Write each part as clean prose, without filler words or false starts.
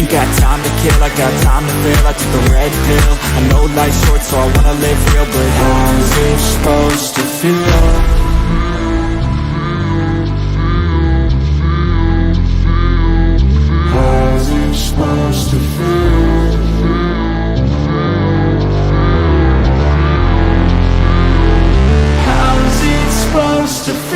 Ain't got time to kill, I got time to feel. I took the red pill. I know life's short, so I wanna live real. But how's it supposed to feel? How's it supposed to feel? How's it supposed to feel?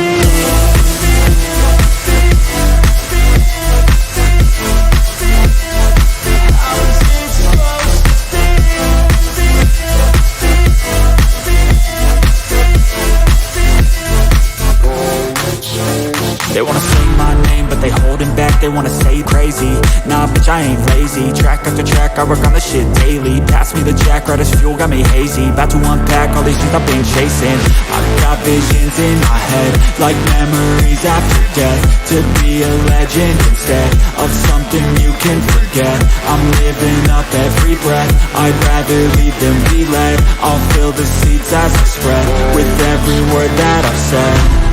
They wanna say my name, but they holding back. They wanna say crazy. Nah, bitch, I ain't lazy. Track after track, I work on this shit daily. Pass me the jack, right as fuel, got me hazy. About to unpack all these things I've been chasing. I've got visions in my head, like memories after death. To be a legend instead of something you can forget. I'm living up every breath, I'd rather lead than be led. I'll fill the seeds as I spread, with every word that I've said.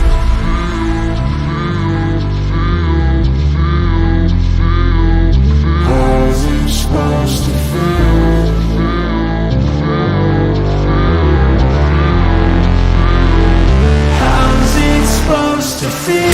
Supposed to feel? How's it supposed to feel?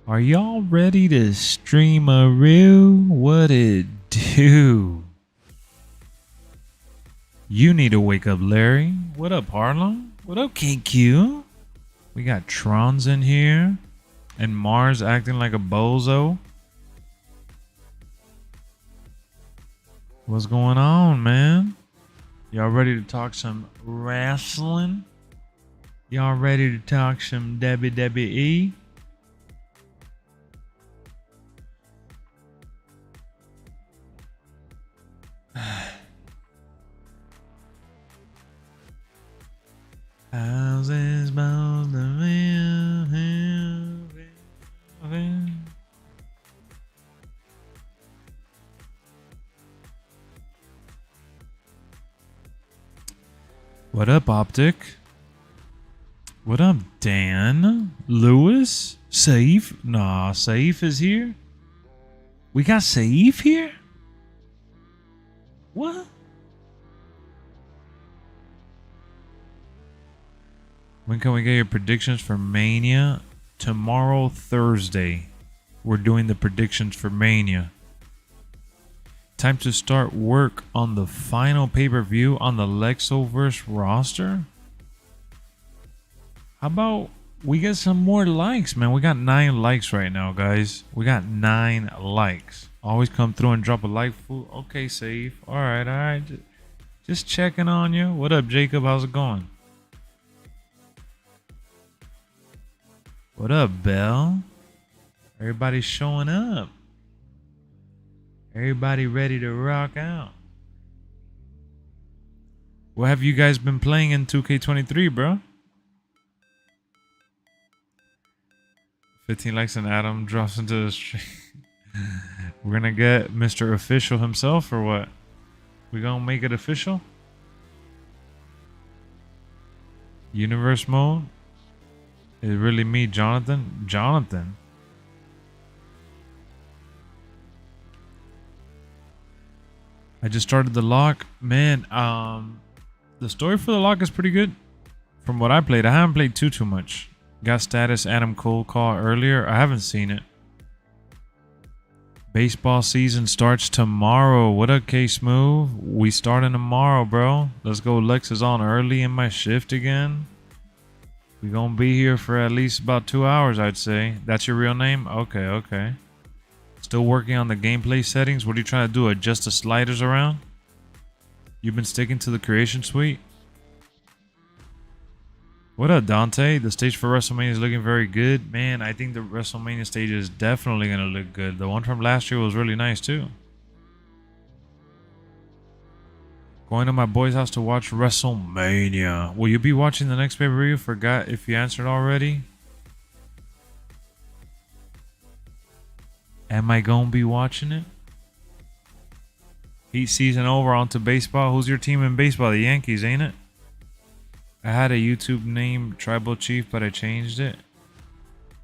Are y'all ready to stream a reel? What it do? You need to wake up, Larry. What up, Harlem? What up, KQ? We got Trons in here. And Mars acting like a bozo. What's going on, man? Y'all ready to talk some wrestling? Y'all ready to talk some WWE? How's this supposed to feel? What up, Optic? What up, Dan? Lewis? Saif? Nah, Saif is here? We got Saif here? What? When can we get your predictions for Mania? Tomorrow, Thursday. We're doing the predictions for Mania. Time to start work on the final pay-per-view on the Lexxoverse roster. How about we get some more likes, man? We got 9 likes right now, guys. We got 9 likes. Always come through and drop a like. Okay, safe. All right. Just checking on you. What up, Jacob? How's it going? What up, Belle? Everybody's showing up. Everybody ready to rock out. What have you guys been playing in 2K23, bro? 15 likes and Adam drops into the stream. We're gonna get Mr. Official himself or what? We gonna make it official? Universe mode? Is it really me, Jonathan? Jonathan? I just started the lock. Man, the story for the lock is pretty good. From what I played, I haven't played too much. Got status Adam Cole call earlier. I haven't seen it. Baseball season starts tomorrow. What up, K-Smooth? We starting tomorrow, bro. Let's go. Lex is on early in my shift again. We gonna be here for at least about 2 hours, I'd say. That's your real name? Okay, okay. Still working on the gameplay settings. What are you trying to do? Adjust the sliders around? You've been sticking to the creation suite? What up, Dante? The stage for WrestleMania is looking very good. Man, I think the WrestleMania stage is definitely going to look good. The one from last year was really nice, too. Going to my boy's house to watch WrestleMania. Will you be watching the next pay-per-view? Forgot if you answered already. Am I going to be watching it? Heat season over, on to baseball. Who's your team in baseball? The Yankees, ain't it? I had a YouTube name, Tribal Chief, but I changed it.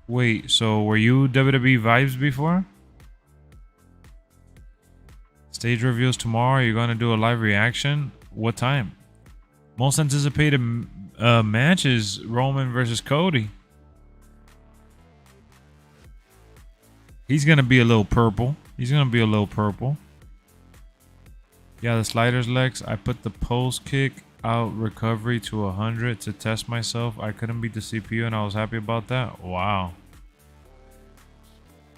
Wait, so were you WWE Vibes before? Stage reveals tomorrow. You're going to do a live reaction? What time? Most anticipated match is Roman versus Cody. He's going to be a little purple. He's going to be a little purple. Yeah, the sliders, Lex. I put the post kick out recovery to 100 to test myself. I couldn't beat the CPU and I was happy about that. Wow.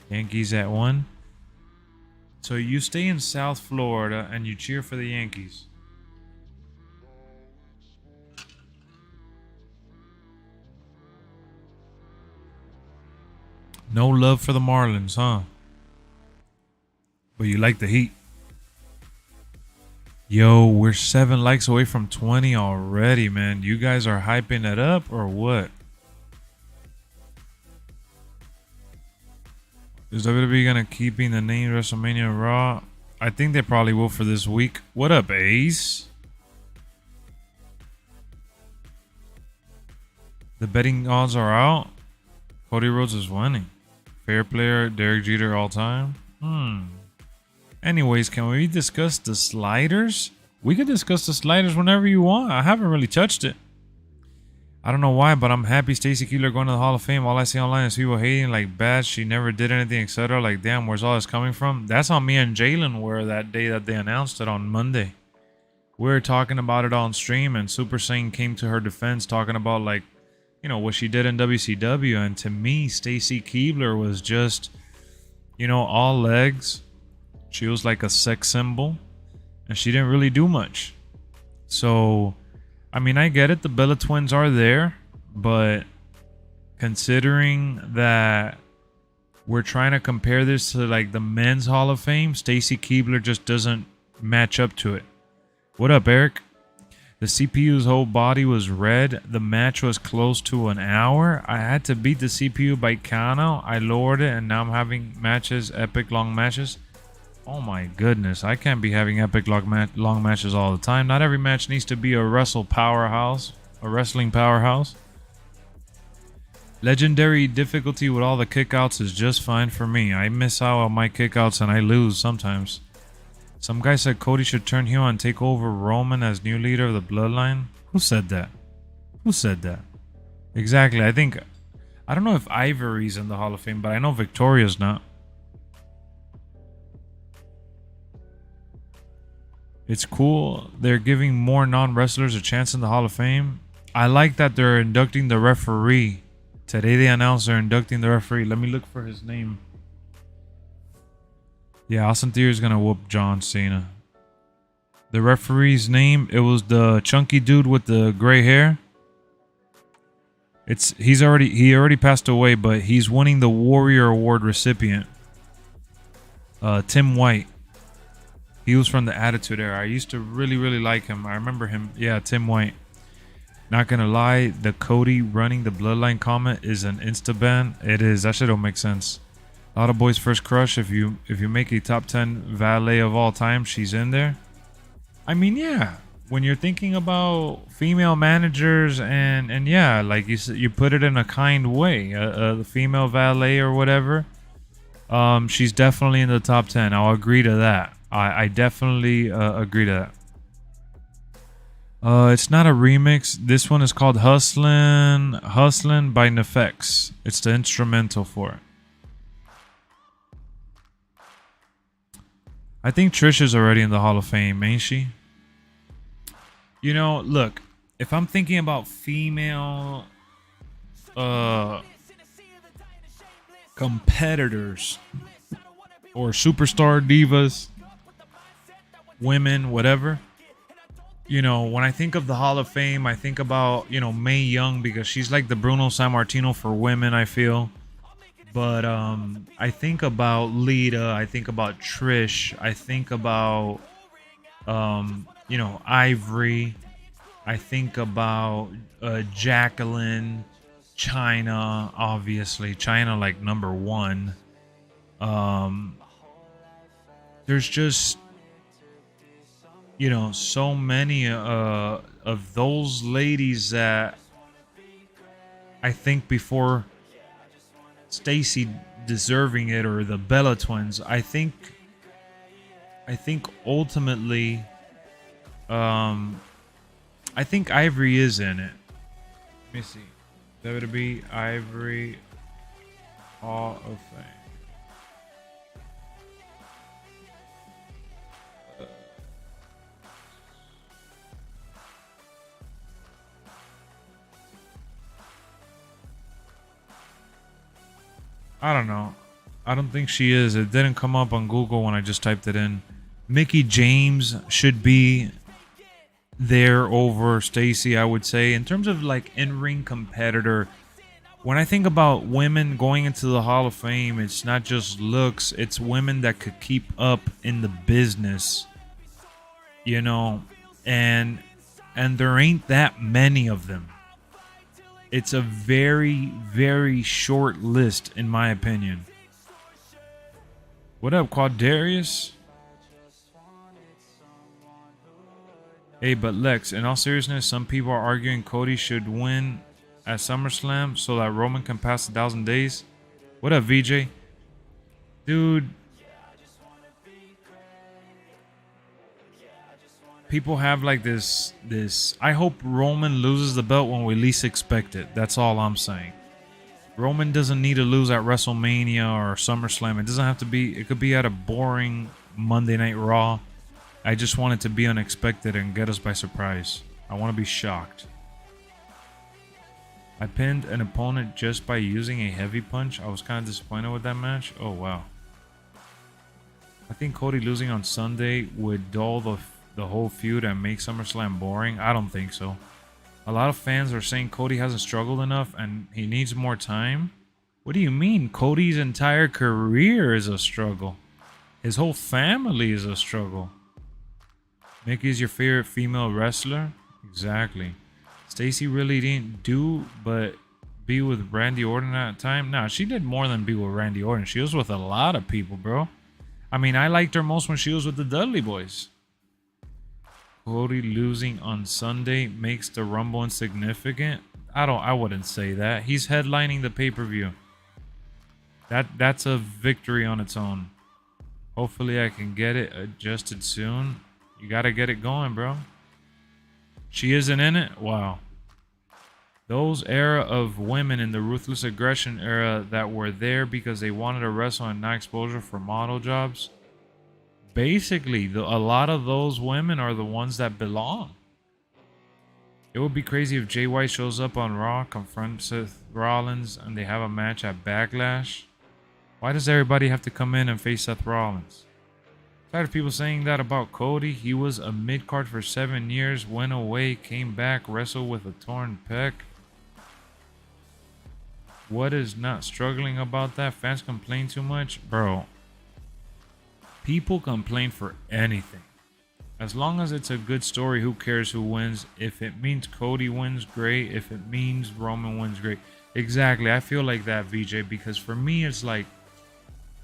Yankees at 1. So you stay in South Florida and you cheer for the Yankees. No love for the Marlins, huh? But you like the Heat. Yo, we're 7 likes away from 20 already, man. You guys are hyping it up or what? Is WWE gonna keeping the name WrestleMania Raw? I think they probably will for this week. What up, Ace? The betting odds are out. Cody Rhodes is winning. Fair player, Derek Jeter all time. Anyways, can we discuss the sliders? We can discuss the sliders whenever you want. I haven't really touched it. I don't know why, but I'm happy Stacy Keibler going to the Hall of Fame. All I see online is people hating like bad. She never did anything, etc. Like, damn, where's all this coming from? That's how me and Jalen were that day that they announced it on Monday. We were talking about it on stream, and Super Saiyan came to her defense talking about, like, you know, what she did in WCW. And to me, Stacy Keibler was just, you know, all legs. She was like a sex symbol, and she didn't really do much. So, I mean, I get it. The Bella twins are there, but considering that we're trying to compare this to like the men's Hall of Fame, Stacy Keibler just doesn't match up to it. What up, Eric? The CPU's whole body was red. The match was close to an hour. I had to beat the CPU by Kano. I lowered it, and now I'm having matches, epic long matches. Oh my goodness, I can't be having epic long matches all the time. Not every match needs to be a wrestling powerhouse. Legendary difficulty with all the kickouts is just fine for me. I miss out on my kickouts and I lose sometimes. Some guy said Cody should turn heel and take over Roman as new leader of the Bloodline. Who said that? Who said that? Exactly, I don't know if Ivory's in the Hall of Fame, but I know Victoria's not. It's cool. They're giving more non-wrestlers a chance in the Hall of Fame. I like that they're inducting the referee. Today they announced they're inducting the referee. Let me look for his name. Yeah, Austin Theory is going to whoop John Cena. The referee's name, it was the chunky dude with the gray hair. He already passed away, but he's winning the Warrior Award recipient. Tim White. He was from the Attitude Era. I used to really like him. I remember him. Yeah, Tim White. Not gonna lie, the Cody running the Bloodline comment is an insta ban. It is. That shit don't make sense. A lot of boys' first crush. If you make a top 10 valet of all time, she's in there. I mean, yeah. When you're thinking about female managers and yeah, like you put it in a kind way, the female valet or whatever. She's definitely in the top 10. I'll agree to that. I definitely agree to that. It's not a remix. This one is called Hustlin' by Nefex. It's the instrumental for it. I think Trish is already in the Hall of Fame, ain't she? You know, look, if I'm thinking about female competitors or superstar divas, women, whatever, you know, when I think of the Hall of Fame, I think about, you know, Mae Young, because she's like the Bruno Sammartino for women, I feel. But I think about Lita, I think about Trish, I think about you know, Ivory. I think about Jacqueline, China, obviously. China, like, number one. There's just, you know, so many of those ladies that I think before Stacy deserving it, or the Bella Twins, I think ultimately, I think Ivory is in it. Let me see. WWE Ivory Hall of Fame. I don't know. I don't think she is. It didn't come up on Google when I just typed it in. Mickie James should be there over Stacy, I would say. In terms of like in-ring competitor, when I think about women going into the Hall of Fame, it's not just looks, it's women that could keep up in the business, you know, and there ain't that many of them. It's a very short list, in my opinion. What up, Quadarius? Hey, but Lex, in all seriousness, some people are arguing Cody should win at SummerSlam so that Roman can pass 1,000 days. What up, VJ? Dude. People have like this. I hope Roman loses the belt when we least expect it. That's all I'm saying. Roman doesn't need to lose at WrestleMania or SummerSlam. It doesn't have to be. It could be at a boring Monday Night Raw. I just want it to be unexpected and get us by surprise. I want to be shocked. I pinned an opponent just by using a heavy punch. I was kind of disappointed with that match. Oh, wow. I think Cody losing on Sunday would dull the whole feud and make SummerSlam boring. I don't think so. A lot of fans are saying Cody hasn't struggled enough and he needs more time. What do you mean? Cody's entire career is a struggle. His whole family is a struggle. Mickey's your favorite female wrestler? Exactly. Stacy really didn't do but be with Randy Orton at the time. Nah, she did more than be with Randy Orton. She was with a lot of people, bro. I mean, I liked her most when she was with the Dudley Boys. Cody losing on Sunday makes the Rumble insignificant. I wouldn't say that. He's headlining the pay-per-view. That's a victory on its own. Hopefully I can get it adjusted soon. You gotta get it going, bro. She isn't in it? Wow. Those era of women in the Ruthless Aggression era that were there because they wanted to wrestle and not exposure for model jobs. Basically, a lot of those women are the ones that belong. It would be crazy if Jay White shows up on Raw, confronts Seth Rollins, and they have a match at Backlash. Why does everybody have to come in and face Seth Rollins? Tired of people saying that about Cody. He was a mid-card for 7 years, went away, came back, wrestled with a torn pec. What is not struggling about that? Fans complain too much? Bro, people complain for anything. As long as it's a good story, who cares who wins? If it means Cody wins, great. If it means Roman wins, great. Exactly. I feel like that, VJ, because for me, it's like,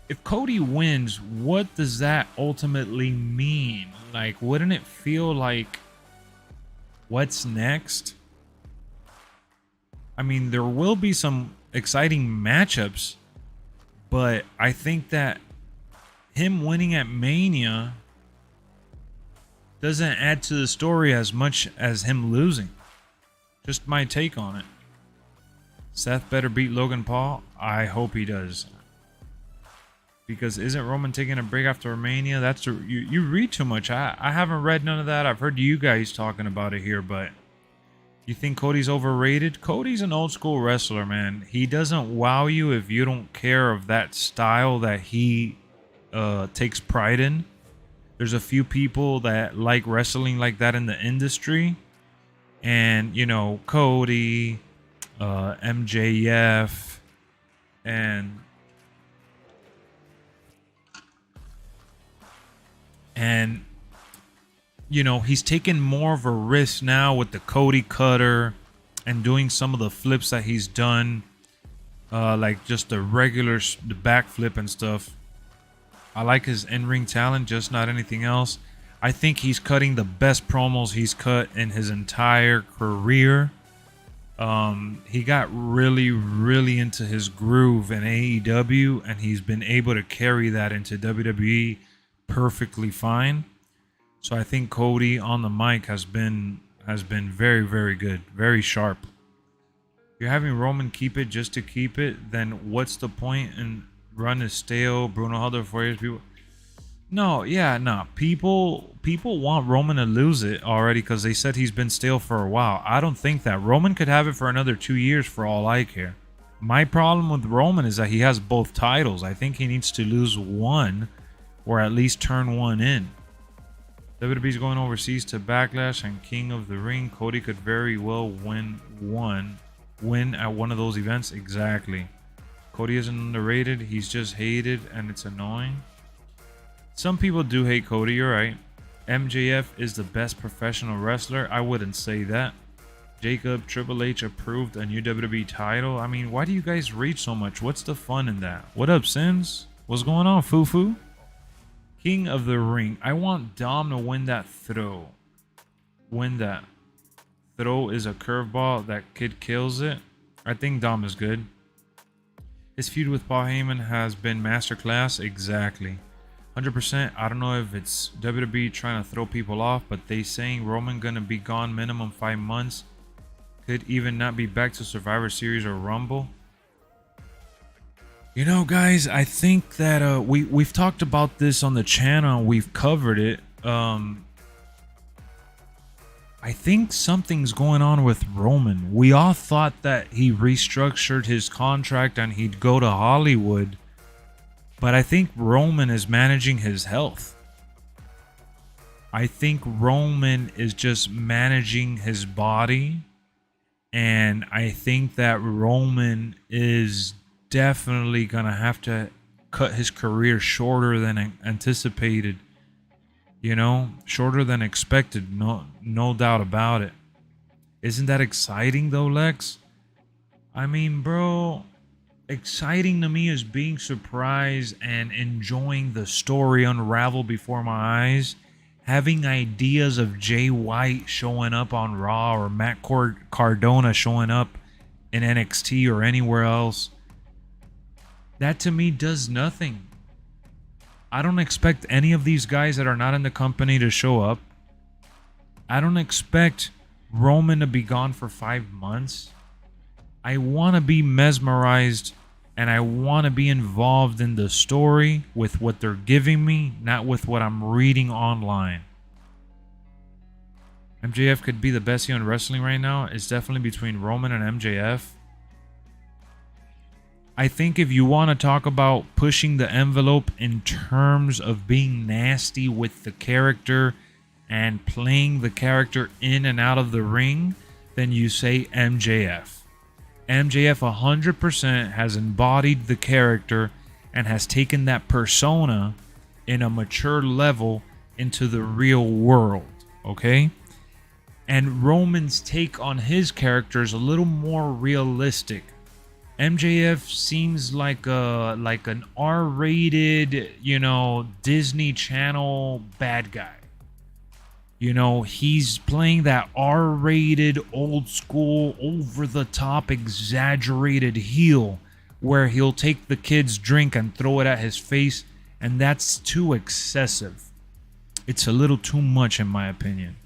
if Cody wins, what does that ultimately mean? Like, wouldn't it feel like, what's next? I mean, there will be some exciting matchups, but I think that him winning at Mania doesn't add to the story as much as him losing. Just my take on it. Seth better beat Logan Paul. I hope he does. Because isn't Roman taking a break after Mania? That's you read too much. I haven't read none of that. I've heard you guys talking about it here, but you think Cody's overrated? Cody's an old school wrestler, man. He doesn't wow you if you don't care of that style that he takes pride in. There's a few people that like wrestling like that in the industry. And, you know, Cody, MJF, and you know, he's taken more of a risk now with the Cody Cutter and doing some of the flips that he's done, like just the backflip and stuff. I like his in-ring talent, just not anything else. I think he's cutting the best promos he's cut in his entire career. He got really, really into his groove in AEW, and he's been able to carry that into WWE perfectly fine. So I think Cody on the mic has been very, very good, very sharp. If you're having Roman keep it just to keep it, then what's the point? And run is stale. Bruno held it 4 years. People, no. People want Roman to lose it already because they said he's been stale for a while. I don't think that Roman could have it for another 2 years for all I care. My problem with Roman is that he has both titles. I think he needs to lose one, or at least turn one in. WWE's going overseas to Backlash and King of the Ring. Cody could very well win at one of those events. Exactly. Cody isn't underrated. He's just hated, and it's annoying. Some people do hate Cody. You're right. MJF is the best professional wrestler. I wouldn't say that. Jacob, Triple H approved a new WWE title. I mean, why do you guys read so much? What's the fun in that? What up, Sims? What's going on, Fufu? King of the Ring. I want Dom to win that throw. Win that. Throw is a curveball. That kid kills it. I think Dom is good. His feud with Paul Heyman has been masterclass. Exactly. 100%. I don't know if it's WWE trying to throw people off, but they saying Roman gonna be gone minimum 5 months. Could even not be back to Survivor Series or Rumble. You know, guys, I think that we've talked about this on the channel. We've covered it. I think something's going on with Roman. We all thought that he restructured his contract and he'd go to Hollywood. But I think Roman is managing his health. I think Roman is just managing his body. And I think that Roman is definitely going to have to cut his career shorter than anticipated. You know, shorter than expected, no doubt about it. Isn't that exciting though, Lex? I mean, bro, exciting to me is being surprised and enjoying the story unravel before my eyes. Having ideas of Jay White showing up on Raw or Matt Cardona showing up in NXT or anywhere else. That to me does nothing. I don't expect any of these guys that are not in the company to show up. I don't expect Roman to be gone for 5 months. I want to be mesmerized and I want to be involved in the story with what they're giving me, not with what I'm reading online. MJF could be the best heel in wrestling right now. It's definitely between Roman and MJF. I think if you want to talk about pushing the envelope in terms of being nasty with the character and playing the character in and out of the ring, then you say MJF. MJF 100% has embodied the character and has taken that persona in a mature level into the real world, okay? And Roman's take on his character is a little more realistic. MJF seems like an R-rated, Disney Channel bad guy. He's playing that R-rated, old school, over-the-top, exaggerated heel where he'll take the kid's drink and throw it at his face, and that's too excessive. It's a little too much in my opinion.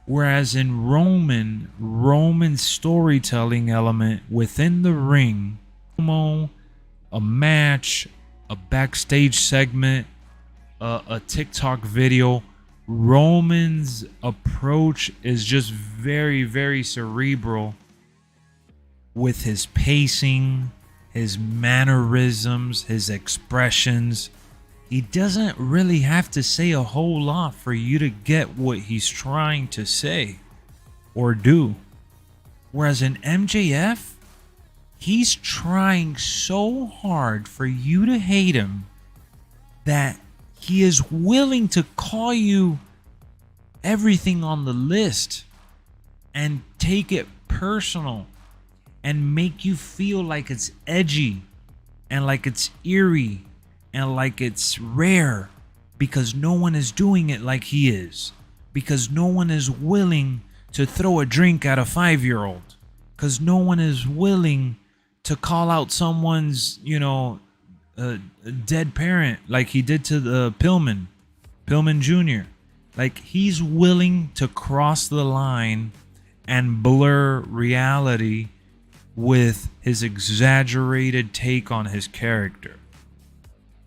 Whereas in Roman's storytelling element within the ring, a match, a backstage segment, a TikTok video, Roman's approach is just very, very cerebral with his pacing, his mannerisms, his expressions. He doesn't really have to say a whole lot for you to get what he's trying to say or do. Whereas in MJF, he's trying so hard for you to hate him that he is willing to call you everything on the list and take it personal and make you feel like it's edgy and like it's eerie and like it's rare because no one is doing it like he is. Because no one is willing to throw a drink at a 5-year-old. Because no one is willing to call out someone's, a dead parent like he did to the Pillman Jr. Like, he's willing to cross the line and blur reality with his exaggerated take on his character.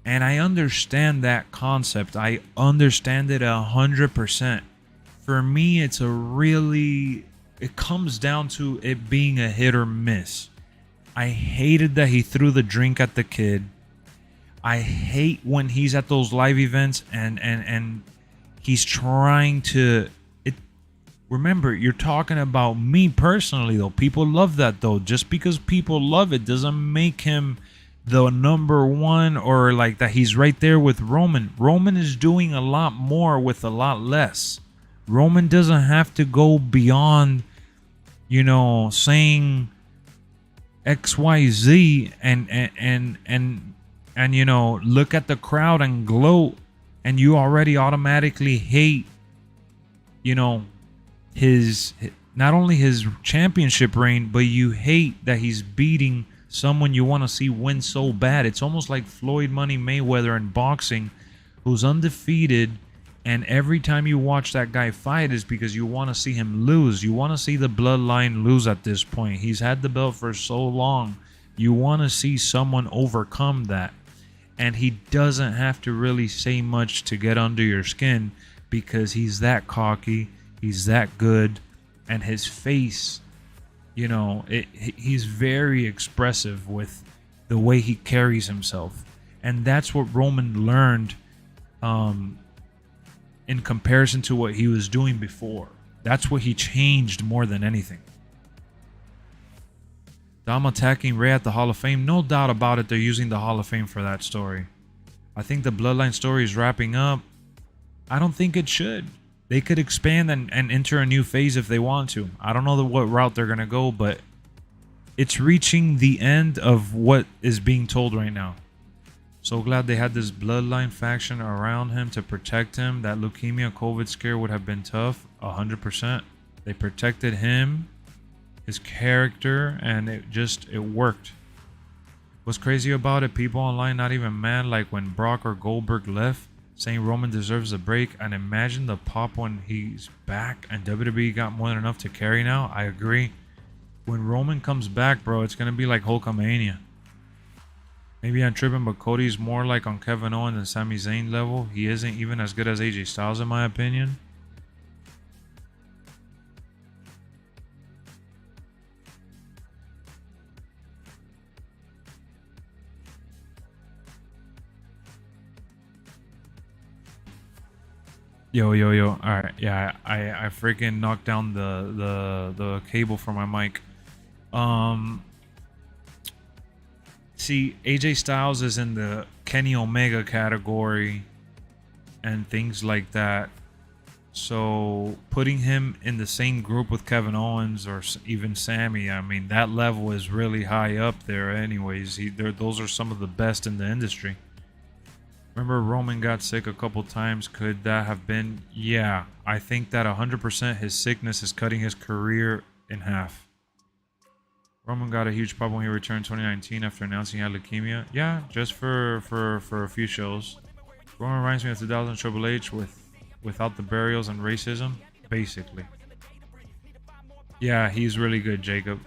And I understand that concept. I understand it 100%. For me, it comes down to it being a hit or miss. I hated that he threw the drink at the kid. I hate when he's at those live events and he's trying to... Remember, you're talking about me personally, though. People love that, though. Just because people love it doesn't make him the number one, or like that he's right there with Roman. Roman is doing a lot more with a lot less. Roman doesn't have to go beyond, saying XYZ and look at the crowd and gloat, and you already automatically hate, his not only his championship reign, but you hate that he's beating someone you want to see win so bad. It's almost like Floyd Money Mayweather in boxing, who's undefeated, and every time you watch that guy fight is because you want to see him lose. You want to see the Bloodline lose at this point. He's had the belt for so long. You want to see someone overcome that. And he doesn't have to really say much to get under your skin because he's that cocky, he's that good, and his face, he's very expressive with the way he carries himself. And that's what Roman learned in comparison to what he was doing before. That's what he changed more than anything. Dom attacking Ray at the Hall of Fame. No doubt about it, they're using the Hall of Fame for that story. I think the Bloodline story is wrapping up. I don't think it should. They could expand and enter a new phase if they want to. I don't know what route they're going to go, but it's reaching the end of what is being told right now. So glad they had this Bloodline faction around him to protect him. That leukemia COVID scare would have been tough, 100%. They protected him, his character, and it worked. What's crazy about it, people online not even mad like when Brock or Goldberg left, saying Roman deserves a break, and imagine the pop when he's back and WWE got more than enough to carry now. I agree. When Roman comes back, bro, it's going to be like Hulkamania. Maybe I'm tripping, but Cody's more like on Kevin Owens and Sami Zayn level. He isn't even as good as AJ Styles in my opinion. Yo. Alright, yeah, I freaking knocked down the cable for my mic. See, AJ Styles is in the Kenny Omega category and things like that. So putting him in the same group with Kevin Owens or even Sammy, I mean, that level is really high up there anyways. Those are some of the best in the industry. Remember Roman got sick a couple times. Could that have been? Yeah, I think that 100% his sickness is cutting his career in half. Roman got a huge pop when he returned 2019 after announcing he had leukemia. Yeah, just for a few shows. Roman reminds me of 2000 Triple H without the burials and racism, basically. Yeah, he's really good, Jacob.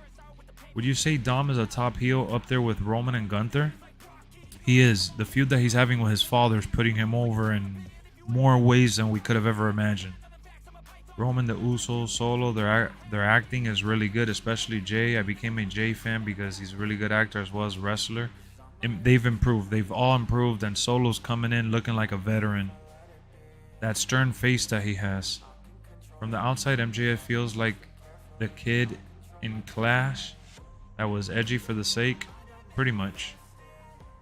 Would you say Dom is a top heel up there with Roman and Gunther? He is. The feud that he's having with his father is putting him over in more ways than we could have ever imagined. Roman, the Usos, Solo, their acting is really good, especially Jay. I became a Jay fan because he's a really good actor as well as wrestler. And they've improved. They've all improved, and Solo's coming in looking like a veteran. That stern face that he has. From the outside, MJF feels like the kid in Clash that was edgy for the sake. Pretty much.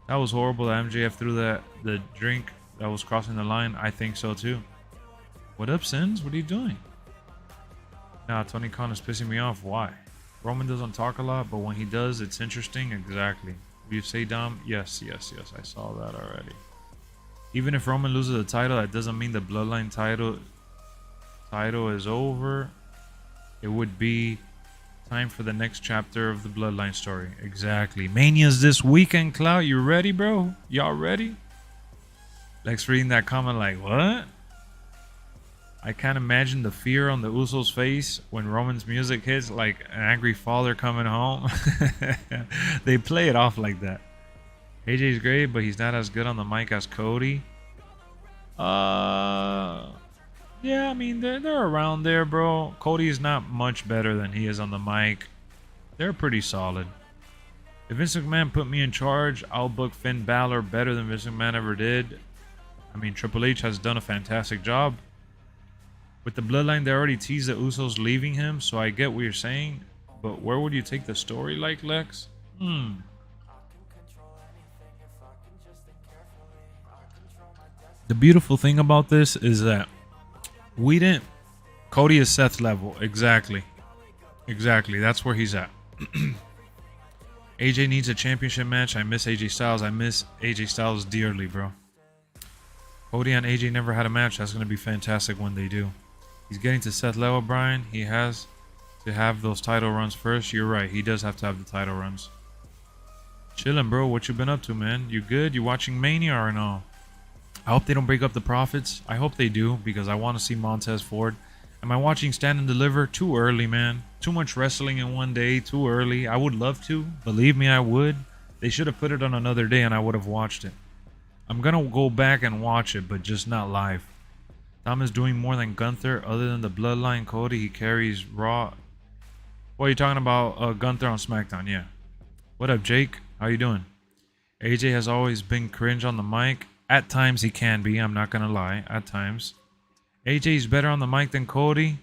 That was horrible that MJF threw the drink that was crossing the line. I think so too. What up, Sins? What are you doing? Nah, Tony Khan is pissing me off. Why? Roman doesn't talk a lot, but when he does, it's interesting. Exactly. Will you say Dom? Yes. I saw that already. Even if Roman loses the title, that doesn't mean the Bloodline title is over. It would be time for the next chapter of the Bloodline story. Exactly. Mania's this weekend, Clout. You ready, bro? Y'all ready? Lex reading that comment like, what? I can't imagine the fear on the Usos' face when Roman's music hits, like an angry father coming home. They play it off like that. AJ's great, but he's not as good on the mic as Cody. Yeah, I mean, they're around there, bro. Cody's not much better than he is on the mic. They're pretty solid. If Vince McMahon put me in charge, I'll book Finn Balor better than Vince McMahon ever did. I mean, Triple H has done a fantastic job. With the Bloodline, they already teased the Usos leaving him, so I get what you're saying. But where would you take the story like, Lex? The beautiful thing about this is that we didn't... Cody is Seth level. Exactly. That's where he's at. AJ needs a championship match. I miss AJ Styles. I miss AJ Styles dearly, bro. Cody and AJ never had a match. That's going to be fantastic when they do. He's getting to Seth level, Brian. He has to have those title runs first. You're right. He does have to have the title runs. Chillin', bro. What you been up to, man? You good? You watching Mania or no? I hope they don't break up the Profits. I hope they do, because I want to see Montez Ford. Am I watching Stand and Deliver? Too early, man. Too much wrestling in one day. Too early. I would love to. Believe me, I would. They should have put it on another day and I would have watched it. I'm going to go back and watch it, but just not live. Tom is doing more than Gunther. Other than the Bloodline Cody, he carries Raw. What are you talking about? Gunther on SmackDown, yeah. What up, Jake? How you doing? AJ has always been cringe on the mic. At times he can be, I'm not gonna lie. At times. AJ's better on the mic than Cody.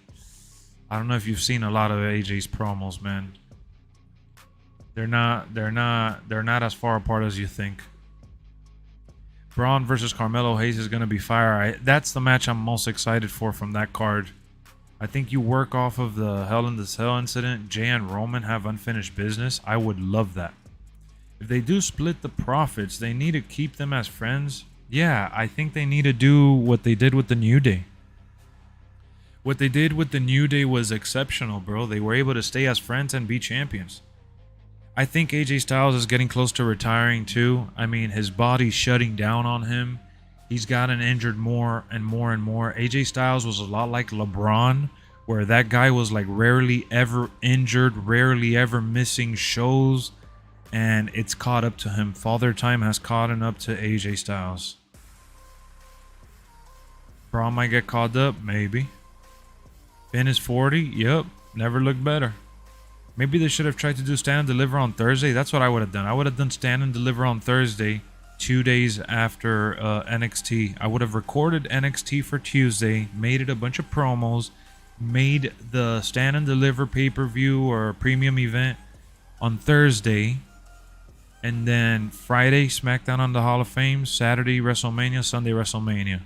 I don't know if you've seen a lot of AJ's promos, man. They're not as far apart as you think. Braun versus Carmelo Hayes is gonna be fire. That's the match I'm most excited for from that card. I think you work off of the Hell in the Cell incident. Jay and Roman have unfinished business. I would love that. If they do split the profits, they need to keep them as friends. Yeah, I think they need to do what they did with the New Day. What they did with the New Day was exceptional, bro. They were able to stay as friends and be champions. I think AJ Styles is getting close to retiring too. I mean, his body's shutting down on him. He's gotten injured more and more and more. AJ Styles was a lot like LeBron, where that guy was like rarely ever injured, rarely ever missing shows. And it's caught up to him. Father Time has caught up to AJ Styles. Braun might get caught up, maybe. Finn is 40. Yep, never looked better. Maybe they should have tried to do Stand and Deliver on Thursday. That's what I would have done. I would have done Stand and Deliver on Thursday, 2 days after NXT. I would have recorded NXT for Tuesday, made it a bunch of promos, made the Stand and Deliver pay-per-view or premium event on Thursday, And then Friday, SmackDown on the Hall of Fame. Saturday, WrestleMania. Sunday, WrestleMania.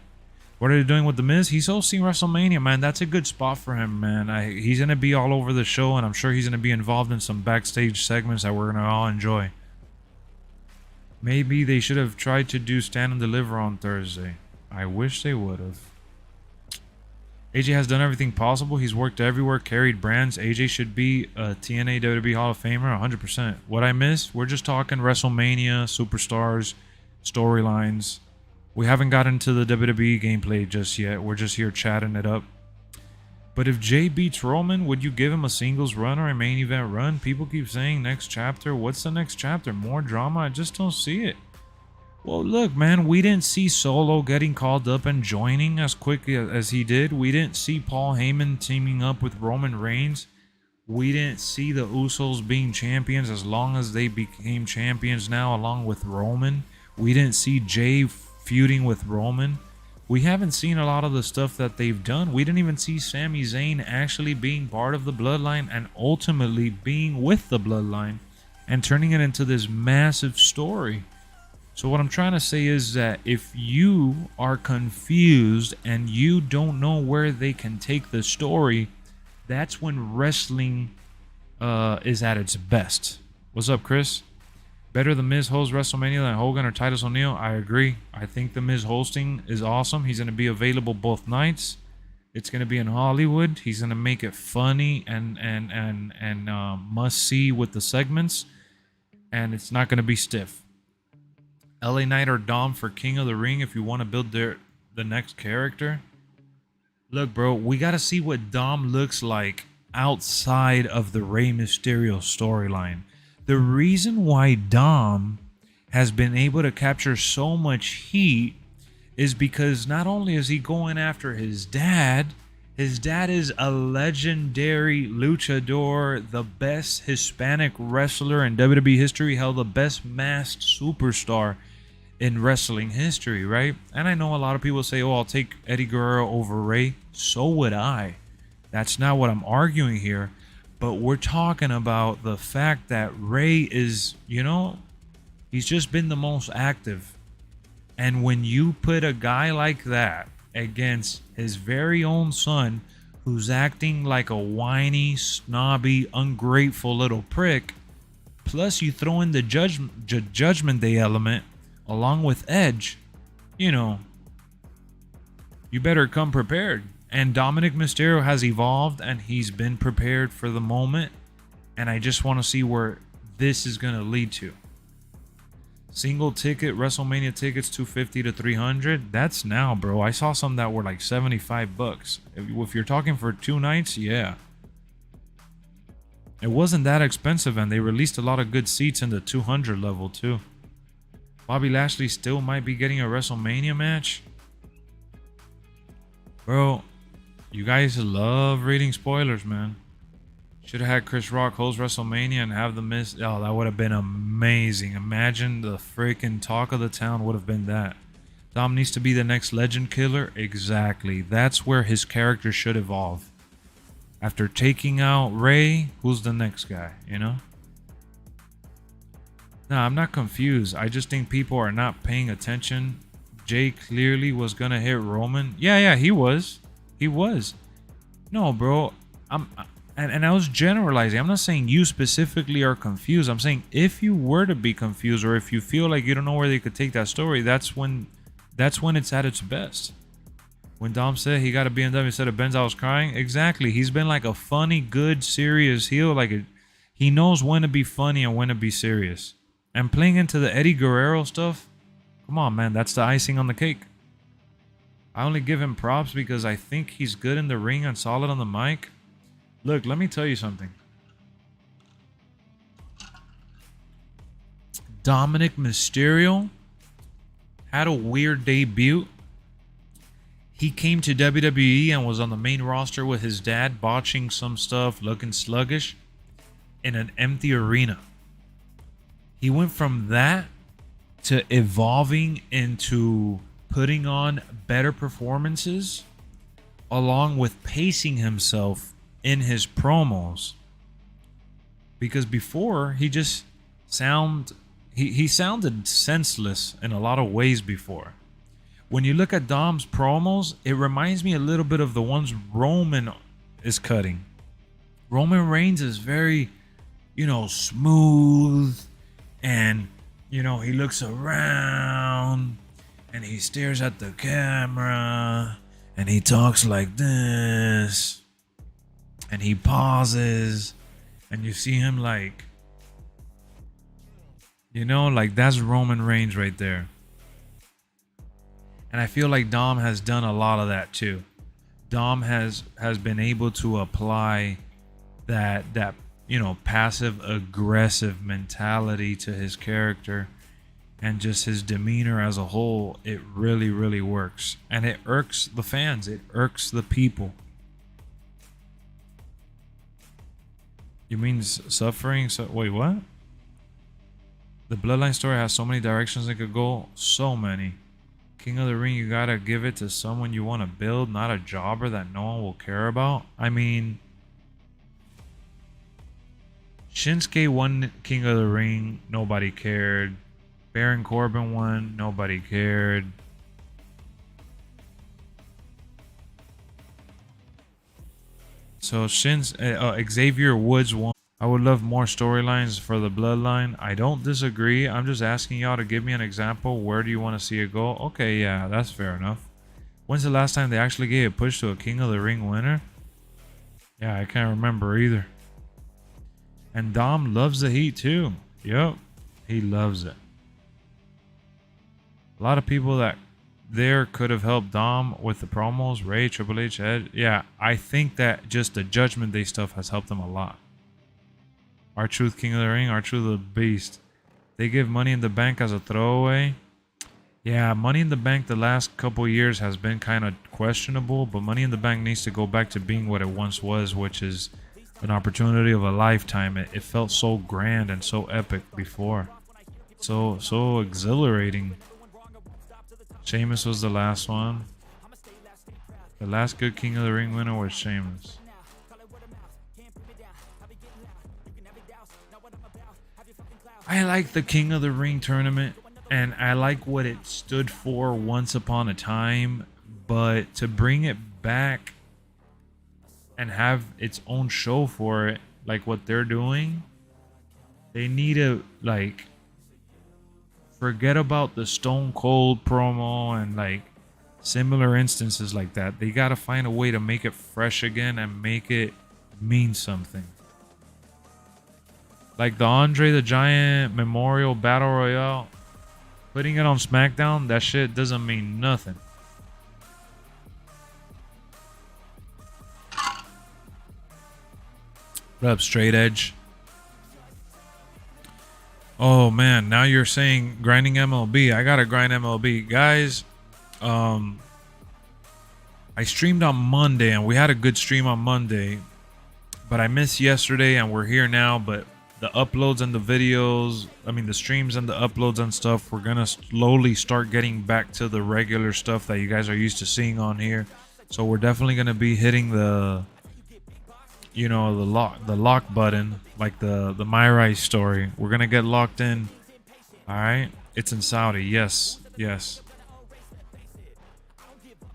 What are they doing with The Miz? He's hosting WrestleMania, man. That's a good spot for him, man. He's going to be all over the show, and I'm sure he's going to be involved in some backstage segments that we're going to all enjoy. Maybe they should have tried to do Stand and Deliver on Thursday. I wish they would have. AJ has done everything possible. He's worked everywhere, carried brands. AJ should be a TNA WWE Hall of Famer, 100%. What I missed? We're just talking WrestleMania, superstars, storylines. We haven't gotten to the WWE gameplay just yet. We're just here chatting it up. But if Jay beats Roman, would you give him a singles run or a main event run? People keep saying next chapter. What's the next chapter? More drama? I just don't see it. Well, look, man, we didn't see Solo getting called up and joining as quickly as he did. We didn't see Paul Heyman teaming up with Roman Reigns. We didn't see the Usos being champions as long as they became champions now along with Roman. We didn't see Jay feuding with Roman. We haven't seen a lot of the stuff that they've done. We didn't even see Sami Zayn actually being part of the Bloodline and ultimately being with the Bloodline and turning it into this massive story. So what I'm trying to say is that if you are confused and you don't know where they can take the story, that's when wrestling is at its best. What's up, Chris? Better The Miz host WrestleMania than Hogan or Titus O'Neil? I agree. I think The Miz hosting is awesome. He's going to be available both nights. It's going to be in Hollywood. He's going to make it funny and must see with the segments. And it's not going to be stiff. LA Knight or Dom for King of the Ring if you want to build the next character. Look, bro, we got to see what Dom looks like outside of the Rey Mysterio storyline. The reason why Dom has been able to capture so much heat is because not only is he going after his dad is a legendary luchador, the best Hispanic wrestler in WWE history, held the best masked superstar in wrestling history, right? And I know a lot of people say, oh, I'll take Eddie Guerrero over Rey. So would I. That's not what I'm arguing here. But we're talking about the fact that Rey is, he's just been the most active. And when you put a guy like that against his very own son, who's acting like a whiny, snobby, ungrateful little prick, plus you throw in the Judgment Day element along with Edge, you better come prepared. And Dominic Mysterio has evolved and he's been prepared for the moment. And I just want to see where this is going to lead to. Single ticket WrestleMania tickets, $250 to $300. That's now, bro. I saw some that were like $75. If you're talking for 2 nights, yeah. It wasn't that expensive, and they released a lot of good seats in the 200 level too. Bobby Lashley still might be getting a WrestleMania match. Bro, you guys love reading spoilers, man. Should have had Chris Rock host WrestleMania and have The Miz. Oh, that would have been amazing. Imagine the freaking talk of the town would have been that. Dom needs to be the next legend killer. Exactly. That's where his character should evolve. After taking out Rey, who's the next guy, No, I'm not confused. I just think people are not paying attention. Jay clearly was going to hit Roman. Yeah, he was. He was. No, bro. And I was generalizing. I'm not saying you specifically are confused. I'm saying if you were to be confused or if you feel like you don't know where they could take that story, that's when it's at its best. When Dom said he got a BMW instead of Benz, I was crying. Exactly. He's been like a funny, good, serious heel. He knows when to be funny and when to be serious. And playing into the Eddie Guerrero stuff, come on, man. That's the icing on the cake. I only give him props because I think he's good in the ring and solid on the mic. Look, let me tell you something. Dominic Mysterio had a weird debut. He came to WWE and was on the main roster with his dad, botching some stuff, looking sluggish in an empty arena. He went from that to evolving into putting on better performances along with pacing himself in his promos, because before he he sounded senseless in a lot of ways before. When you look at Dom's promos, it reminds me a little bit of the ones Roman is cutting. Roman Reigns is very, smooth, and he looks around and he stares at the camera and he talks like this and he pauses and you see him like that's Roman Reigns right there. And I feel like Dom has done a lot of that too. Dom has been able to apply that passive aggressive mentality to his character and just his demeanor as a whole. It really, really works. And it irks the fans. It irks the people. You mean suffering? Wait, what? The Bloodline story has so many directions it could go. So many. King of the Ring, you gotta give it to someone you want to build, not a jobber that no one will care about. I mean, Shinsuke won King of the Ring, nobody cared. Baron Corbin won, nobody cared. So Xavier Woods won. I would love more storylines for the Bloodline. I don't disagree. I'm just asking y'all to give me an example. Where do you want to see it go? Okay, yeah, that's fair enough. When's the last time they actually gave a push to a King of the Ring winner? Yeah, I can't remember either. And Dom loves the heat too. Yep, he loves it. A lot of people that there could have helped Dom with the promos. Ray, Triple H, Ed. Yeah, I think that just the Judgment Day stuff has helped them a lot. R-Truth, King of the Ring, R-Truth, the Beast. They give Money in the Bank as a throwaway. Yeah, Money in the Bank the last couple years has been kind of questionable, but Money in the Bank needs to go back to being what it once was, which is an opportunity of a lifetime. It felt so grand and so epic before. So exhilarating. Sheamus was the last one. The last good King of the Ring winner was Sheamus. I like the King of the Ring tournament, and I like what it stood for once upon a time, but to bring it back and have its own show for it, like what they're doing, they need to forget about the Stone Cold promo and similar instances like that. They gotta find a way to make it fresh again and make it mean something. Like the Andre the Giant Memorial Battle Royale, putting it on SmackDown, that shit doesn't mean nothing. What up, Straight Edge? Oh man, now you're saying grinding MLB. I gotta grind MLB. Guys, I streamed on Monday and we had a good stream on Monday, but I missed yesterday and we're here now. But the uploads and the videos, the streams and the uploads and stuff, we're gonna slowly start getting back to the regular stuff that you guys are used to seeing on here. So we're definitely gonna be hitting the the lock button, like the My Rice story. We're gonna get locked in. All right, it's in Saudi. Yes.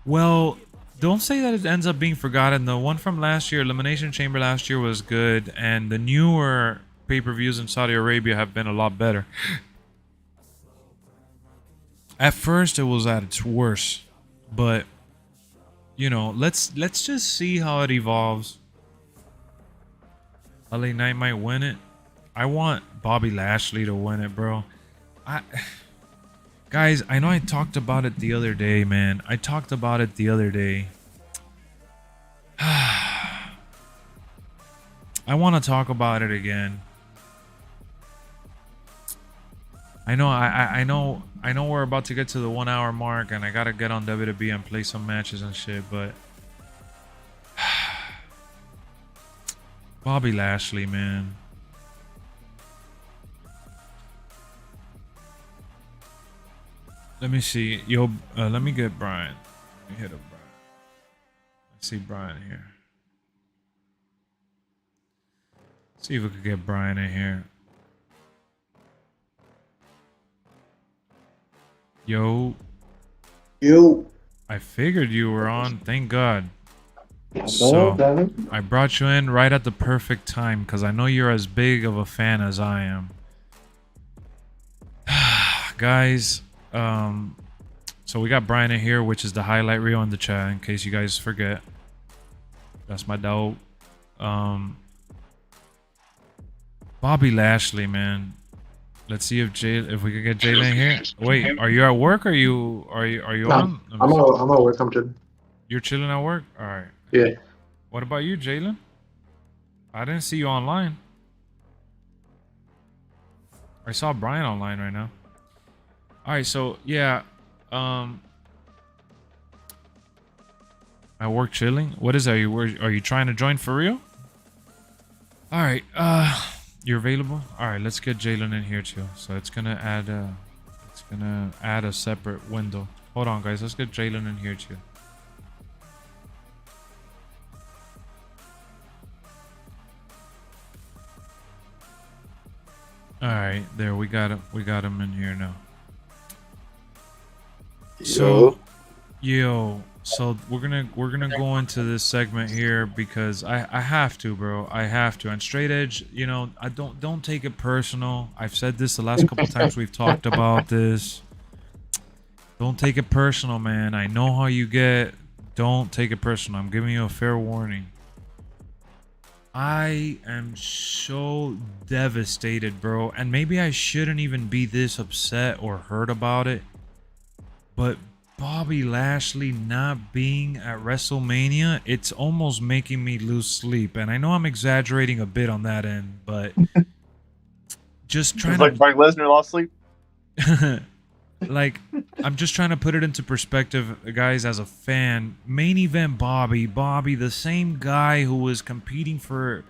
Well, don't say that it ends up being forgotten. The one from last year, Elimination Chamber last year, was good, and the newer pay-per-views in Saudi Arabia have been a lot better. At first, it was at its worst, but let's just see how it evolves. LA Knight might win it. I want Bobby Lashley to win it, bro. Guys, I know I talked about it the other day, man. I want to talk about it again. I know we're about to get to the 1 hour mark and I gotta get on WWE and play some matches and shit, but Bobby Lashley, man. Let me see. Let me get Brian. Let me hit up Brian. Let's see Brian here. See if we could get Brian in here. Yo, You. I figured you were on. Thank God. No, So, no. I brought you in right at the perfect time because I know you're as big of a fan as I am. Guys, so we got Brian in here, which is the highlight reel in the chat, in case you guys forget. That's my dog. Bobby Lashley, man. Let's see if we can get Jalen here. Wait, are you at work? Or are you No, on? I'm at work. I'm chilling. You're chilling at work? All right. Yeah. What about you, Jalen? I didn't see you online. I saw Brian online right now. All right, so yeah, at work chilling. What is that? Are you trying to join for real? All right, you're available. All right, let's get Jalen in here too. So it's gonna add a separate window. Hold on, guys. Let's get Jalen in here too. All right, there we got him. We got him in here now. So, so we're gonna go into this segment here because I have to, bro. I have to. And straight edge, you know, I don't take it personal. I've said this the last couple times we've talked about this. Don't take it personal, man. I know how you get. Don't take it personal. I'm giving you a fair warning. I am so devastated, bro. And maybe I shouldn't even be this upset or hurt about it. But Bobby Lashley not being at WrestleMania, it's almost making me lose sleep. And I know I'm exaggerating a bit on that end, but just trying it's like Brock Lesnar lost sleep. Like, I'm just trying to put it into perspective, guys, as a fan. Main event Bobby, the same guy who was competing for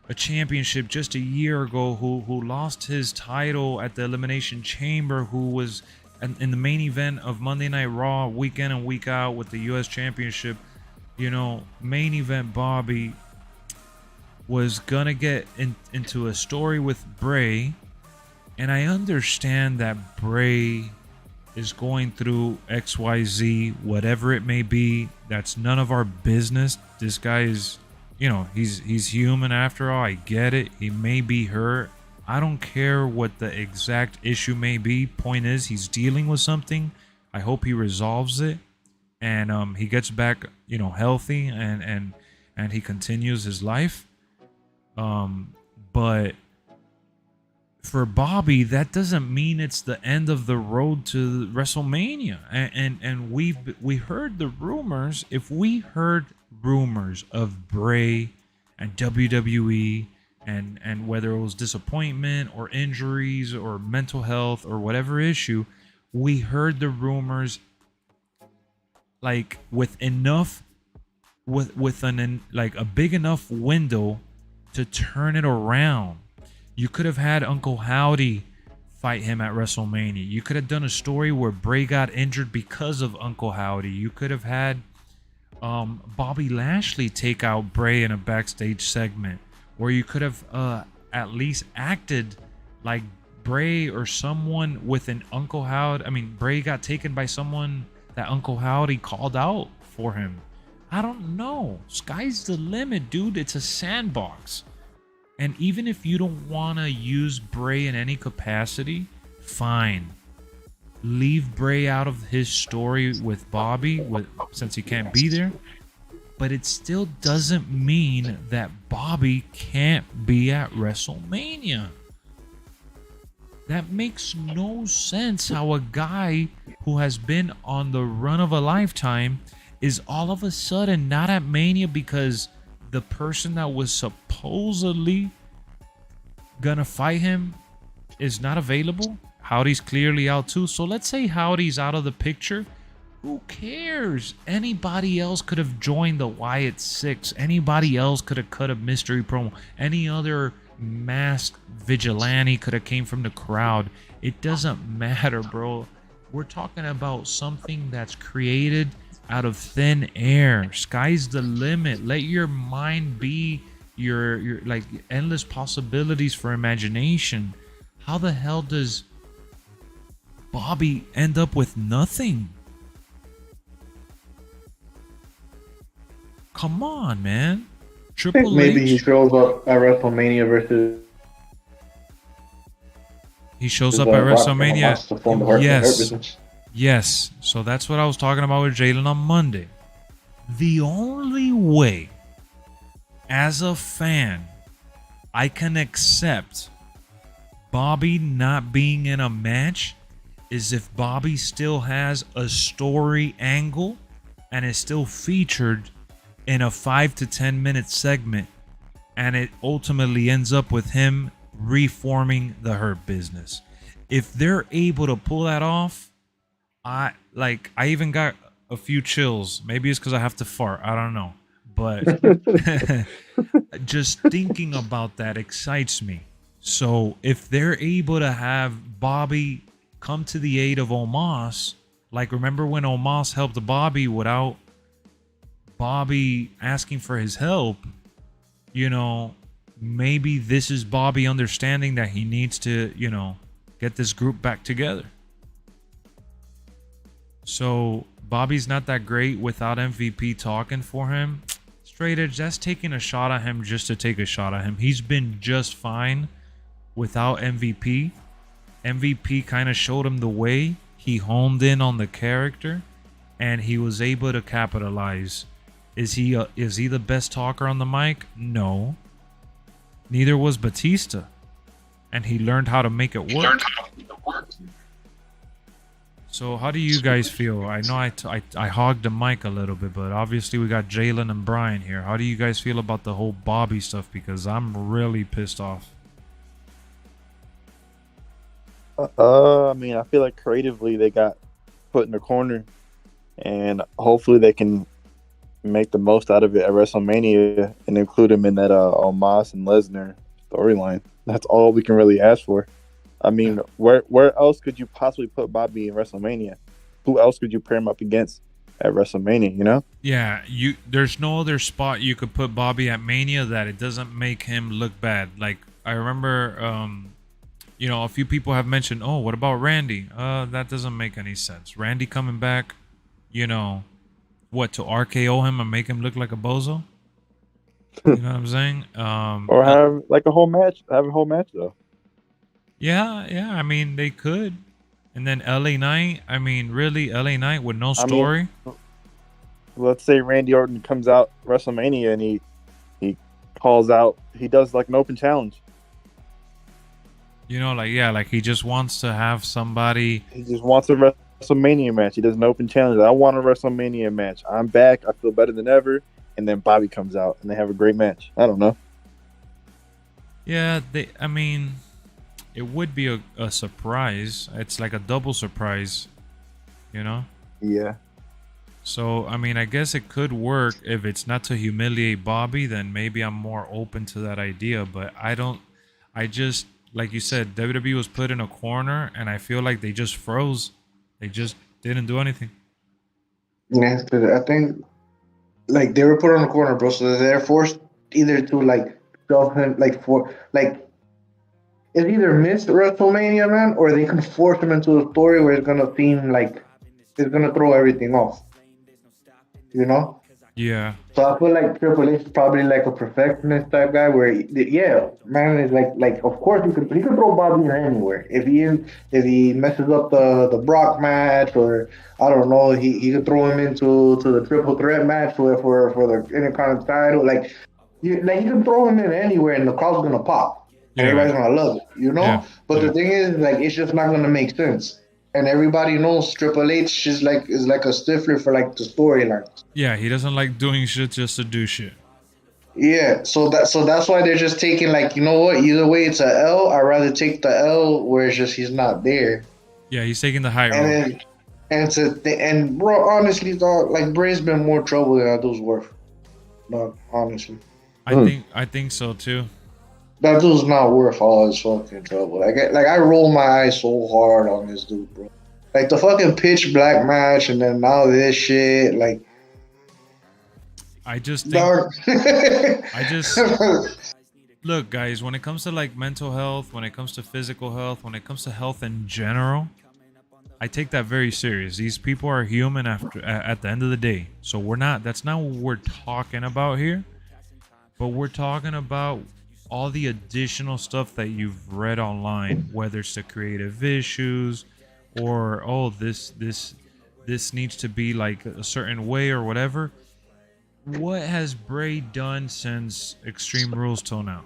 a championship just a year ago, who lost his title at the Elimination Chamber, who was in the main event of Monday Night Raw week in and week out with the U.S. Championship. You know, main event Bobby was gonna get into a story with Bray, and I understand that Bray is going through XYZ, whatever it may be. That's none of our business. This guy is, you know, he's human after all. I get it. He may be hurt. I don't care what the exact issue may be. Point is, he's dealing with something. I hope he resolves it, and he gets back, you know, healthy, and he continues his life. But for Bobby, that doesn't mean it's the end of the road to WrestleMania. And we heard the rumors. If we heard rumors of Bray and WWE and whether it was disappointment or injuries or mental health or whatever issue, we heard the rumors like with enough with a big enough window to turn it around. You could have had Uncle Howdy fight him at WrestleMania. You could have done a story where Bray got injured because of Uncle Howdy. You could have had Bobby Lashley take out Bray in a backstage segment, or you could have at least acted like Bray or someone with an Uncle Howdy. I mean, Bray got taken by someone that Uncle Howdy called out for him. I don't know. Sky's the limit, dude. It's a sandbox. And even if you don't want to use Bray in any capacity, fine. Leave Bray out of his story with Bobby since he can't be there. But it still doesn't mean that Bobby can't be at WrestleMania. That makes no sense how a guy who has been on the run of a lifetime is all of a sudden not at Mania because the person that was supposedly gonna fight him is not available. Howdy's clearly out too. So let's say Howdy's out of the picture. Who cares? Anybody else could have joined the Wyatt 6. Anybody else could have cut a mystery promo. Any other masked vigilante could have came from the crowd. It doesn't matter, bro. We're talking about something that's created out of thin air. Sky's the limit. Let your mind be your like endless possibilities for imagination. How the hell does Bobby end up with nothing? Come on, man. I think Triple maybe he H. shows up at WrestleMania versus He shows up at Brock and WrestleMania. Omos to form the Hurt Yes. business. Yes. So that's what I was talking about with Jalen on Monday. The only way, as a fan, I can accept Bobby not being in a match is if Bobby still has a story angle and is still featured in a 5 to 10 minute segment, and it ultimately ends up with him reforming the Hurt Business. If they're able to pull that off, I even got a few chills. Maybe it's because I have to fart. I don't know. But just thinking about that excites me. So if they're able to have Bobby come to the aid of Omos, like remember when Omos helped Bobby without Bobby asking for his help, you know, maybe this is Bobby understanding that he needs to, you know, get this group back together. So Bobby's not that great without MVP talking for him. Straight edge, that's taking a shot at him just to take a shot at him. He's been just fine without MVP. MVP kind of showed him the way. He honed in on the character, and he was able to capitalize. Is he the best talker on the mic? No. Neither was Batista, and he learned how to make it work. So how do you guys feel? I know I hogged the mic a little bit, but obviously we got Jalen and Brian here. How do you guys feel about the whole Bobby stuff? Because I'm really pissed off. I mean, I feel like creatively they got put in the corner, and hopefully they can make the most out of it at WrestleMania and include him in that Omos and Lesnar storyline. That's all we can really ask for. I mean, where else could you possibly put Bobby in WrestleMania? Who else could you pair him up against at WrestleMania, you know? Yeah, there's no other spot you could put Bobby at Mania that it doesn't make him look bad. Like, I remember, you know, a few people have mentioned, oh, what about Randy? That doesn't make any sense. Randy coming back, you know, what, to RKO him and make him look like a bozo? You know what I'm saying? Or have like a whole match. Have a whole match though. Yeah. I mean, they could. And then LA Knight. I mean, really, LA Knight with no story. I mean, let's say Randy Orton comes out WrestleMania and he calls out. He does like an open challenge. You know, like, yeah, like he just wants to have somebody. He just wants a WrestleMania match. He does an open challenge. I want a WrestleMania match. I'm back. I feel better than ever. And then Bobby comes out and they have a great match. I don't know. Yeah, I mean, it would be a surprise. It's like a double surprise, you know? Yeah. So, I mean, I guess it could work. If it's not to humiliate Bobby, then maybe I'm more open to that idea. But I just, like you said, WWE was put in a corner, and I feel like they just froze. They just didn't do anything. Yeah, 'cause I think like they were put on the corner, bro. So they're forced either to like shove him, like it's either miss WrestleMania, man, or they can force him into a story where it's gonna seem like it's gonna throw everything off. You know? Yeah. So I feel like Triple H is probably like a perfectionist type guy where, yeah, man is like of course he could throw Bobby in anywhere. If he messes up the Brock match, or I don't know, he could throw him into the triple threat match for the Intercontinental title. Like you can throw him in anywhere and the crowd's gonna pop. And Yeah, everybody's gonna love it, you know? Yeah, But yeah. the thing is, like, it's just not gonna make sense. And everybody knows Triple H is like a stifler for like the storylines. Yeah, he doesn't like doing shit just to do shit. Yeah, so that's why they're just taking, like, you know what? Either way, it's a L. I'd rather take the L where it's just he's not there. Yeah, he's taking the high And road. then and bro, honestly, dog, like Bray's been more trouble than that dude's worth. No, honestly, I think so too. that dude's not worth all his fucking trouble. Like I roll my eyes so hard on this dude, bro. Like the fucking pitch black match, and then now this shit, like. I just think Dog. look, guys, when it comes to like mental health, when it comes to physical health, when it comes to health in general, I take that very serious. These people are human at the end of the day. So that's not what we're talking about here. But we're talking about all the additional stuff that you've read online, whether it's the creative issues or this needs to be like a certain way or whatever. What has Bray done since Extreme Rules till now?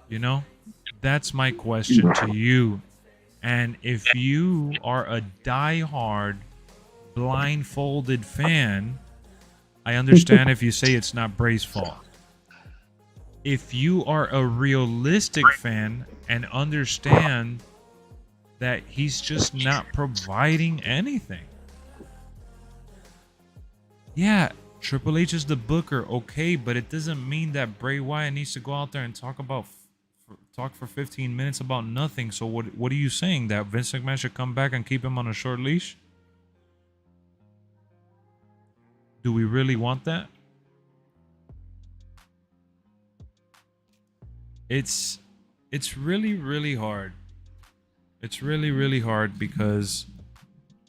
You know, that's my question to you. And if you are a diehard blindfolded fan, I understand if you say it's not Bray's fault. If you are a realistic fan and understand that he's just not providing anything. Yeah, Triple H is the booker, okay, but it doesn't mean that Bray Wyatt needs to go out there and talk for 15 minutes about nothing. So what are you saying? That Vince McMahon should come back and keep him on a short leash? Do we really want that? It's really, really hard. It's really, really hard because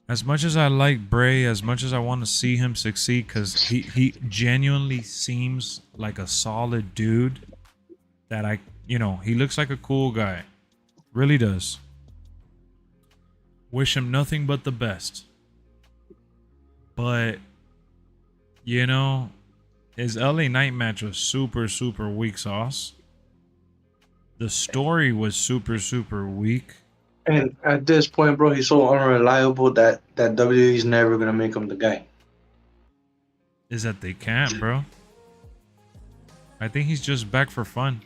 as much as I like Bray, as much as I want to see him succeed, because he genuinely seems like a solid dude that he looks like a cool guy. Really does. Wish him nothing but the best. But, his LA Knight match was super, super weak sauce. The story was super, super weak. And at this point, bro, he's so unreliable that WWE's never going to make him the guy. Is that they can't, bro. I think he's just back for fun.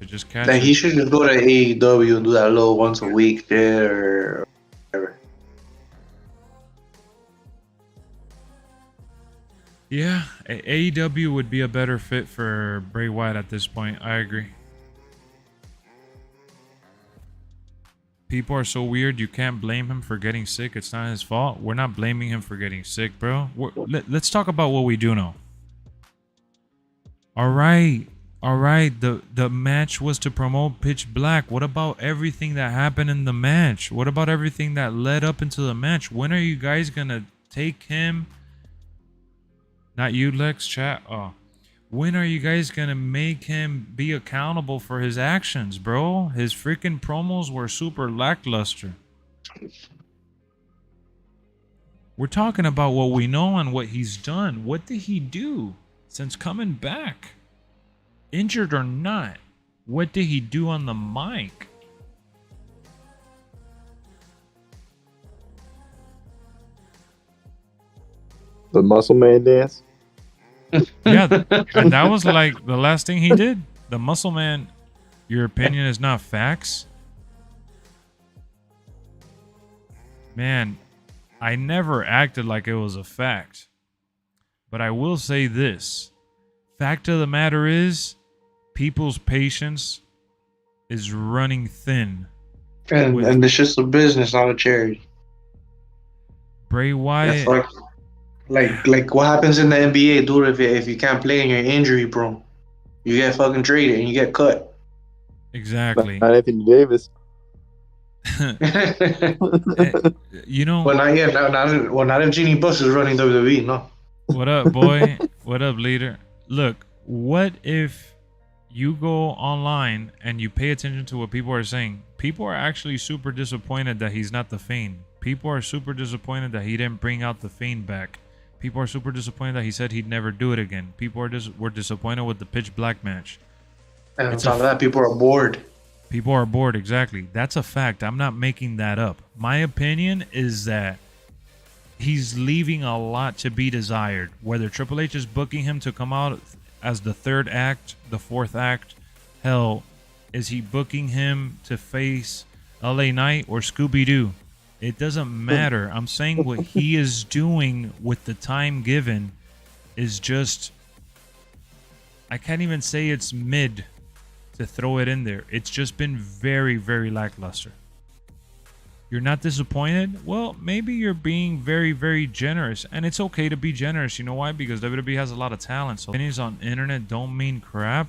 To just catch That he should just go to AEW and do that little once a week shit or whatever. Yeah, AEW would be a better fit for Bray Wyatt at this point. I agree. People are so weird. You can't blame him for getting sick. It's not his fault. We're not blaming him for getting sick, bro. Let's talk about what we do know. All right. The match was to promote Pitch Black. What about everything that happened in the match? What about everything that led up into the match? When are you guys gonna take him? Not you, Lex, chat. Oh. When are you guys gonna make him be accountable for his actions, bro? His freaking promos were super lackluster. We're talking about what we know and what he's done. What did he do since coming back? Injured or not? What did he do on the mic? The Muscle Man dance. Yeah, and that was like the last thing he did. The Muscle Man, your opinion is not facts. Man, I never acted like it was a fact. But I will say this. Fact of the matter is, people's patience is running thin. And it's just a business, not a charity. Bray Wyatt. Like what happens in the NBA, dude? If you can't play and you're injury prone, you get fucking traded and you get cut. Exactly. Not Anthony Davis. Well, not yet. Not if Jeannie Buss is running WWE. No. What up, boy? What up, leader? Look, what if you go online and you pay attention to what people are saying? People are actually super disappointed that he's not the Fiend. People are super disappointed that he didn't bring out the Fiend back. People are super disappointed that he said he'd never do it again. People were disappointed with the Pitch Black match. And on top of that, people are bored. People are bored, exactly. That's a fact. I'm not making that up. My opinion is that he's leaving a lot to be desired. Whether Triple H is booking him to come out as the third act, the fourth act, hell, is he booking him to face LA Knight or Scooby-Doo? It doesn't matter. I'm saying what he is doing with the time given is just... I can't even say it's mid to throw it in there. It's just been very, very lackluster. You're not disappointed? Well, maybe you're being very, very generous. And it's okay to be generous. You know why? Because WWE has a lot of talent. So opinions on the internet don't mean crap.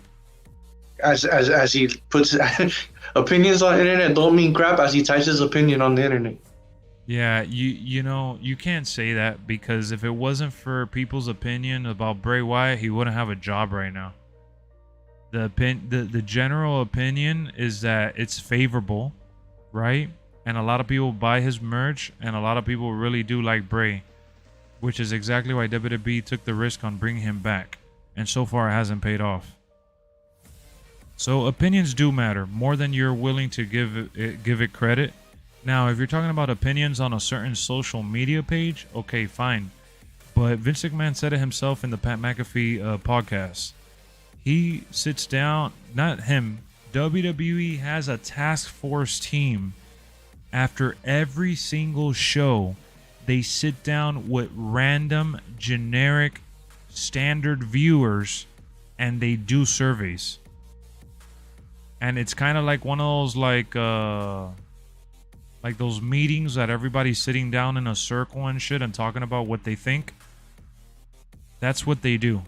as he puts opinions on the internet don't mean crap as he types his opinion on the internet. Yeah, you know, you can't say that, because if it wasn't for people's opinion about Bray Wyatt, he wouldn't have a job right now. The general opinion is that it's favorable, right? And a lot of people buy his merch, and a lot of people really do like Bray, which is exactly why WWE took the risk on bringing him back. And so far, it hasn't paid off. So opinions do matter more than you're willing to give it credit. Now, if you're talking about opinions on a certain social media page, okay, fine. But Vince McMahon said it himself in the Pat McAfee podcast. He sits down, not him, WWE has a task force team. After every single show, they sit down with random, generic, standard viewers, and they do surveys. And it's kind of like one of those like those meetings that everybody's sitting down in a circle and shit and talking about what they think. That's what they do.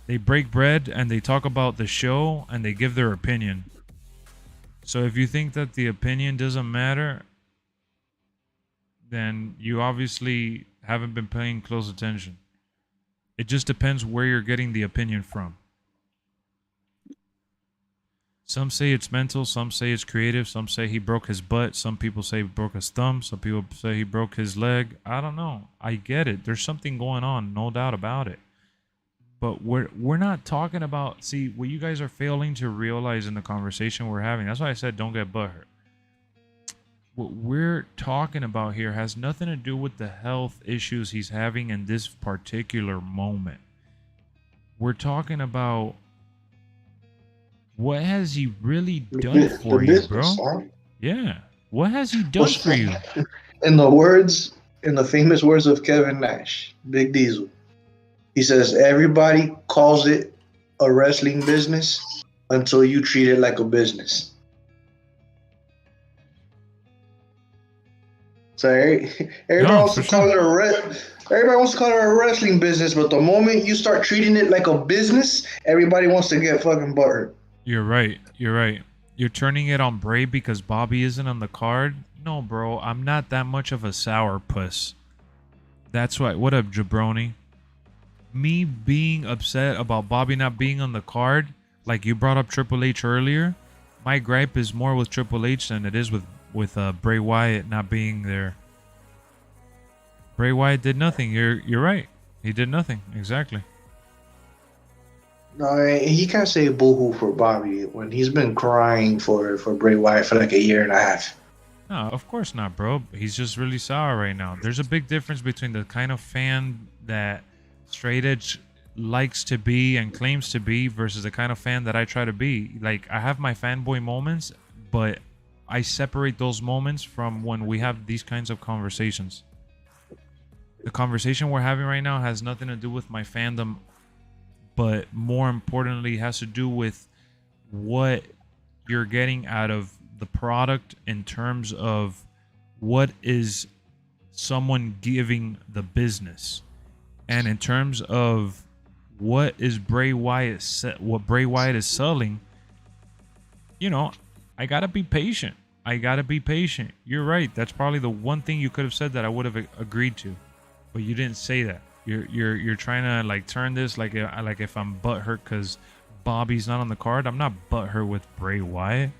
They break bread and they talk about the show and they give their opinion. So if you think that the opinion doesn't matter, then you obviously haven't been paying close attention. It just depends where you're getting the opinion from. Some say it's mental, some say it's creative, some say he broke his butt, some people say he broke his thumb, some people say he broke his leg. I don't know. I get it. There's something going on, no doubt about it. But we're not talking about, see, what you guys are failing to realize in the conversation we're having. That's why I said don't get butthurt. What we're talking about here has nothing to do with the health issues he's having in this particular moment. We're talking about what has he really done for you, bro? Huh? Yeah. What has he done for you? In the famous words of Kevin Nash, Big Diesel, he says, everybody calls it a wrestling business until you treat it like a business. So everybody wants to call it everybody wants to call it a wrestling business, but the moment you start treating it like a business, everybody wants to get fucking butthurt. You're right. You're right. You're turning it on Bray because Bobby isn't on the card? No, bro. I'm not that much of a sourpuss. That's why. What up, jabroni? Me being upset about Bobby not being on the card, like you brought up Triple H earlier, my gripe is more with Triple H than it is with Bray Wyatt not being there. Bray Wyatt did nothing. You're right. He did nothing. Exactly. No, he can't say boo-hoo for Bobby when he's been crying for Bray Wyatt for like a year and a half. No, of course not, bro. He's just really sour right now. There's a big difference between the kind of fan that Straight Edge likes to be and claims to be versus the kind of fan that I try to be. Like, I have my fanboy moments, but I separate those moments from when we have these kinds of conversations. The conversation we're having right now has nothing to do with my fandom, but more importantly has to do with what you're getting out of the product in terms of what is someone giving the business. And in terms of what is Bray Wyatt is selling, you know, I gotta be patient. You're right. That's probably the one thing you could have said that I would have agreed to, but you didn't say that. You're trying to like turn this like if I'm butthurt because Bobby's not on the card. I'm not butthurt with Bray Wyatt.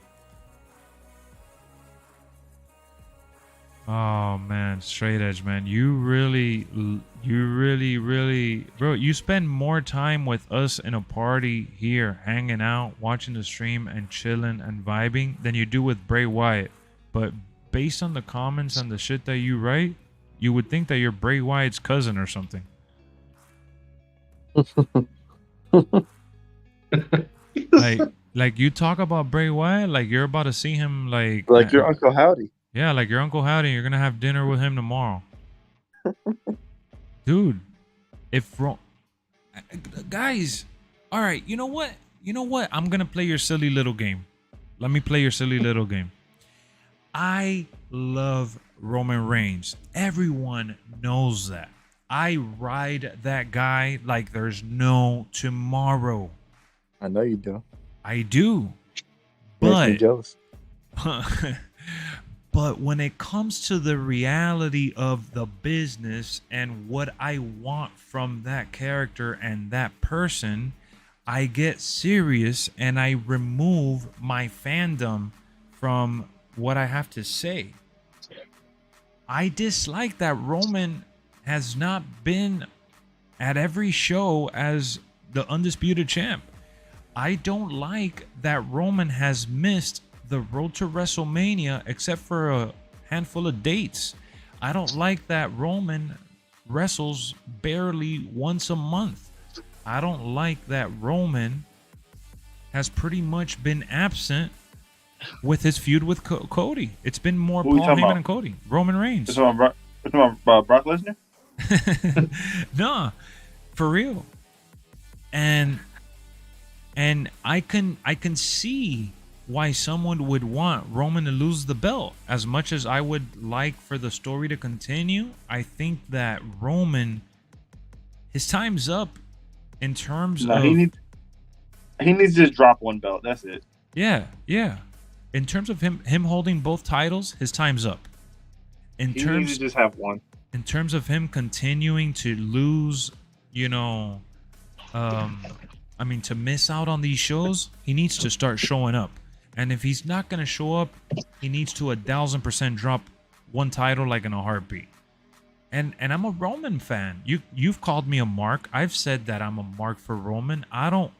Oh man, Straight Edge, man, you really, bro, you spend more time with us in a party here, hanging out, watching the stream and chilling and vibing than you do with Bray Wyatt. But based on the comments and the shit that you write, you would think that you're Bray Wyatt's cousin or something. like you talk about Bray Wyatt like you're about to see him like your Uncle Howdy. Yeah, like your Uncle Howdy. You're gonna have dinner with him tomorrow. Dude, guys, all right, you know what? I'm gonna play your silly little game. Let me play your silly little game. I love Roman Reigns. Everyone knows that. I ride that guy like there's no tomorrow. I know you do. I do. Makes me But jealous. but when it comes to the reality of the business and what I want from that character and that person, I get serious and I remove my fandom from what I have to say. I dislike that Roman has not been at every show as the undisputed champ. I don't like that Roman has missed the road to WrestleMania except for a handful of dates. I don't like that Roman wrestles barely once a month. I don't like that Roman has pretty much been absent with his feud with Cody. It's been more Who Paul Heyman and Cody. Roman Reigns. It's on Brock Lesnar? Nah, for real. And I can see why someone would want Roman to lose the belt. As much as I would like for the story to continue, I think that Roman, his time's up in terms of he needs to just drop one belt. That's it. yeah. In terms of him holding both titles, his time's up. He needs to just have one. In terms of him continuing to lose, to miss out on these shows, he needs to start showing up. And if he's not going to show up, he needs to 1000% drop one title like in a heartbeat. And I'm a Roman fan. You've called me a mark. I've said that I'm a mark for Roman. I don't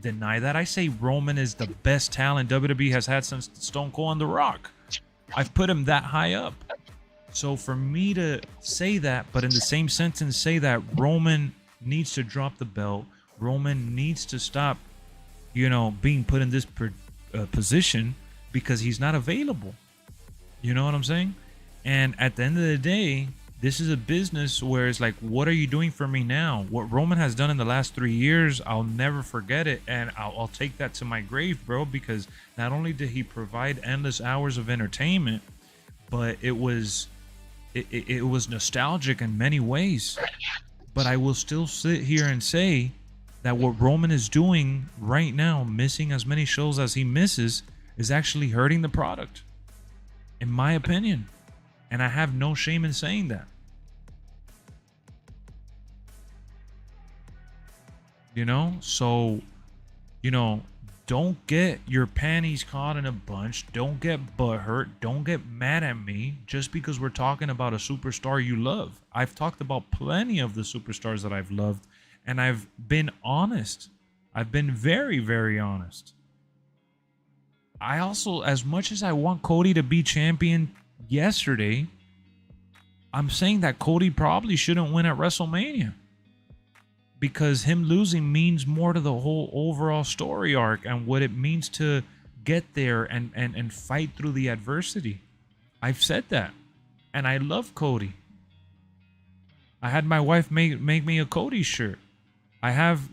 deny that. I say Roman is the best talent WWE has had since Stone Cold and The Rock. I've put him that high up. So for me to say that, but in the same sentence say that Roman needs to drop the belt, Roman needs to stop, being put in this position because he's not available. You know what I'm saying? And at the end of the day, this is a business where it's like, what are you doing for me now? What Roman has done in the last 3 years, I'll never forget it. And I'll take that to my grave, bro, because not only did he provide endless hours of entertainment, but it was nostalgic in many ways. But I will still sit here and say that what Roman is doing right now, missing as many shows as he misses, is actually hurting the product, in my opinion. And I have no shame in saying that. So, don't get your panties caught in a bunch. Don't get butthurt. Don't get mad at me just because we're talking about a superstar you love. I've talked about plenty of the superstars that I've loved, and I've been honest. I've been very, very honest. I also, as much as I want Cody to be champion yesterday, I'm saying that Cody probably shouldn't win at WrestleMania, because him losing means more to the whole overall story arc and what it means to get there and fight through the adversity. I've said that. And I love Cody. I had my wife make me a Cody shirt. I have,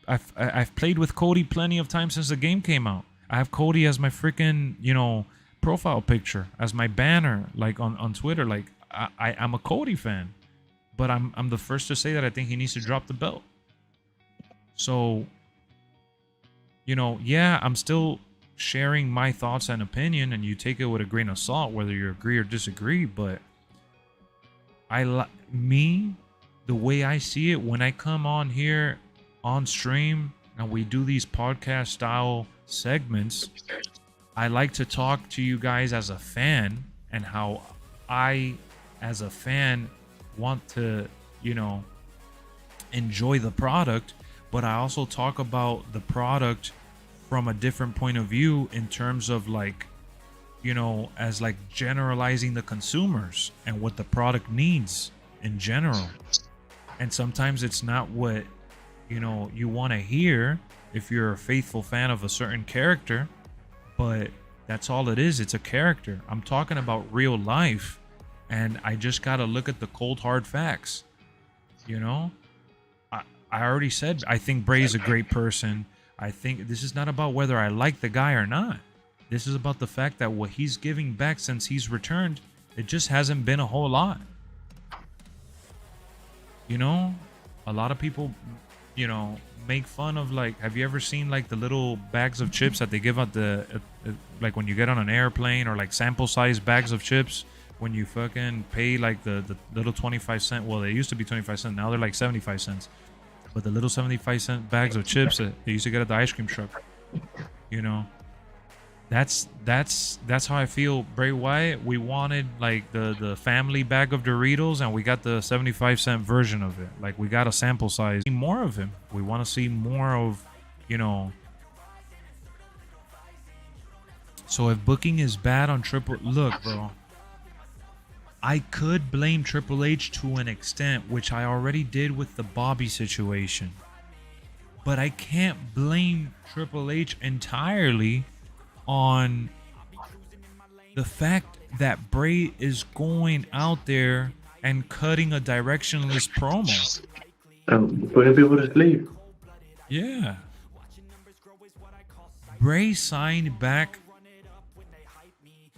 I've played with Cody plenty of times since the game came out. I have Cody as my freaking, profile picture, as my banner, like on Twitter. Like, I'm a Cody fan. But I'm the first to say that I think he needs to drop the belt. So, I'm still sharing my thoughts and opinion, and you take it with a grain of salt, whether you agree or disagree. But the way I see it, when I come on here on stream and we do these podcast style segments, I like to talk to you guys as a fan and how I, as a fan, want to enjoy the product, but I also talk about the product from a different point of view in terms of as generalizing the consumers and what the product needs in general. And sometimes it's not what you want to hear if you're a faithful fan of a certain character, but that's all it is. It's a character. I'm talking about real life. And I just got to look at the cold, hard facts. I already said I think Bray is a great person. I think this is not about whether I like the guy or not. This is about the fact that what he's giving back since he's returned, it just hasn't been a whole lot. A lot of people, you know, make fun of, like, have you ever seen like the little bags of chips that they give out like when you get on an airplane, or like sample size bags of chips when you fucking pay like the little 25-cent, well, they used to be 25 cents, now they're like 75 cents, but the little 75-cent bags of chips that they used to get at the ice cream truck, you know, that's how I feel. Bray Wyatt, we wanted like the family bag of Doritos, and we got the 75-cent version of it. Like, we got a sample size. More of him. We want to see more of, you know. So if booking is bad on look, bro, I could blame Triple H to an extent, which I already did with the Bobby situation, but I can't blame Triple H entirely on the fact that Bray is going out there and cutting a directionless promo. Putting people to sleep. Yeah. Bray signed back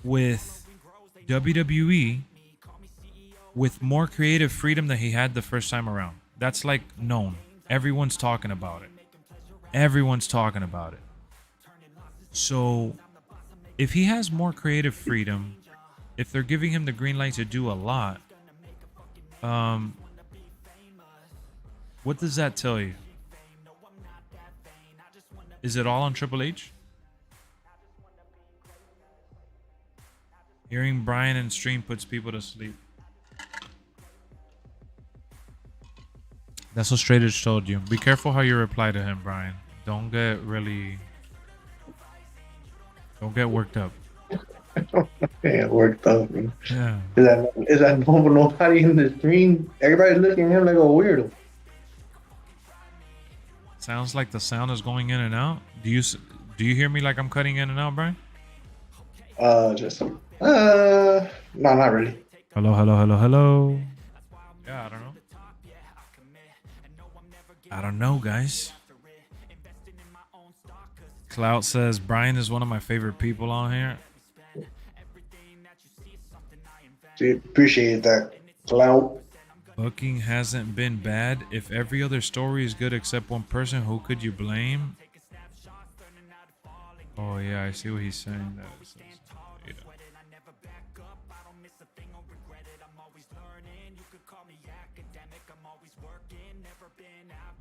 with WWE with more creative freedom than he had the first time around. That's like known. Everyone's talking about it. Everyone's talking about it. So, if he has more creative freedom, if they're giving him the green light to do a lot, what does that tell you? Is it all on Triple H? Hearing Brian in stream puts people to sleep. That's what Straight Edge told you. Be careful how you reply to him, Brian. Don't get worked up. Yeah, worked up, man. Yeah. Is that nobody in the stream? Everybody's looking at him like a weirdo. Sounds like the sound is going in and out. Do you hear me like I'm cutting in and out, Brian? No, not really. Hello. Yeah, I don't know. I don't know, guys. Clout says Brian is one of my favorite people on here. See, appreciate that, Clout. Booking hasn't been bad. If every other story is good except one person, who could you blame? Oh yeah, I see what he's saying.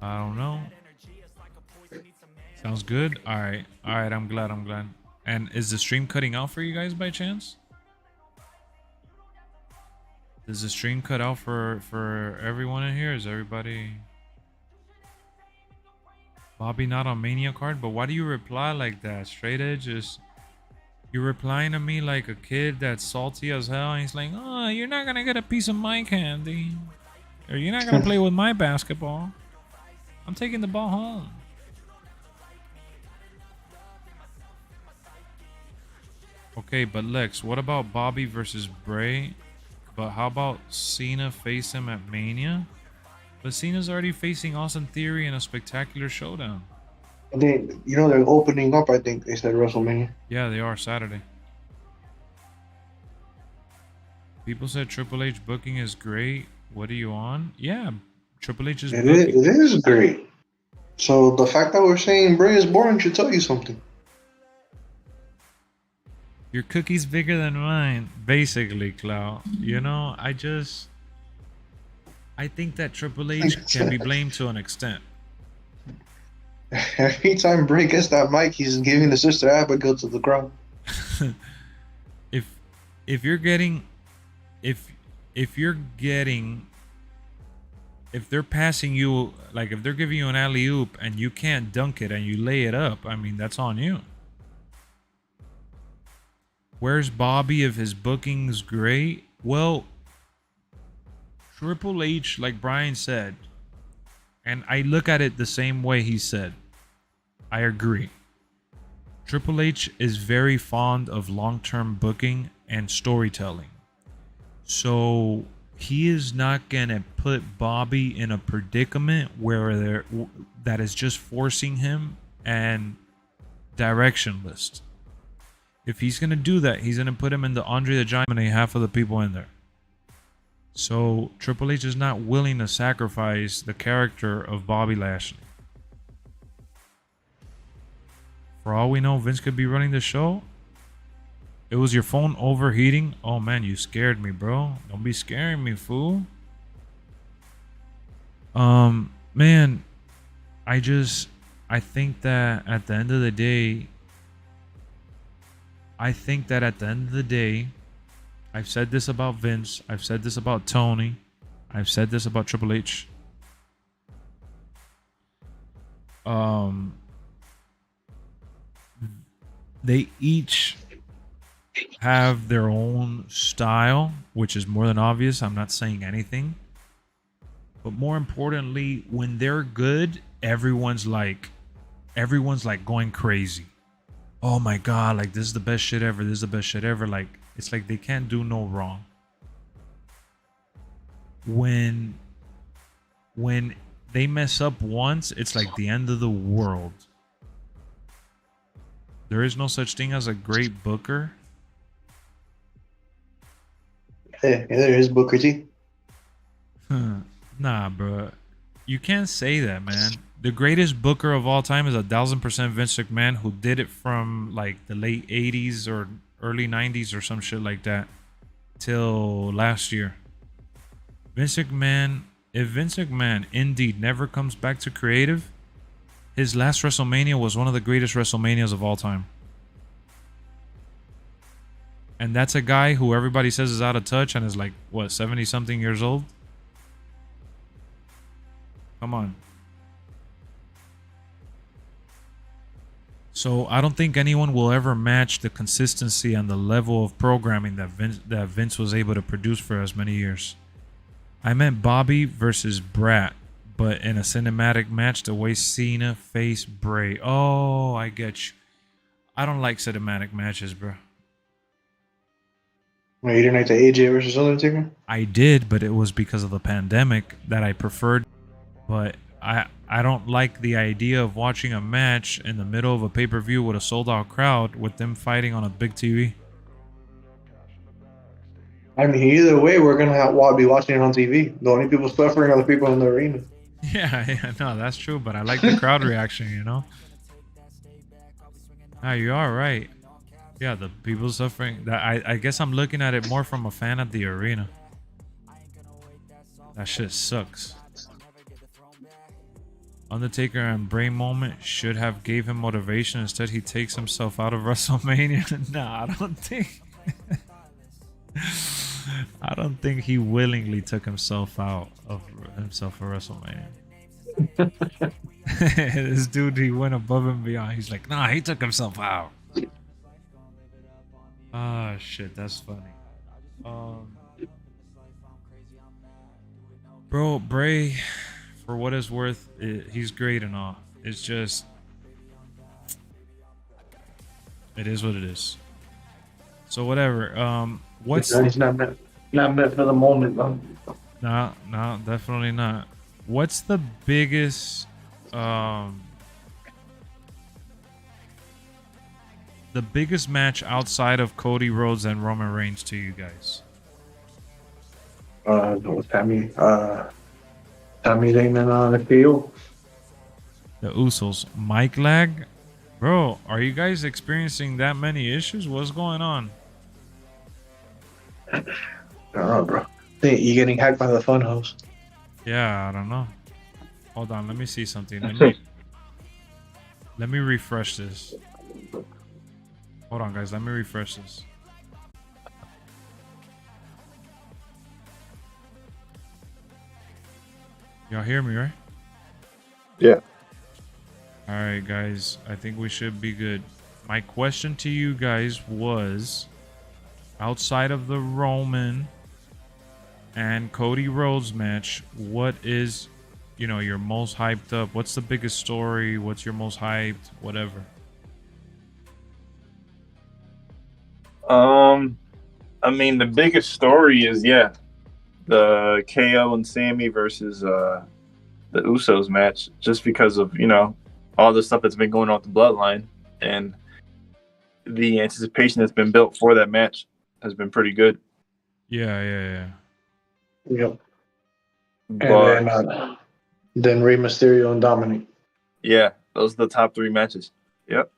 I don't know. Sounds good. All right. I'm glad. And is the stream cutting out for you guys by chance? Does the stream cut out for everyone in here? Is everybody... Bobby not on Mania card? But why do you reply like that? Straight Edge is... You're replying to me like a kid that's salty as hell. And he's like, oh, you're not going to get a piece of my candy. Or you're not going to play with my basketball. I'm taking the ball home. Okay, but Lex, what about Bobby versus Bray? But how about Cena face him at Mania? But Cena's already facing Austin Theory in a spectacular showdown. They're opening up, I think they said WrestleMania. Yeah, they are Saturday. People said Triple H booking is great. What are you on? Yeah, Triple H is booking. It is great. So the fact that we're saying Bray is boring should tell you something. Your cookie's bigger than mine, basically, Clout. You know, I think that Triple H can be blamed to an extent. Every time Bray gets that mic, he's giving the Sister Abigail to the crowd. if they're passing you, like if they're giving you an alley-oop and you can't dunk it and you lay it up, I mean, that's on you. Where's Bobby if his booking's great? Well, Triple H, like Brian said, and I look at it the same way he said, I agree. Triple H is very fond of long-term booking and storytelling. So he is not gonna put Bobby in a predicament where that is just forcing him and directionless. If he's gonna do that, he's gonna put him in the Andre the Giant and half of the people in there. So Triple H is not willing to sacrifice the character of Bobby Lashley. For all we know, Vince could be running the show. It was your phone overheating. Oh man, you scared me, bro. Don't be scaring me, fool. Man, I think that at the end of the day, I've said this about Vince. I've said this about Tony. I've said this about Triple H. They each have their own style, which is more than obvious. I'm not saying anything. But more importantly, when they're good, everyone's like going crazy. Oh my god, like this is the best shit ever. This is the best shit ever. Like it's like they can't do no wrong. When they mess up once, it's like the end of the world. There is no such thing as a great booker. Yeah, there is Booker T. Nah, bro. You can't say that, man. The greatest booker of all time is 1000% Vince McMahon, who did it from like the late 80s or early 90s or some shit like that till last year. Vince McMahon, if Vince McMahon indeed never comes back to creative, his last WrestleMania was one of the greatest WrestleManias of all time. And that's a guy who everybody says is out of touch and is like, what, 70 something years old? Come on. So I don't think anyone will ever match the consistency and the level of programming that Vince was able to produce for as many years. I meant Bobby versus Brat, but in a cinematic match, the way Cena faced Bray. Oh, I get you. I don't like cinematic matches, bro. Well, you didn't like the AJ versus Undertaker? I did, but it was because of the pandemic that I preferred. But I don't like the idea of watching a match in the middle of a pay-per-view with a sold-out crowd with them fighting on a big TV. I mean, either way, we're going to be watching it on TV. The only people suffering are the people in the arena. Yeah, no, that's true, but I like the crowd reaction, you know? Ah, you are right. Yeah, the people suffering. I guess I'm looking at it more from a fan of the arena. That shit sucks. Undertaker and Bray moment should have gave him motivation. Instead, he takes himself out of WrestleMania. Nah, I don't think... I don't think he willingly took himself out of himself for WrestleMania. This dude, he went above and beyond. He's like, nah, he took himself out. Ah, shit, that's funny. Bro, Bray, for what it's worth, he's great and all. It's just, it is what it is. So whatever. What's He's not meant for the moment, though. no, definitely not. What's the biggest match outside of Cody Rhodes and Roman Reigns to you guys? Sami Zayn and the KO. The Usos. Mic lag? Bro, are you guys experiencing that many issues? What's going on? I don't know, bro. Think you're getting hacked by the Funhouse. Yeah, I don't know. Hold on, let me see something. Let me refresh this. Hold on, guys. Let me refresh this. Y'all hear me, right? Yeah. All right, guys. I think we should be good. My question to you guys was, outside of the Roman and Cody Rhodes match, what is, your most hyped up? What's the biggest story? What's your most hyped? Whatever. I mean, the biggest story is, the KO and Sammy versus the Usos match, just because of, all the stuff that's been going on with the Bloodline, and the anticipation that's been built for that match has been pretty good. Yeah. Yep. But, And then Rey Mysterio and Dominic. yeah, those are the top three matches. Yep.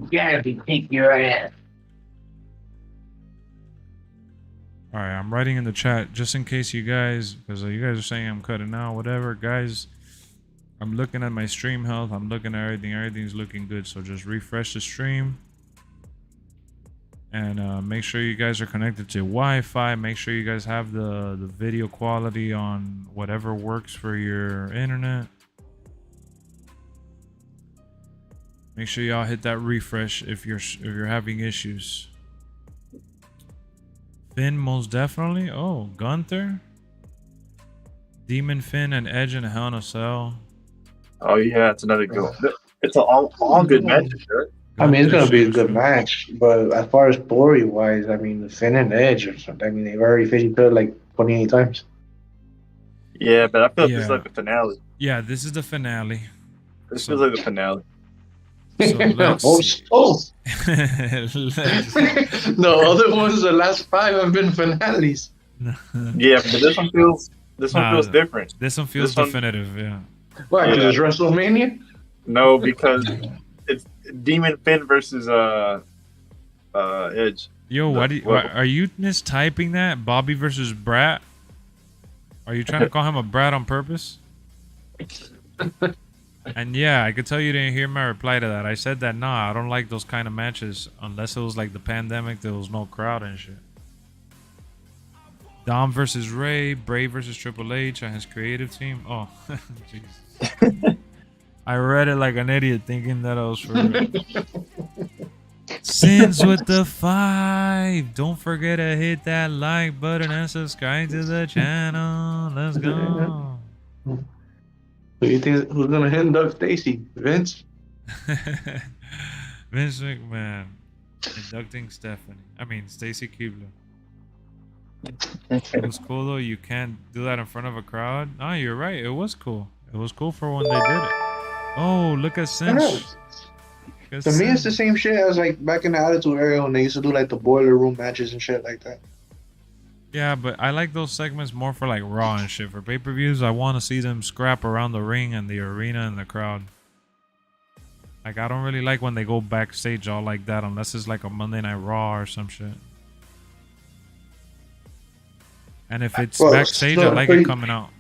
Gabby, take your ass. All right, I'm writing in the chat just in case you guys, because you guys are saying I'm cutting out, whatever. Guys, I'm looking at my stream health. I'm looking at everything. Everything's looking good. So just refresh the stream. And make sure you guys are connected to Wi-Fi. Make sure you guys have the video quality on whatever works for your internet. Make sure y'all hit that refresh if you're having issues. Finn, most definitely. Oh, Gunther, Demon Finn, and Edge in Hell in a Cell. Oh yeah, it's another good one. It's all good matches, right? I mean, it's gonna be a Gunther, good match, but as far as story wise, I mean, Finn and Edge or something. I mean, they've already faced each other like 28 times. Yeah, but I feel like Yeah. this is like the finale. Yeah, this is the finale. This So- feels like the finale. So let's Oh, see. let's- the other ones, the last 5 have been finales. Yeah, but this one feels different. This one feels This one- definitive, yeah. Why? Yeah. Because it's WrestleMania. No, because it's Demon Finn versus Edge. Yo, why are you mistyping that? Bobby versus Brat? Are you trying to call him a brat on purpose? And yeah, I could tell you didn't hear my reply to that. I said that nah, I don't like those kind of matches unless it was like the pandemic, there was no crowd and shit. Dom versus Ray, Bray versus Triple H and his creative team. Oh, Jesus. I read it like an idiot thinking that I was for real. Sins with the 5. Don't forget to hit that like button and subscribe to the channel. Let's go. Who you think who's gonna hit Doug Stacy? Vince? Vince McMahon inducting Stacy Keibler. It was cool though. You can't do that in front of a crowd. No, you're right. It was cool. It was cool for when they did it. Oh, look at I don't know. Cinch. To me, it's the same shit as like back in the Attitude Era when they used to do like the boiler room matches and shit like that. Yeah, but I like those segments more for like Raw and shit. For pay-per-views, I want to see them scrap around the ring and the arena and the crowd. Like, I don't really like when they go backstage all like that unless it's like a Monday Night Raw or some shit. And if it's Well, backstage, I so- like so it you- coming out.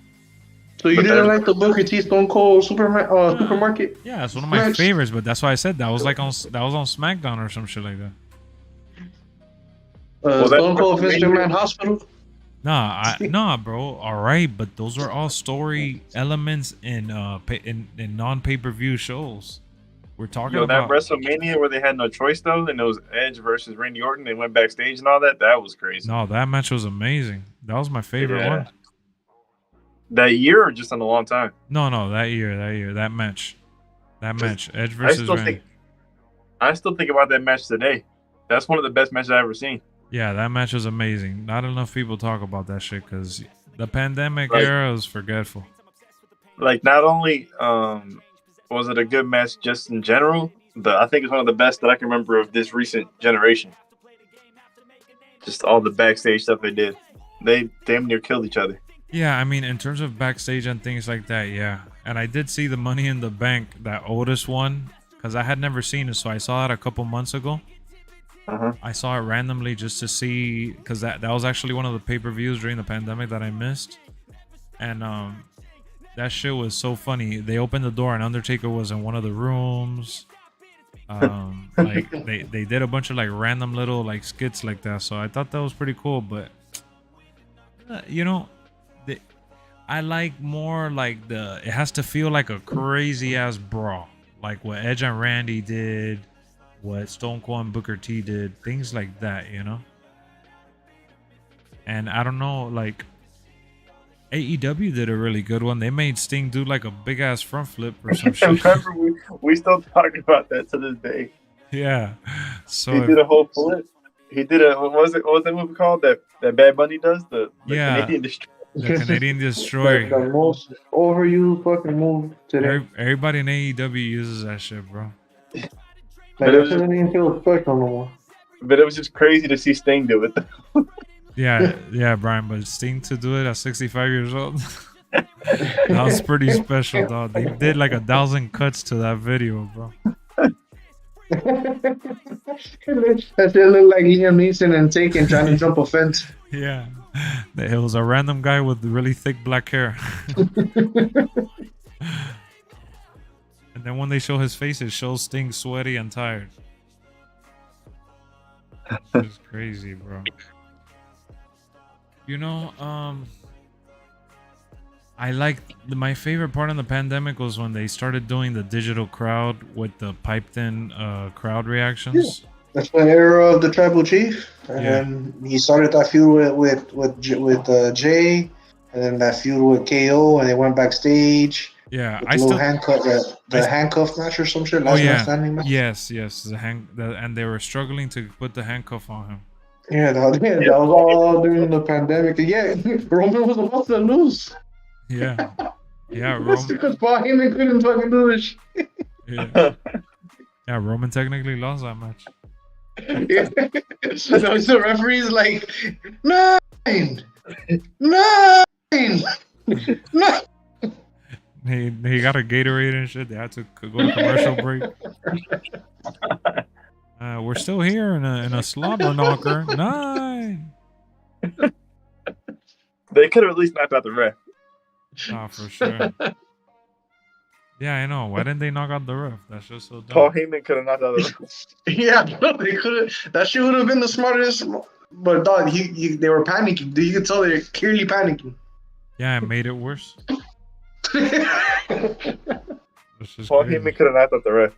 So you But didn't that- like the Booker T Stone Cold supermarket? Yeah, it's one of my Match. favorites, but that's why I said that was like on SmackDown or some shit like that. Was that Stone Cold Vince WrestleMania? McMahon Hospital? Nah, bro. All right, but those are all story elements in non pay-per-view shows. We're talking Yo, that about WrestleMania where they had no choice though, and it was Edge versus Randy Orton. They went backstage and all that. That was crazy. No, that match was amazing. That was my favorite Yeah. one. That year or just in a long time? No, that year, that match, Edge versus Randy. I still think about that match today. That's one of the best matches I've ever seen. Yeah, that match was amazing. Not enough people talk about that shit because the pandemic Like- era was forgetful. Like, not only was it a good match just in general, but I think it's one of the best that I can remember of this recent generation. Just all the backstage stuff they did. They damn near killed each other. Yeah, I mean, in terms of backstage and things like that, yeah. And I did see the Money in the Bank that Otis won because I had never seen it, so I saw it a couple months ago. Uh-huh. I saw it randomly just to see because that was actually one of the pay-per-views during the pandemic that I missed, and that shit was so funny. They opened the door and Undertaker was in one of the rooms. Like they did a bunch of like random little like skits like that, so I thought that was pretty cool. But you know, I like more like it has to feel like a crazy ass brawl, like what Edge and Randy did, what Stone Cold and Booker T did, things like that, you know. And I don't know, like AEW did a really good one. They made Sting do like a big ass front flip or some shit. Remember, we still talk about that to this day. Yeah. So He did a whole flip. He did a what was that movie called that Bad Bunny does the Yeah. Canadian Destroyer. the Canadian Like Destroyer. the most overused fucking move today. Everybody in AEW uses that shit, bro. Like, But it that was shit doesn't even feel special no more. But it was just crazy to see Sting do it. Yeah, Brian, but Sting to do it at 65 years old, that was pretty special, dog. They did like 1,000 cuts to that video, bro. That shit look like Liam Neeson and Taken trying to jump a fence. Yeah. It was a random guy with really thick black hair. And then when they show his face, it shows Sting sweaty and tired. It's crazy, bro. You know, I like my favorite part of the pandemic was when they started doing the digital crowd with the piped in crowd reactions. That's the era of the tribal chief, and Yeah. then he started that feud with Jay, and then that feud with KO, and they went backstage. Yeah, With I the still. little handcuff, the handcuff match or some shit. Oh Last man yeah, standing match. yes, and they were struggling to put the handcuff on him. Yeah, that was all during the pandemic. And yeah, Roman was about to lose. Yeah, yeah, That's because Paul Heyman couldn't fucking do this shit. yeah, yeah. Roman technically lost that match. Yeah. So the referee's like, 9, 9, 9. He got a Gatorade and shit. They had to go to commercial break. We're still here in a slobber knocker. 9. They could have at least knocked out the ref. Ah, for sure. Yeah, I know. Why didn't they knock out the ref? That's just so dumb. Paul Heyman could have knocked out the ref. Yeah, they could have. That shit would have been the smartest. But dog, they were panicking. You could tell they're clearly panicking. Yeah, it made it worse. Yeah, That's just Paul crazy. Heyman could have knocked out the ref.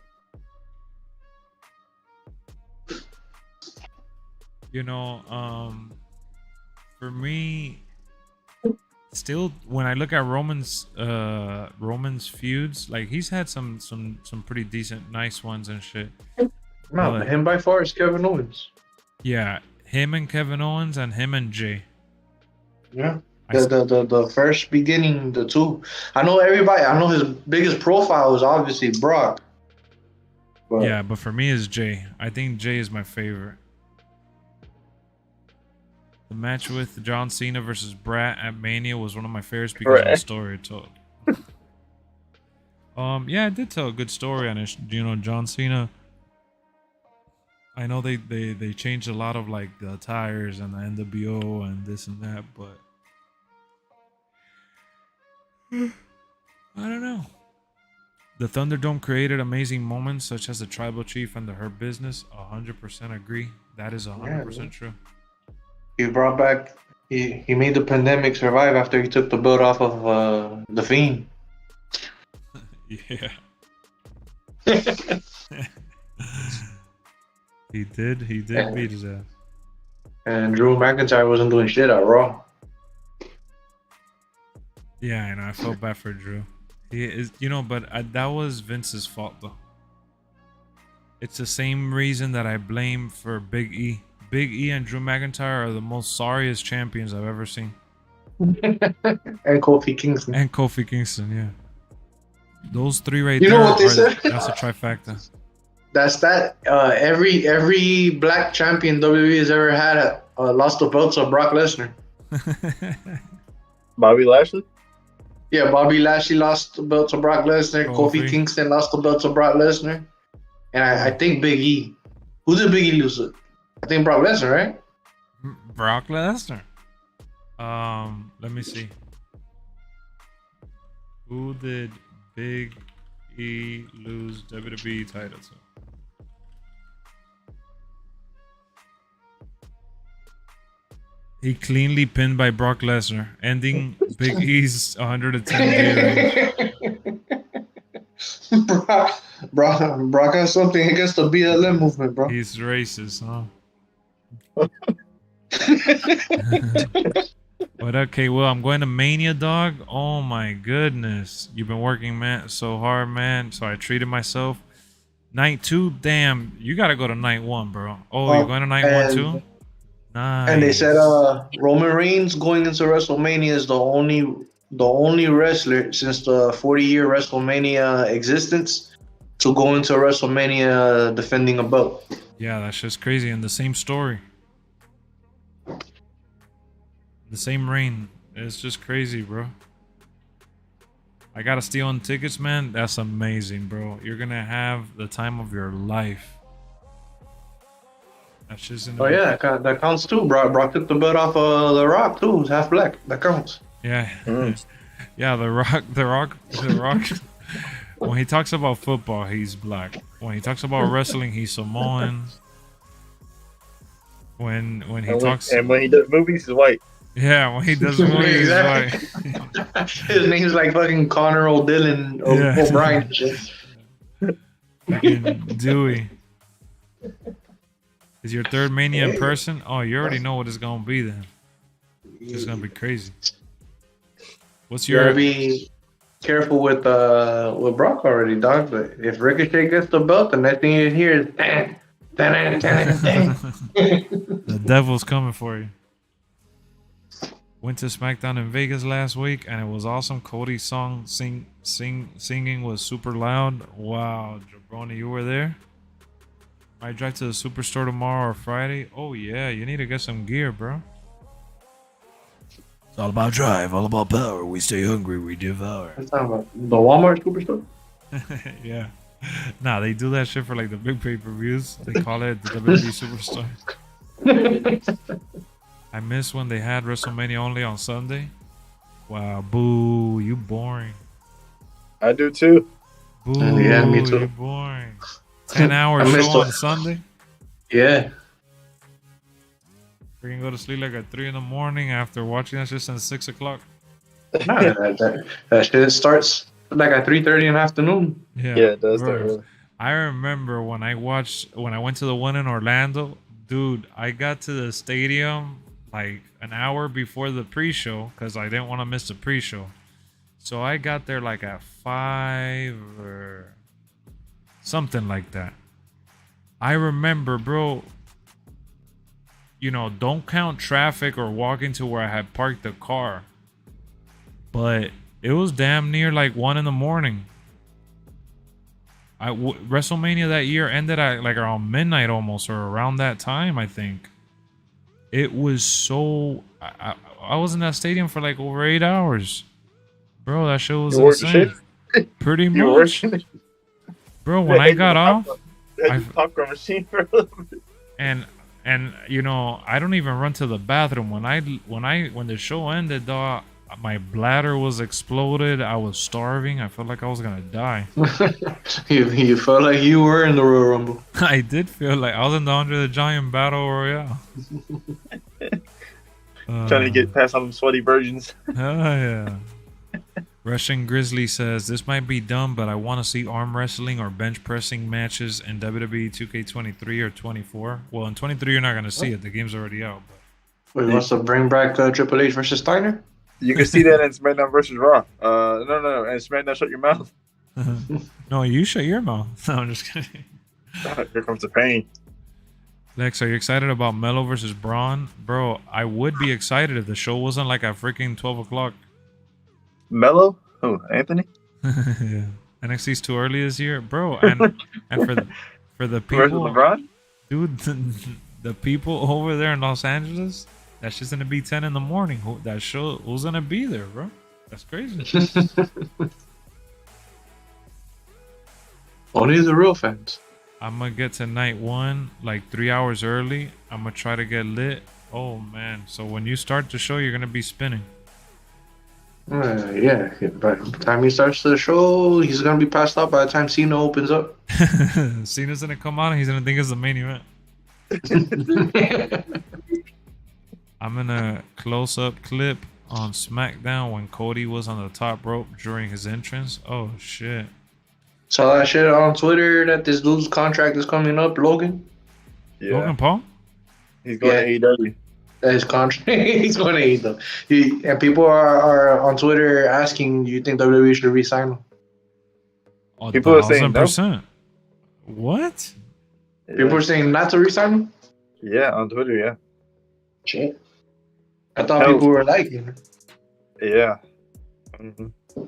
You know, for me, still when I look at Roman's feuds, like he's had some pretty decent, nice ones and shit. no, him by far is Kevin Owens. Yeah, him and Kevin Owens and him and Jay. Yeah. The first beginning, the two. I know his biggest profile is obviously Brock. But Yeah, but for me is Jay. I think Jay is my favorite. The match with John Cena versus Brat at Mania was one of my favorites because of the story it told. Yeah, it did tell a good story on it. You know, John Cena. I know they changed a lot of like the tires and the NWO and this and that, but I don't know. The Thunderdome created amazing moments such as the Tribal Chief and the Hurt Business. 100% agree. That is 100% true. he brought back. He made the pandemic survive after he took the belt off of the Fiend. Yeah. He did beat his ass. And Drew McIntyre wasn't doing shit at Raw. Yeah, I know. I felt bad for Drew. He is, you know, but that was Vince's fault though. It's the same reason that I blame for Big E. Big E and Drew McIntyre are the most sorriest champions I've ever seen. And Kofi Kingston. And Kofi Kingston, yeah. Those three right You there. know what they said? That's a trifecta. That's that. Every black champion WWE has ever had lost the belt to Brock Lesnar. Bobby Lashley? Yeah, Bobby Lashley lost the belt to Brock Lesnar. Kofi. Kofi Kingston lost the belt to Brock Lesnar. And I think Big E. Who did Big E lose to? I think Brock Lesnar, right? Brock Lesnar. Let me see. Who did Big E lose WWE title to? He cleanly pinned by Brock Lesnar, ending Big E's 110 day reign. Brock has something against the BLM movement, bro. He's racist, huh? But okay, well, I'm going to Mania, dog. Oh my goodness. You've been working, man, so hard, man. So I treated myself. Night 2, damn, you gotta go to night 1, bro. Oh, you're going to night 1 too? Nice. And they said Roman Reigns going into WrestleMania is the only wrestler since the 40-year WrestleMania existence to go into WrestleMania defending a belt. Yeah, that's just crazy. And the same story. The same reign. It's just crazy, bro. I gotta steal on tickets, man. That's amazing, bro. You're gonna have the time of your life. That's just in Oh yeah, that counts too. Brock took the belt off The Rock too. It's half black. That counts. Yeah. Mm. Yeah, the Rock. When he talks about football, he's black. When he talks about wrestling, he's Samoan. When he talks, and when he does movies, he's white. yeah, when he does movies, he's white. His name's like fucking Connor O'Dillon O'Brien and shit. Fucking Dewey. Is your third Mania in person? Oh, you already know what it's gonna be then. It's gonna be crazy. What's You your? gotta be careful with Brock already, dog. But if Ricochet gets the belt, the next thing you hear is dang, dang, dang, dang. The devil's coming for you. Went to SmackDown in Vegas last week and it was awesome. Cody's singing was super loud. Wow, Jabroni, you were there? Might drive to the Superstore tomorrow or Friday. Oh yeah, you need to get some gear, bro. It's all about drive, all about power. We stay hungry, we devour. What's that about? The Walmart Superstore? Yeah. Nah, they do that shit for like the big pay-per-views. They call it the WWE Superstar. I miss when they had WrestleMania only on Sunday. Wow, boo, you boring. I do too. Boo, Yeah, me too. you boring. 10-hour I missed show it. on Sunday. Yeah. We can go to sleep like at 3 in the morning after watching that shit since 6 o'clock. Nah, that shit starts like at 3:30 in the afternoon. Yeah, Yeah, it does that bro. really. I remember when I went to the one in Orlando, dude, I got to the stadium like an hour before the pre-show because I didn't want to miss the pre-show. So I got there like at 5 or something like that. I remember, bro, you know, don't count traffic or walking to where I had parked the car. But it was damn near like 1 in the morning. WrestleMania that year ended at like around midnight almost, or around that time, I think. It was so... I was in that stadium for like over 8 hours. Bro, that shit was insane. Pretty much. Bro, when I got off... popcorn machine for a little bit. And you know, I don't even run to the bathroom. When the show ended, dog, my bladder was exploded. I was starving. I felt like I was gonna die. You felt like you were in the Royal Rumble. I did feel like I was in the Andre the Giant Battle Royale. Trying to get past some sweaty virgins. Oh yeah. Russian Grizzly says, this might be dumb, but I want to see arm wrestling or bench pressing matches in WWE 2k23 or 24. Well, in 23 you're not going to see it. The game's already out. Wait, wants to bring back Triple H versus Steiner? You can see that in SmackDown versus Raw. No, and SmackDown Shut Your Mouth. No, you shut your mouth. No, I'm just kidding. Here comes the pain. Lex, are you excited about Melo versus Braun? Bro, I would be excited if the show wasn't like at freaking 12 o'clock. Mello? Who? Anthony? Yeah. NXT's too early this year, bro. And for the people, Versus LeBron? dude, the people over there in Los Angeles, that's just gonna be 10 in the morning. Who's gonna be there, bro? That's crazy. Only the real fans. I'm gonna get to night 1 like 3 hours early. I'm gonna try to get lit. Oh man! So when you start the show, you're gonna be spinning. Yeah, by the time he starts the show, he's gonna be passed out by the time Cena opens up. Cena's gonna come out and he's gonna think it's the main event. I'm gonna close up clip on SmackDown when Cody was on the top rope during his entrance. Oh shit. Saw that shit on Twitter that this dude's contract is coming up, Logan. Yeah. Logan Paul? He's going to AEW. His contract, he's going to eat them. And people are on Twitter asking, do you think WWE should re-sign him? Oh, People are saying no. 1000%. What? People are saying not to re-sign him? Yeah, on Twitter, yeah. Shit. I thought people were liking him. Yeah. Mm-hmm.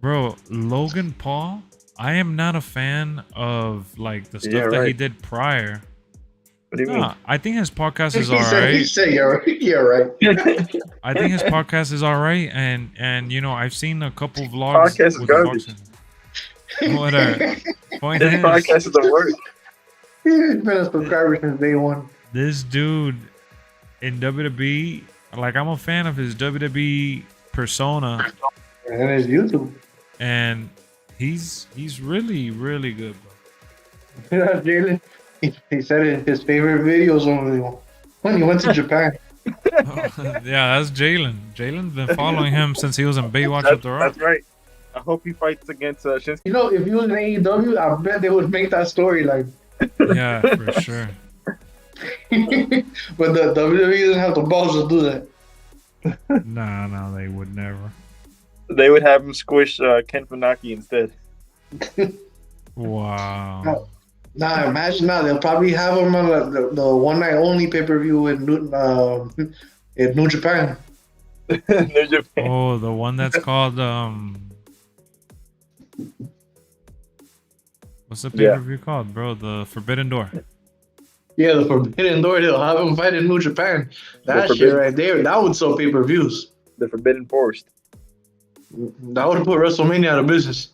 Bro, Logan Paul, I am not a fan of like the stuff that he did prior. What do you mean? I think his podcast is He alright. said, yeah, right. I think his podcast is alright, and you know, I've seen a couple vlogs. Podcast is with garbage. Whatever. Point His is, podcast is the worst. He's been a subscriber since day one. This dude in WWE, like I'm a fan of his WWE persona, And his YouTube. and he's really good, bro. You know, Jalen, he said in his favorite videos only when he went to Japan. Yeah, that's Jalen. Jalen's been following him since he was in Baywatch with the Rock. That's right. I hope he fights against Shinsuke. You know, if he was in AEW, I bet they would make that storyline. Yeah, for sure. But the WWE doesn't have the balls to do that. Nah, they would never. They would have him squish Ken Funaki instead. Wow. Nah, imagine now. They'll probably have him on the one night only pay per view in New Japan. New Japan. Oh, the one that's called what's the pay per view called, bro? The Forbidden Door. Yeah, the Forbidden Door. They'll have him fight in New Japan. That shit right there, that would sell pay per views. The Forbidden Forest. That would put WrestleMania out of business.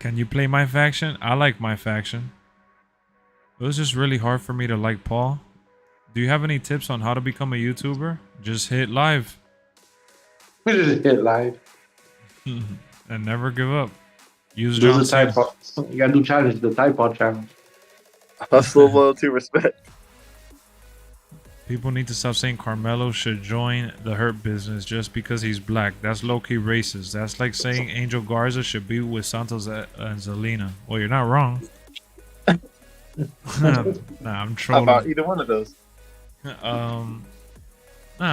Can you play my faction? I like my faction. It was just really hard for me to like Paul. Do you have any tips on how to become a YouTuber? Just hit live. We just hit live. And never give up. Use Do John the Cena. type. You gotta do challenge. The type on challenge. Hustle, loyalty, respect. People need to stop saying Carmelo should join the Hurt Business just because he's black. That's low-key racist. That's like saying Angel Garza should be with Santos and Zelina. Well, you're not wrong. Nah, I'm How trolling. about either one of those? Nah,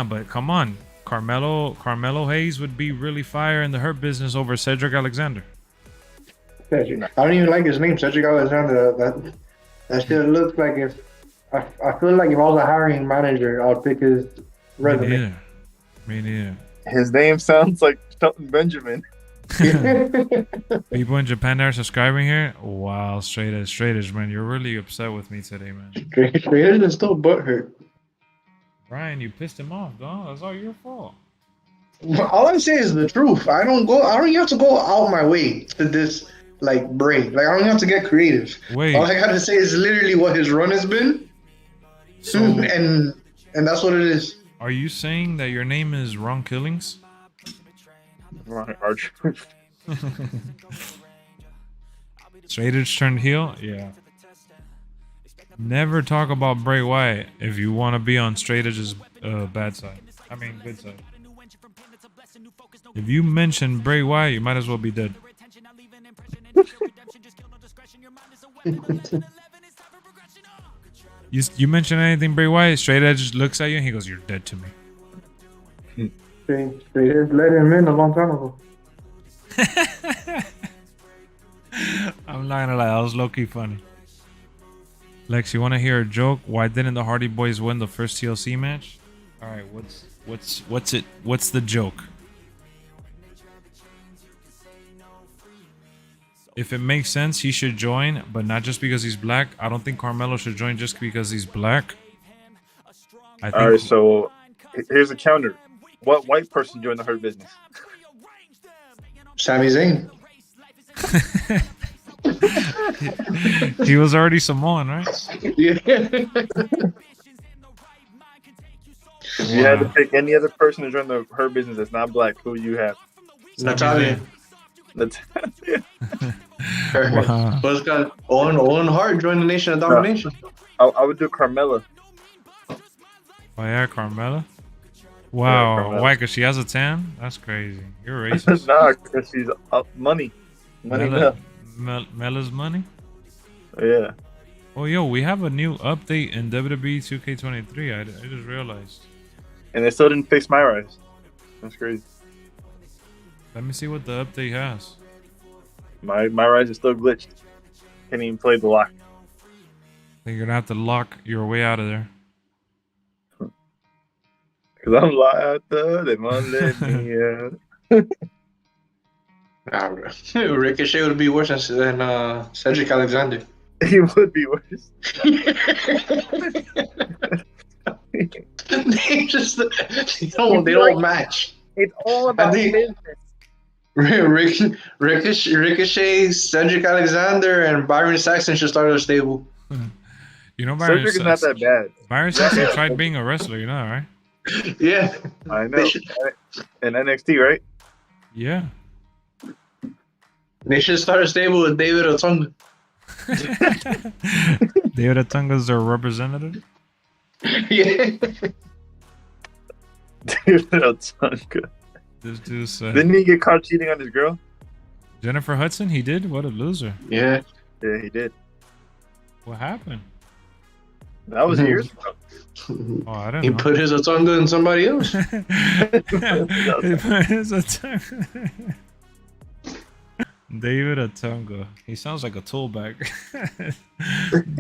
but come on. Carmelo Hayes would be really fire in the Hurt Business over Cedric Alexander. Cedric. I don't even like his name, Cedric Alexander. That shit looks like if I feel like if I was a hiring manager, I'd pick his resume. Me neither. His name sounds like Shelton Benjamin. People in Japan are subscribing here. Wow, straight edge, man. You're really upset with me today, man. Straight is still butthurt. Brian, you pissed him off, dog. That's all your fault. All I say is the truth. I don't have to go out my way to this like Bray. Like I don't have to get creative. Wait. All I gotta say is literally what his run has been. So, and that's what it is. are you saying that your name is Ron Killings? Right, Archer. Straight edge turned heel? Yeah. Never talk about Bray Wyatt if you want to be on straight edge's bad side. I mean, good side. If you mention Bray Wyatt, you might as well be dead. You mention anything Bray Wyatt, straight edge looks at you and he goes, "You're dead to me." Straight edge let him in a long time ago. I'm not gonna lie, that was low-key funny. Lex, you want to hear a joke? Why didn't the Hardy Boys win the first TLC match? All right, what's the joke? If it makes sense, he should join, but not just because he's black. I don't think Carmelo should join just because he's black. I think. All right, so here's a counter. What white person joined the Hurt Business? Sami Zayn. He was already Samoan, right? Yeah. If you had to pick any other person to join the Hurt Business that's not black, who you have? Natalia. Wow. What's got Owen Hart joined the Nation of Domination. I would do Carmella. Oh yeah, Carmella. Wow, Carmella. why? Because she has a tan? That's crazy. You're racist. Nah, because she's up money. Mella's money? Yeah. Oh, yo, we have a new update in WWE 2k23. I just realized. And they still didn't fix my rise. That's crazy. Let me see what the update has. My rise is still glitched. Can't even play the lock. I think you're gonna have to lock your way out of there. Cause I'm locked up, they won't let me out. Ricochet would be worse than Cedric Alexander. He would be worse. They just they don't match. It's all about business. Ricochet, Cedric Alexander, and Byron Saxton should start a stable. You know, Byron Cedric is not that bad. Byron actually tried being a wrestler, you know, right? Yeah. I know. In NXT, right? Yeah. They should start a stable with David Otunga. David Atunga's their representative. Yeah. Dude, Otunga. This dude said. Didn't he get caught cheating on his girl? Jennifer Hudson, he did? What a loser. Yeah. Yeah, he did. What happened? That was years ago. Oh, I didn't He know. put his Otunga in somebody else. He put his Atunga. David Atunga. He sounds like a toolback.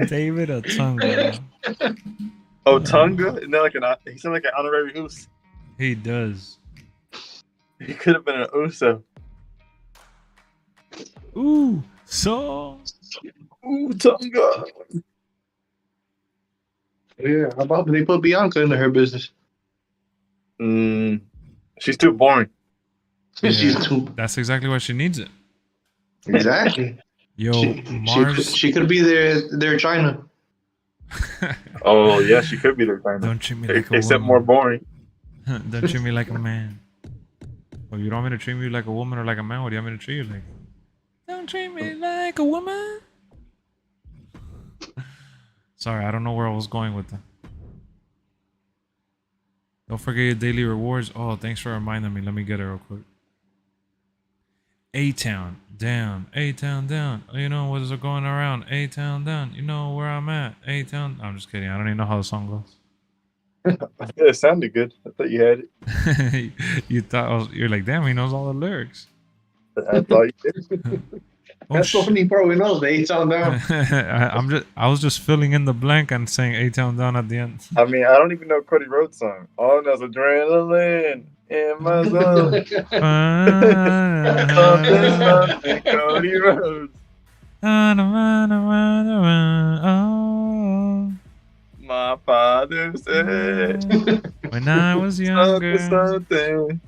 David Atunga. Otunga? Isn't that like he sounds like an honorary Uso. He does. He could have been an Uso. Ooh, so. Ooh, Tonga. Yeah. How about they put Bianca into her business? She's too boring. She's too. That's exactly why she needs it. Exactly. Yo, Mars. She could be their China. Oh, yeah, she could be their kind Don't treat me like a except woman. more boring. Don't treat me like a man. Well, you don't want me to treat me like a woman or like a man? What do you want me to treat you like? Don't treat me like a woman. Sorry, I don't know where I was going with that. Don't forget your daily rewards. Oh, thanks for reminding me. Let me get it real quick. A-Town down. A-Town down. You know what's going around? A-Town down. You know where I'm at. A-Town. I'm just kidding. I don't even know how the song goes. Yeah, it sounded good. I thought you had it. You thought you're like, damn, he knows all the lyrics. I thought you did. That's the only part we know. They A-Town down. I was just filling in the blank and saying A-Town down at the end. I mean, I don't even know Cody Rhodes' song. All I know is adrenaline in my zone. Something, Cody Rhodes. Oh, My father said when I was younger. something.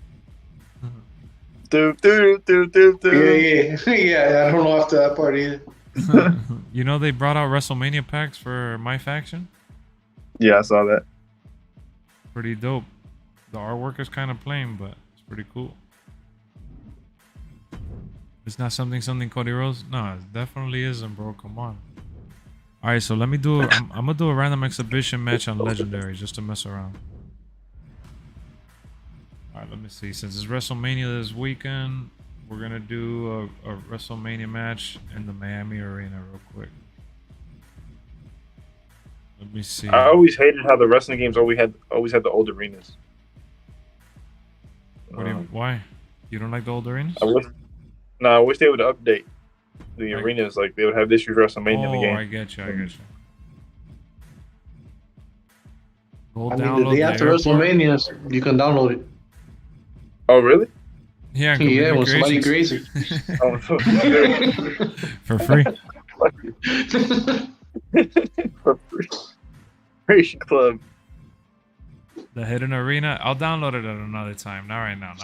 Do, do, do, do, do. Yeah. I don't know after that part either. You know they brought out WrestleMania packs for my faction? Yeah, I saw that. Pretty dope. The artwork is kind of plain, but it's pretty cool. It's not something Cody Rhodes? No, it definitely isn't, bro. Come on. Alright, so let me do I'm gonna do a random exhibition match on Legendary just to mess around. Alright, let me see. Since it's WrestleMania this weekend, we're gonna do a WrestleMania match in the Miami Arena real quick. Let me see. I always hated how the wrestling games always had the old arenas. What do you, why? You don't like the old arenas? I wish they would update the arenas. Like they would have this year's WrestleMania in the game. I get you. Go I mean, download the day after WrestleMania, you can download it. Oh, really? Yeah, Yeah, when somebody creates it. Oh, for free. For free. Creation Club. The Hidden Arena. I'll download it at another time. Not right now.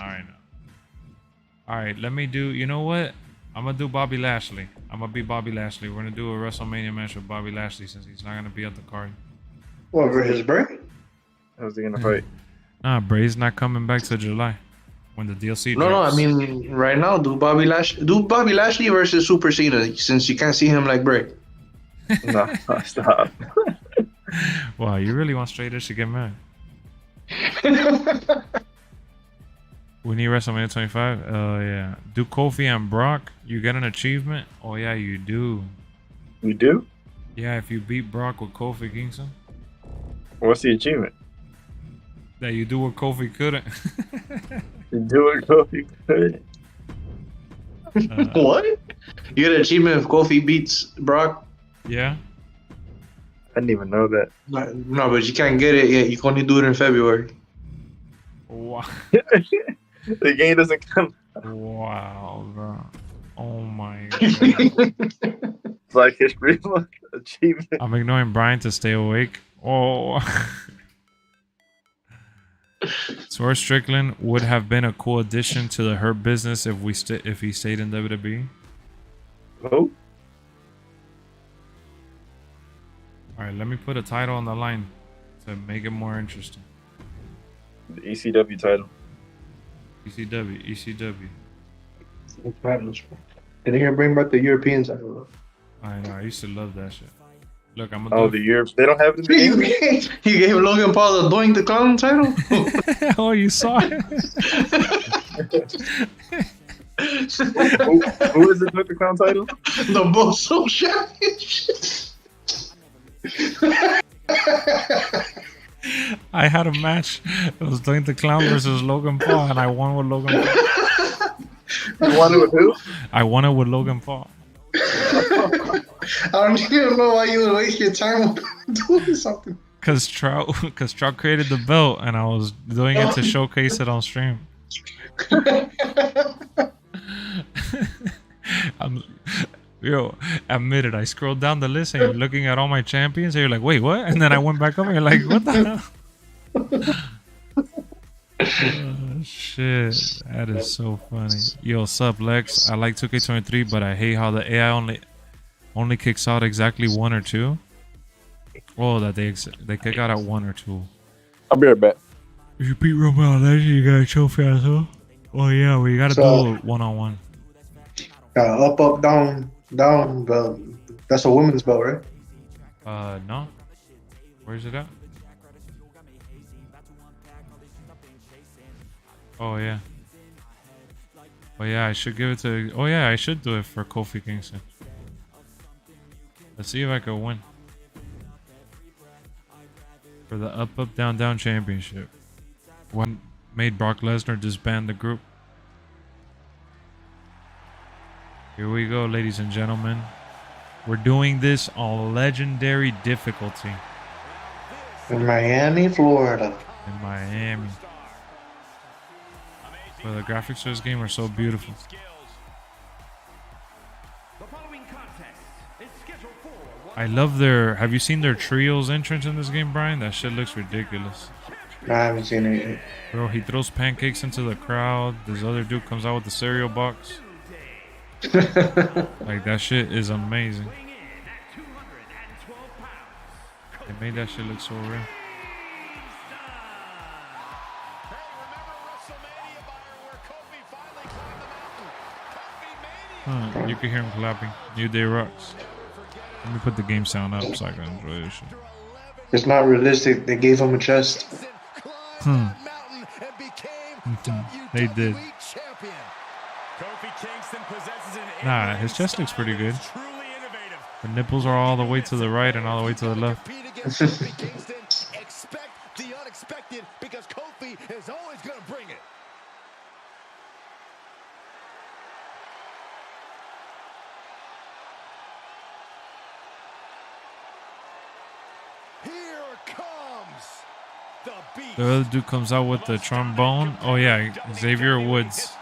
Alright, let me do. You know what? I'm gonna do Bobby Lashley. I'm gonna be Bobby Lashley. We're gonna do a WrestleMania match with Bobby Lashley since he's not gonna be at the card. What, versus Bray? How's he gonna fight? Nah, Bray's not coming back to July when the DLC No, drops. I mean right now, do Bobby Lashley versus Super Cena, since you can't see him like Bray. No, stop. Wow, you really want straight edge to get mad? We need WrestleMania 25. Oh yeah. Do Kofi and Brock? You get an achievement? Oh yeah, you do. You do? Yeah, if you beat Brock with Kofi Kingston. What's the achievement? That you do what Kofi couldn't. You do it, Kofi. What? You get an achievement if Kofi beats Brock? Yeah. I didn't even know that. No, but you can't get it yet. You can only do it in February. Wow. The game doesn't come. Wow, bro. Oh my god. Black History Month achievement. I'm ignoring Brian to stay awake. Oh. Swerve Strickland would have been a cool addition to the Hurt Business if he stayed in WWE. Who? All right, let me put a title on the line to make it more interesting. The ECW title. ECW. Did they bring back the Europeans? I don't know. I know. I used to love that shit. Look, I'm Oh, gonna the Europe. They don't have it in the game. You gave Logan Paul the Doink the Clown title? Oh, you saw it. Who is the Clown title? The Boso Championship. I had a match. It was Doink the Clown versus Logan Paul, and I won with Logan Paul. You won it with who? I won it with Logan Paul. I don't even know why you would waste your time doing something. Cause Trout created the belt, and I was doing it to showcase it on stream. Admit it. I scrolled down the list and you're looking at all my champions and you're like, wait, what? And then I went back up and you're like, what the hell? Oh, shit. That is so funny. Yo, sup, Lex? I like 2k23, but I hate how the AI only kicks out exactly 1 or 2. Oh, that they kick out at 1 or 2. I'll be right back. If you beat Romeo Legend, you got a trophy as well. Oh yeah, we gotta do it 1-on-1. Up, down belt. That's a women's belt, right? No. Where's it at? Oh yeah. Oh yeah, I should give it to. Oh yeah, I should do it for Kofi Kingston. Let's see if I can win for the up, down championship. One made Brock Lesnar disband the group. Here we go, ladies and gentlemen. We're doing this on legendary difficulty. In Miami, Florida. In Miami. Well, the graphics for this game are so beautiful. I love their... Have you seen their trios entrance in this game, Brian? That shit looks ridiculous. I haven't seen it yet. Bro, he throws pancakes into the crowd. This other dude comes out with the cereal box. Like, that shit is amazing. They made that shit look so real. You can hear him clapping. New Day rocks. Let me put the game sound up so I can enjoy this shit. It's not realistic. They gave him a chest. They did. Nah, his chest looks pretty good. The nipples are all the way to the right and all the way to the left. Expect the unexpected because Kofi is always going to bring it. Here comes the beast. The other dude comes out with the trombone. Oh yeah, Xavier Woods.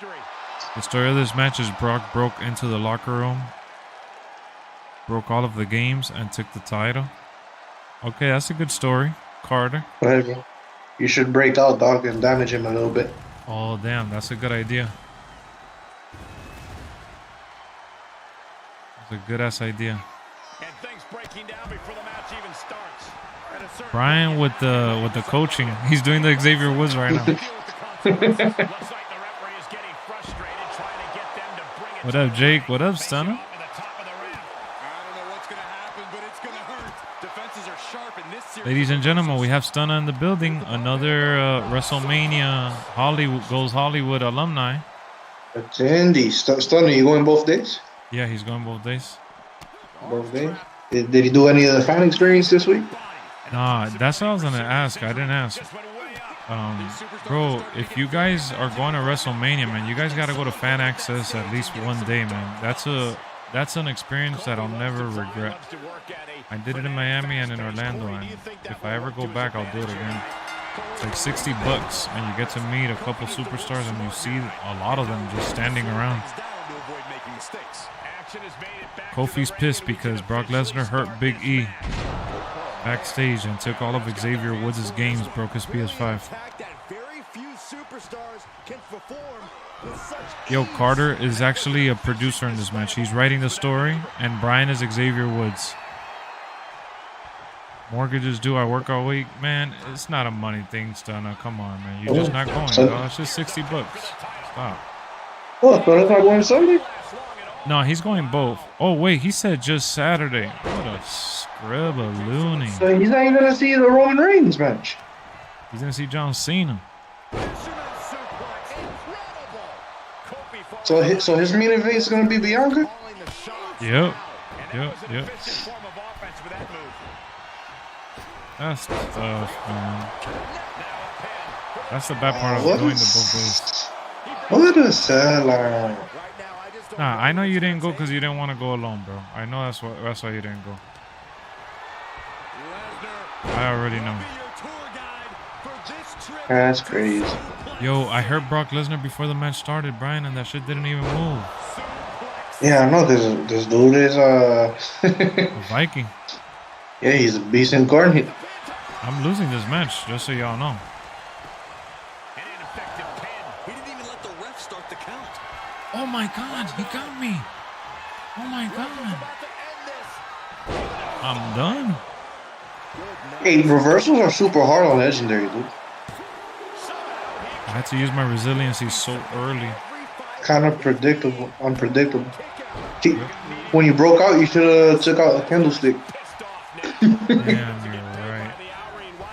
The story of this match is Brock broke into the locker room, broke all of the games, and took the title. Okay, that's a good story. Carter. Go ahead, bro. You should break out, dog, and damage him a little bit. Oh, damn. That's a good idea. That's a good-ass idea. And things breaking down before the match even starts. Brian with the coaching. He's doing the Xavier Woods right now. What up, Jake? What up, Stunner? Ladies and gentlemen, we have Stunna in the building. Another WrestleMania Hollywood alumni. That's Andy. Stunner, you going both days? Yeah, he's going both days. Both days? Did he do any of the fan experience this week? Nah, that's what I was going to ask. I didn't ask. Bro, if you guys are going to WrestleMania, man, you guys got to go to fan access at least one day, man. That's an experience that I'll never regret. I did it in Miami and in Orlando, and if I ever go back, I'll do it again. It's like $60, and you get to meet a couple superstars, and you see a lot of them just standing around. Kofi's pissed because Brock Lesnar hurt Big E backstage and took all of Xavier Woods' games, broke his PS5. Yo, Carter is actually a producer in this match. He's writing the story, and Brian is Xavier Woods. Mortgages due. I work all week. Man, it's not a money thing, Stunna. Come on, man. You're just not going, dog. It's just $60. Stop. Oh, so that's not going Sunday? No, he's going both. Oh, wait. He said just Saturday. What a scribble-loony. So he's not even gonna see the Roman Reigns match. He's going to see John Cena. So his main event is gonna be Bianca? Yep. That's tough, man. That's the bad part of What going a to both ways. What a sellout. Nah, I know you didn't go because you didn't want to go alone, bro. I know that's why you didn't go. I already know. That's crazy. Yo, I heard Brock Lesnar before the match started, Brian, and that shit didn't even move. Yeah, I know this dude is A Viking. yeah, he's a beast incarnate. I'm losing this match, just so y'all know. Oh my god, he got me. Oh my god. I'm done. Hey, reversals are super hard on Legendary, dude. I had to use my resiliency so early. Kind of unpredictable. When you broke out, you should have took out a candlestick. Damn, you're right.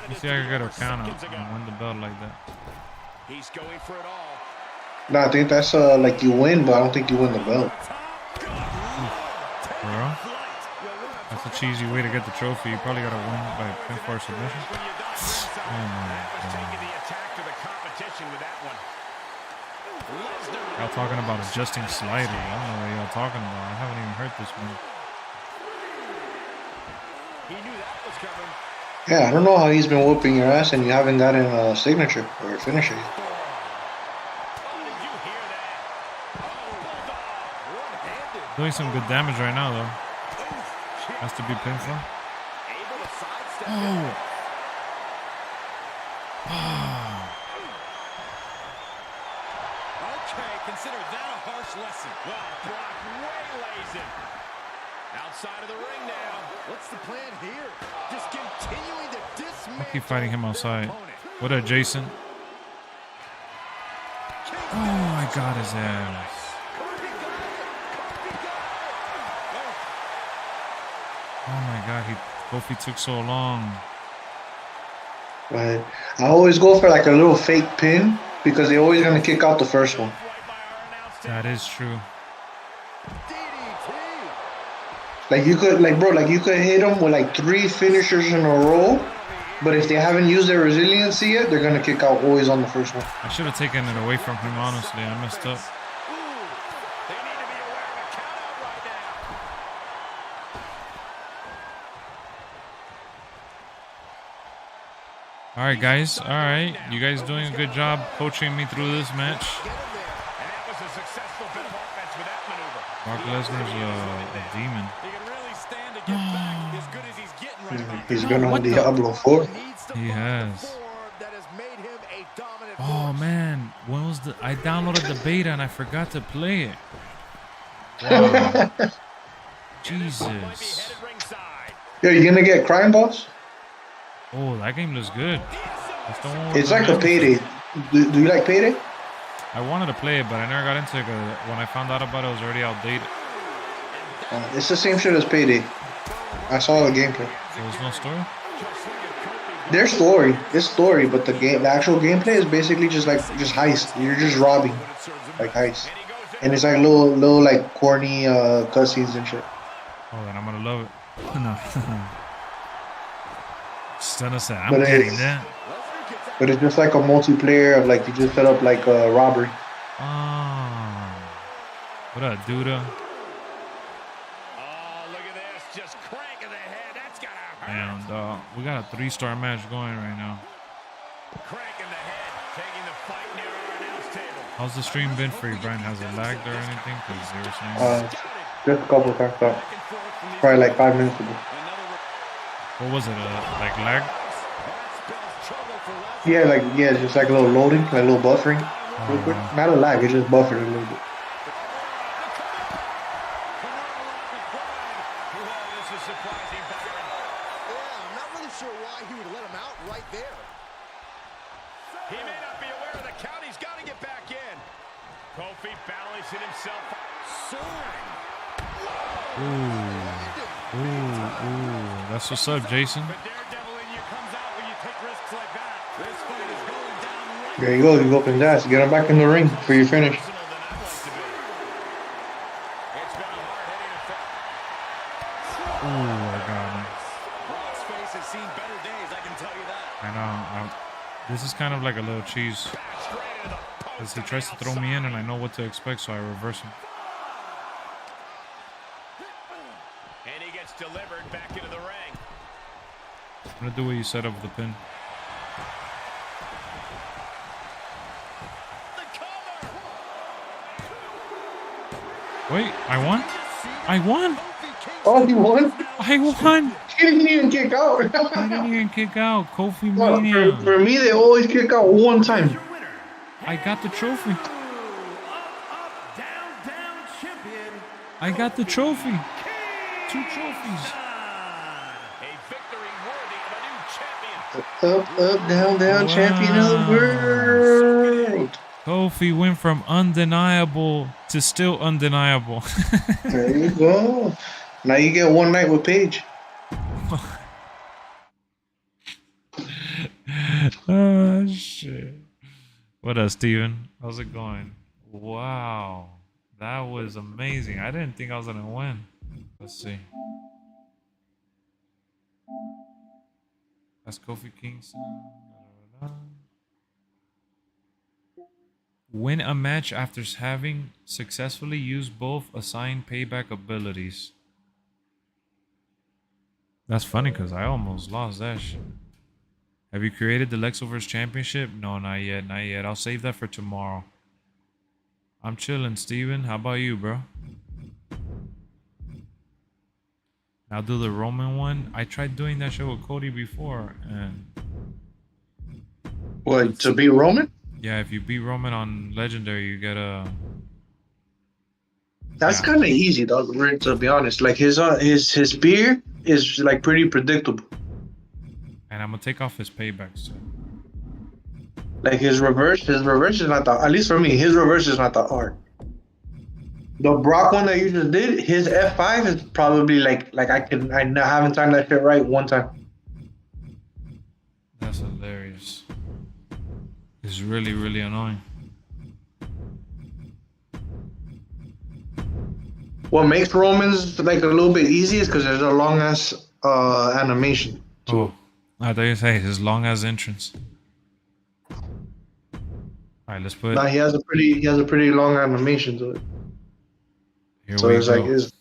You see, I got a count out and win the belt like that. He's going for it all. No, I think that's like you win, but I don't think you win the belt. Bro, that's a cheesy way to get the trophy. You probably gotta win by pinfall submission. Oh my god. Y'all talking about adjusting slider. I don't know what y'all talking about. I haven't even heard this one. Yeah, I don't know how he's been whooping your ass and you haven't gotten a signature or a finisher. Doing some good damage right now, though. Has to be pinfall. Oh. Okay, consider that a harsh lesson. Well, Brock waylays him. Outside of the ring now. What's the plan here? Just continuing to dismantle. I keep fighting him outside. What up, Jason? Oh, I got his ass. Oh my god, Kofi took so long. But I always go for like a little fake pin because they're always gonna kick out the first one. That is true. Like you could hit them with like 3 finishers in a row, but if they haven't used their resiliency yet, they're gonna kick out always on the first one. I should have taken it away from him, honestly. I messed up. All right, guys. All right. You guys doing a good job coaching me through this match. Brock Lesnar's a demon. He's been on Diablo 4. He has. Oh, man. When was I downloaded the beta and I forgot to play it. Wow. Jesus. Yo, you gonna get Crime Boss? Oh, that game looks good. It's like a Payday. Do you like Payday? I wanted to play it, but I never got into it because when I found out about it, it was already outdated. It's the same shit as Payday. I saw the gameplay. So there's no story? There's story. It's story, but the actual gameplay is basically just heist. You're just robbing, like heist, and it's like little like corny cutscenes and shit. Oh, then I'm gonna love it. No. Stunna said, I'm But getting that. But it's just like a multiplayer of like you just set up like a robbery. Oh. What up, Duda? And we got a 3-star match going right now. How's the stream been for you, Brian? Has it lagged or anything? Because they were saying just a couple times up. Probably like 5 minutes ago. What was it? Like lag? Yeah, just like a little loading, like a little buffering. Real quick. Not a lag, it just buffered a little bit. He may not be aware of the count. He's got to get back in. Kofi balancing himself. Soaring. Ooh. Ooh. That's what's up, Jason. The daredevil in you comes out when you take risks like that. This fight is going down right. There you go. You open that. Get him back in the ring for your finish. It's been a hard-hitting affair. Ooh, I got him. Brock's face has seen better days, I can tell you that. I know. This is kind of like a little cheese. Straight into the post Because he on the tries to throw me in and I know what to expect, so I reverse him. And he gets delivered back into the ring. I'm going to do what you said of the pin. The cover. Wait, I won? I won? Oh, he won? I won! He didn't even kick out. I didn't even kick out. Kofi Well, Mania. for me, they always kick out one time. I got the trophy. I got the trophy. 2 trophies. A victory worthy of a new champion. Up, down, down, champion of the world. Kofi went from undeniable to still undeniable. There you go. Now you get one night with Paige. Oh, shit. What up, Steven? How's it going? Wow. That was amazing. I didn't think I was going to win. Let's see. That's Kofi Kingston. Win a match after having successfully used both assigned payback abilities. That's funny because I almost lost that shit. Have you created the Lexxovers Championship? No, not yet, not yet. I'll save that for tomorrow. I'm chilling, Steven. How about you, bro? I'll do the Roman one. I tried doing that show with Cody before, and What, to beat Roman? yeah, if you beat Roman on Legendary, you get a. That's Yeah. kind of easy, dog. To be honest, like his spear is like pretty predictable. And I'm gonna take off his paybacks too. Like his reverse is not that. At least for me, his reverse is not that hard. The Brock one that you just did, his F5 is probably like I haven't timed that shit right one time. That's hilarious. It's really, really annoying. What makes Romans like a little bit easy is because there's a long ass animation. Oh, I thought you say his long ass entrance. All right, let's put. Now he has a pretty long animation to it. Here So we it's go. like his.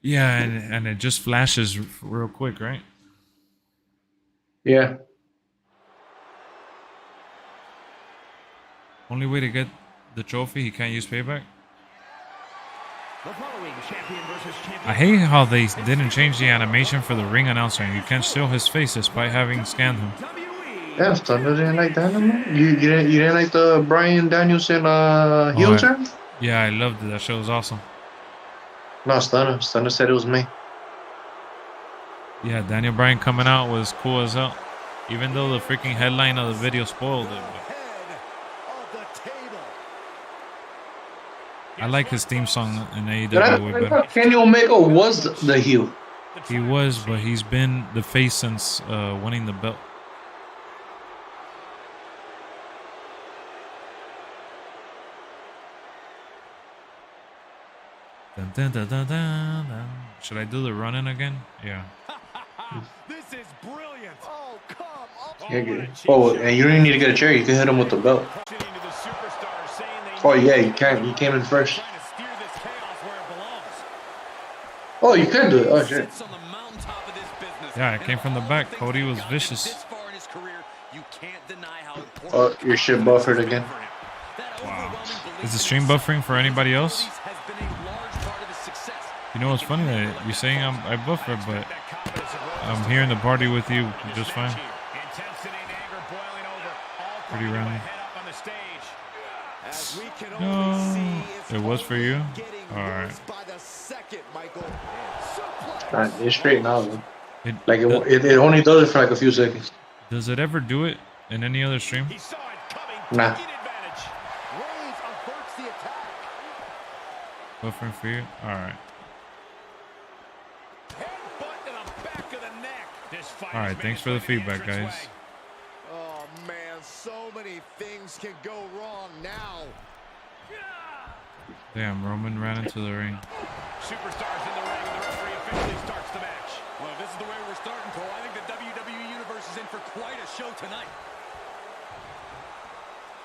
Yeah, and it just flashes real quick, right? Yeah. Only way to get the trophy, he can't use payback. I hate how they didn't change the animation for the ring announcer. You can't steal his face despite having scanned him. Yeah, Thunder didn't like that no more. You didn't like the Bryan Danielson heel turn? Yeah, I loved it. That show was awesome. No, Stunner said it was me. Yeah, Daniel Bryan coming out was cool as hell. Even though the freaking headline of the video spoiled it. I like his theme song in AEW way I better. thought Kenny Omega was the heel. He was, but he's been the face since winning the belt. Dun, dun, dun, dun, dun, dun. Should I do the run-in again? Yeah. This is brilliant. Oh, come on. Yeah, good. Oh, and you don't even need to get a chair. You can hit him with the belt. Pushing into the superstars, saying they Oh yeah, you can. You came in first. trying to steer this chaos where it belongs. Oh, you can do it. Oh shit. Sits on the mountaintop of this business. Yeah, I came from the back. Cody was vicious. This far in his career, you can't deny how important Oh, your shit buffered again. Wow. Is the stream buffering for anybody else? has been a large part of his success. You know what's funny? That you're saying I buffer, but I'm here in the party with you just fine. Intensity and anger boiling over. All Pretty coming to a random. head up on the stage. As we can No, only see, it's it was for you? getting Alright. worse by the second, Michael. Nah, it's straight now, man. It, Like it only does it for like a few seconds. Does it ever do it in any other stream? He saw it coming. Nah. Taking advantage. Reigns averts the attack. Buffering for you? Alright. Headbutt to the back of the neck. This fight Alright, has thanks for made the its way to feedback, guys. entranceway. Oh man, so many things can go wrong now. Damn, Roman ran into the ring. Superstars in the ring, and the referee officially starts the match. Well, if this is the way we're starting, Cole, I think the WWE Universe is in for quite a show tonight.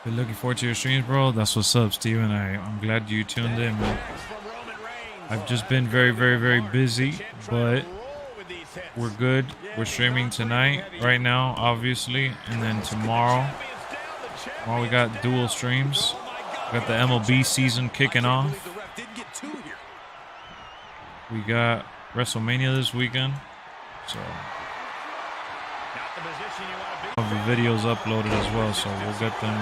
Been looking forward to your streams, bro. That's what's up, Steven. I'm glad you tuned in, man. Next from Roman Reigns. I've just been very, very, very busy, but Roll with these hits. we're good. We're streaming tonight, right now, obviously, and then tomorrow. Tomorrow we got dual streams. We got the MLB season kicking off. The ref didn't get two here. We got WrestleMania this weekend, so Not the position you want to be. all the videos uploaded as well. So we'll get them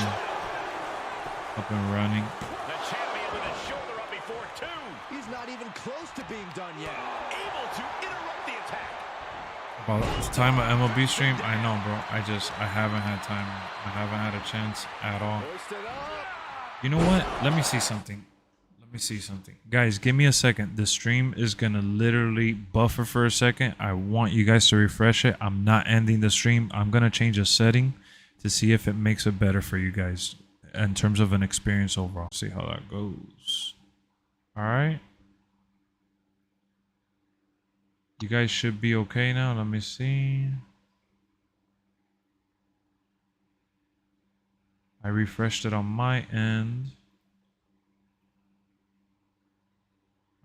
up and running. The champion with his shoulder up before two. He's not even close to being done yet. Able to interrupt the attack. About the time of MLB stream, I know, bro. I haven't had time. I haven't had a chance at all. Hoisted up. You know what? Let me see something. Guys, give me a second. The stream is gonna literally buffer for a second. I want you guys to refresh it. I'm not ending the stream. I'm gonna change a setting to see if it makes it better for you guys in terms of an experience overall. See how that goes. All right. You guys should be okay now. Let me see. I refreshed it on my end.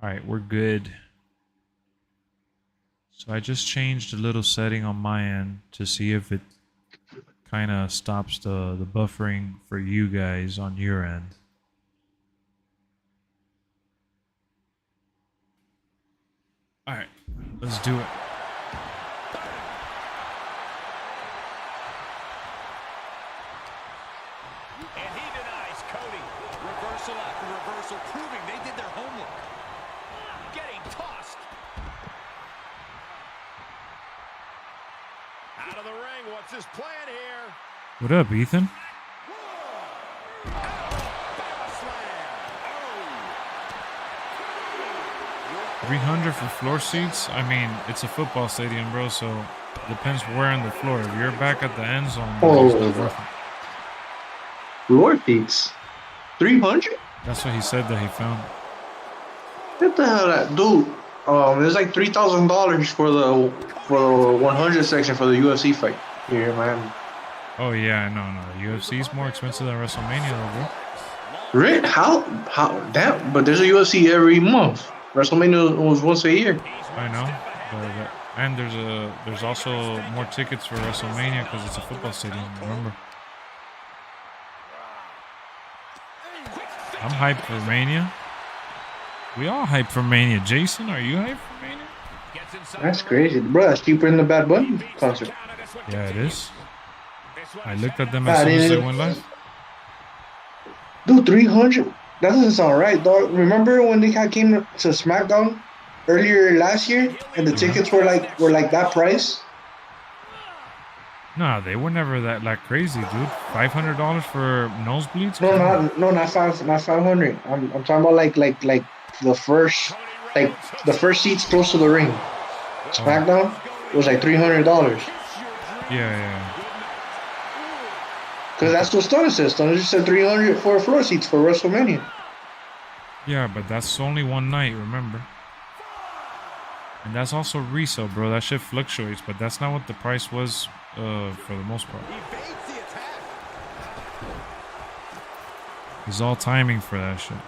All right, we're good. So I just changed a little setting on my end to see if it kind of stops the buffering for you guys on your end. All right, let's do it. And he denies Cody. Reversal after reversal, proving they did their homework. Getting tossed. Out of the ring, what's his plan here? What up, Ethan? Power slam. 300 for floor seats? I mean, it's a football stadium, bro, so it depends where on the floor. If you're back at the end zone, it's not worth it. Lord seats. 300? That's what he said that he found. What the hell, that dude? It's like $3,000 for the 100 section for the UFC fight here, man. Oh yeah, no. The UFC is more expensive than WrestleMania, though, bro. Rick, how that? But there's a UFC every month. WrestleMania was once a year. I know, but and there's also more tickets for WrestleMania because it's a football stadium. Remember, I'm hyped for Mania. We all hyped for Mania. Jason, are you hyped for Mania? That's crazy, bro. That's cheaper than the Bad Bunny concert. Yeah, it is. I looked at them as soon as they went live. Dude, 300? That doesn't sound right, dog. Remember when they came to SmackDown earlier last year, and the tickets were like that price? Nah, they were never that like crazy, dude. $500 for nosebleeds? Not 500. I'm talking about like the first seats close to the ring. SmackDown was like $300. Yeah. Because that's what Stunner said. Stunner just said 300 for floor seats for WrestleMania. Yeah, but that's only one night, remember? And that's also resale, bro. That shit fluctuates, but that's not what the price was for the most part. Evades the attack. It's all timing for that shit.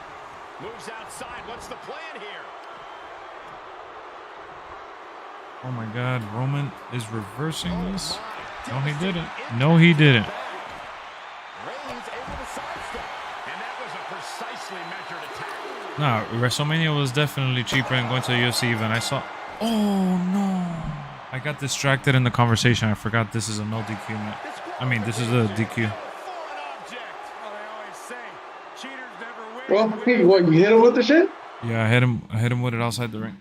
Moves outside. What's the plan here? Oh my god, Roman is reversing this? No, he didn't. No, he didn't. Reigns able to sidestep. And that was a precisely measured attack. Nah, WrestleMania was definitely cheaper than going to a UFC event. I saw... Oh, no. I got distracted in the conversation. I forgot this is a no DQ match. I mean, this is a DQ. Well, hey, what, you hit him with the shit? Yeah, I hit him with it outside the ring.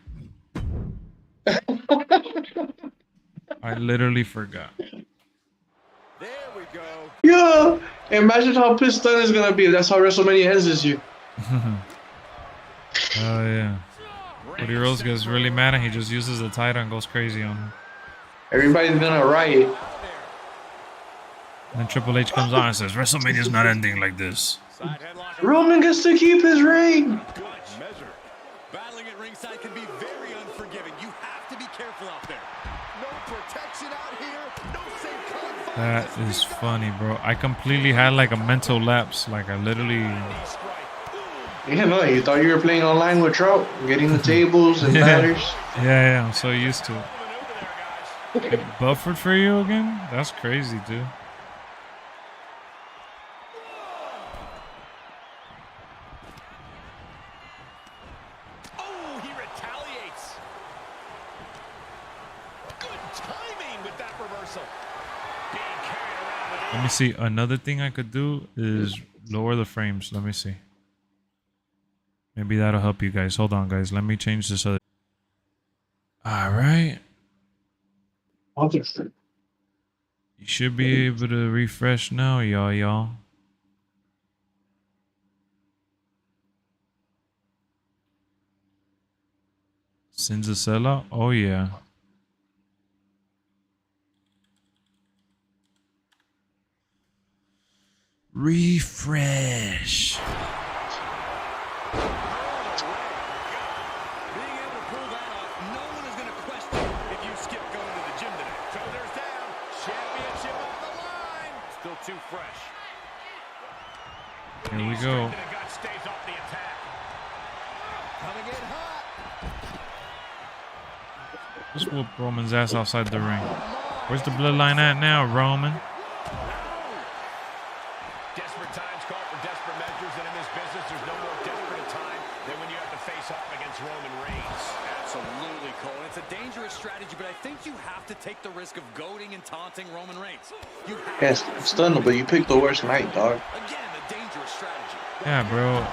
I literally forgot. Yeah. Imagine how pissed Stunner is gonna be if that's how WrestleMania ends this year. Oh yeah. Cody Rhodes gets really mad and he just uses the title and goes crazy on him. Everybody's gonna riot. And then Triple H comes on and says, WrestleMania's not ending like this. Roman gets to keep his ring. Good measure. Battling at ringside can be very unforgiving. You have to be careful out there. No protection out here. No safe confines. That is funny, bro. I completely had like a mental lapse. Like I literally... Yeah, no, you thought you were playing online with Trout, getting the tables and ladders. Yeah, I'm so used to it. It buffered for you again? That's crazy, dude. Oh, he retaliates. Good timing with that reversal. Being carried around. Let me see. Another thing I could do is lower the frames. Let me see. Maybe that'll help you guys. Hold on, guys. Let me change this other. All right. You should be able to refresh now, y'all. Sin's a sellout? Oh, yeah. Refresh. Too fresh. Here we go. Coming in hot. Let's whoop Roman's ass outside the ring. Where's the bloodline at now, Roman? Desperate times call for desperate measures, and in this business, there's no more desperate a time than when you have to face off against Roman Reigns. Absolutely, Cole. It's a dangerous strategy, but I think you have to take the risk of goading and taunting Roman Reigns. Yes, Stunner, but you picked the worst night, dog. Again, a dangerous strategy. Yeah, bro.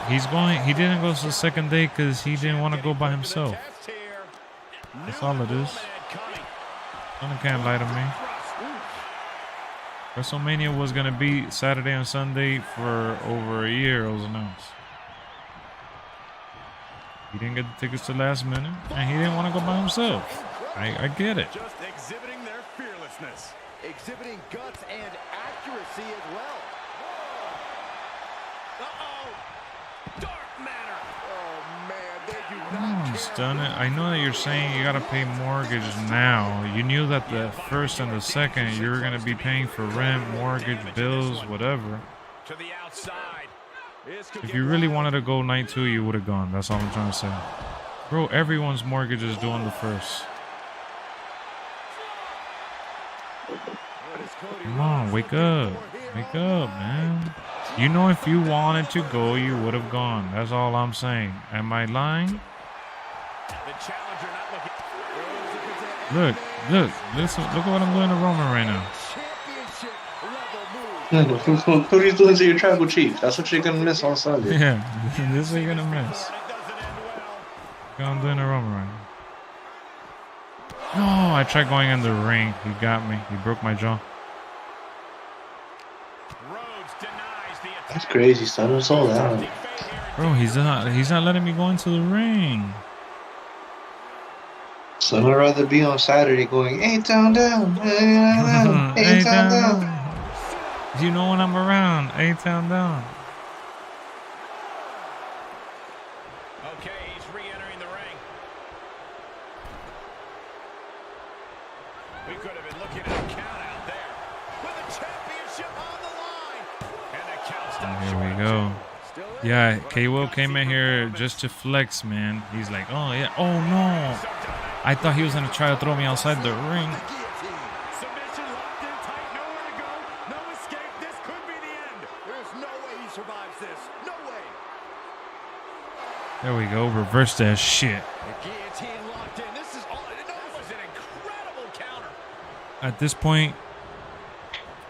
He didn't go to the second day because he didn't want to go by himself. That's all it is. Someone can't lie to me. WrestleMania was going to be Saturday and Sunday for over a year, it was announced. He didn't get the tickets to last minute, and he didn't want to go by himself. I get it. Just exhibiting their fearlessness. Exhibiting guts and accuracy as well. Uh-oh. Dark matter. Oh, man. They do not Stun it. I know that you're saying you got to pay mortgage now. You knew that the first and the second, you were going to be paying for rent, mortgage, bills, whatever. To the outside. If you really wanted to go night 2, you would have gone. That's all I'm trying to say. Bro, everyone's mortgage is due on the first. Come on, wake up. Wake up, man. You know if you wanted to go, you would have gone. That's all I'm saying. Am I lying? Look, listen, look at what I'm doing to Roman right now. Who are you doing to your tribal chief? That's what you're gonna miss on Sunday. Yeah, this is what you're gonna miss. Look what I'm doing to Roman right now. No, I tried going in the ring. He got me. He broke my jaw. That's crazy, son. It's all out. Bro, he's not letting me go into the ring. So I'd rather be on Saturday going, A-Town down, A-Town down. You know when I'm around, A-Town down. Okay, he's re-entering the ring. We could have been looking at a count out there. With the championship on the line. And the count stops. Here we go. Yeah, K-Will came in here just to flex, man. He's like, oh, yeah. Oh, no. I thought he was going to try to throw me outside the ring. Submission locked in tight, nowhere to go. No escape. This could be the end. There's no way he survives this. No way. There we go. Reverse that shit. The guillotine locked in. This is all. That was an incredible counter. At this point,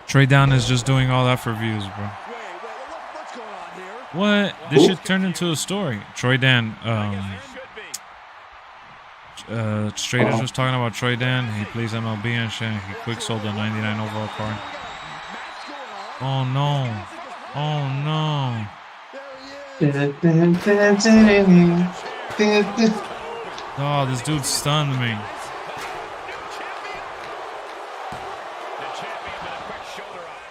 Trey Down is just doing all that for views, bro. What's going on here? What? This shit turned into a story. Troy Dan, Straight Edge was talking about Troy Dan. He plays MLB and shit. He quick sold the 99 overall card. Oh no. Oh no. Oh, this dude stunned me.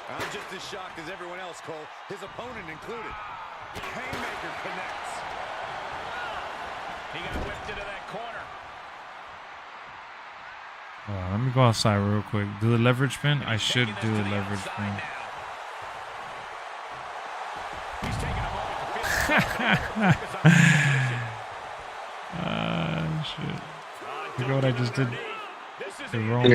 I'm just as shocked as everyone else, Cole. His opponent included. Haymaker connects. He got whipped into that corner. Let me go outside real quick. Do the leverage spin? I should do the leverage spin. He's taking a moment to feel Shit. Look at what I just did. The wrong.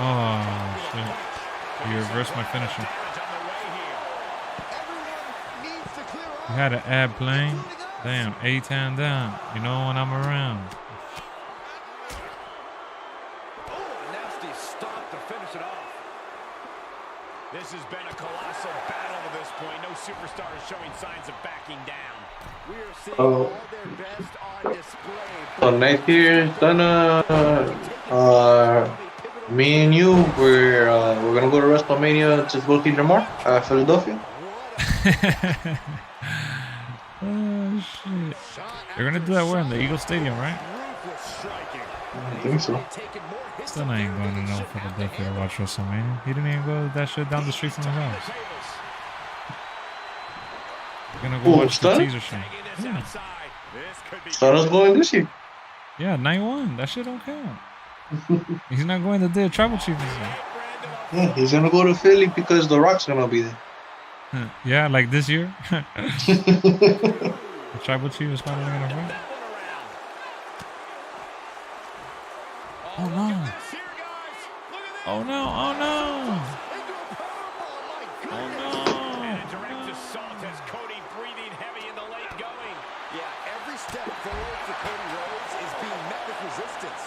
Oh, shit. You reversed my finisher. You had an ad playing? Damn, A-10 down. You know when I'm around. nasty stop to finish it off. This has been a colossal battle to this point. No superstar is showing signs of backing down. We are seeing all their best on display. So next year, me and you, we're gonna go to WrestleMania to go see Jamar at Philadelphia. Oh, shit. They're gonna do that where? In the Eagle Stadium, right? I think so. Still not even going to know Philadelphia to watch WrestleMania. He didn't even go that shit down the street from his house. We're gonna go watch the teaser show. Yeah. Stunner's going this year. Yeah, night one. That shit don't count. He's not going the day of Tribal Chief this year. Yeah, he's gonna go to Philly because The Rock's gonna be there. Yeah, like this year. The Tribal Chief is finally gonna fight. Oh no. Oh no, oh no. Oh no. And a direct assault as Cody breathing heavy in the late going. Yeah, every step forward for Cody Rhodes is being met with resistance.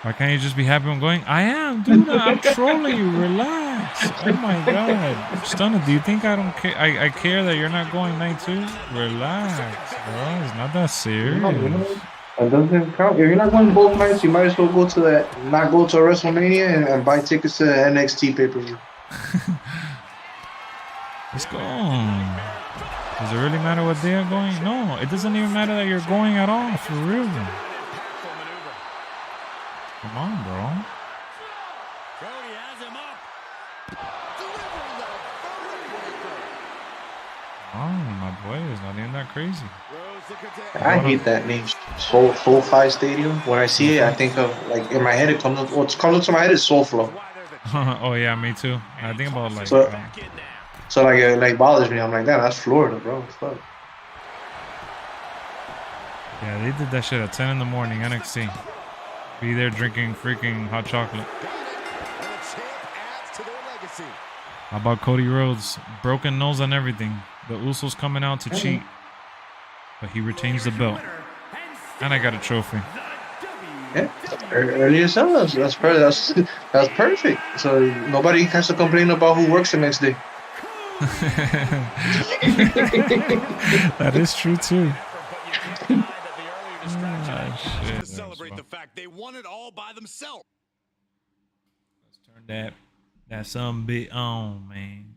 Why can't you just be happy I'm going? I am, dude. I'm trolling you. Relax. Oh my god. Stunner, do you think I don't care? I care that you're not going night two? Relax, bro. It's not that serious. It doesn't count. If you're not going both nights, you might as well go to that. Not go to WrestleMania and buy tickets to the NXT pay-per-view. Let's go. Does it really matter what day I'm going? No, it doesn't even matter that you're going at all. For real. Come on, bro. Cody has him up. Oh, my boy is not even that crazy. I hate that name, SoFi Stadium. When I see it, I think of like in my head. It comes. What's coming to my head is SoFlo. Oh yeah, me too. I think about like. So like it like bothers me. I'm like, damn, that's Florida, bro. Fuck. Yeah, they did that shit at 10 in the morning. NXT. Be there drinking freaking hot chocolate. How about Cody Rhodes? Broken nose and everything. The Usos coming out to cheat. But he retains the belt. And I got a trophy. Yeah, earlier sell. That's perfect. So nobody has to complain about who works the next day. That is true too. Shit, to celebrate the fact they won it all by themselves. Let's turn that some bit on, man.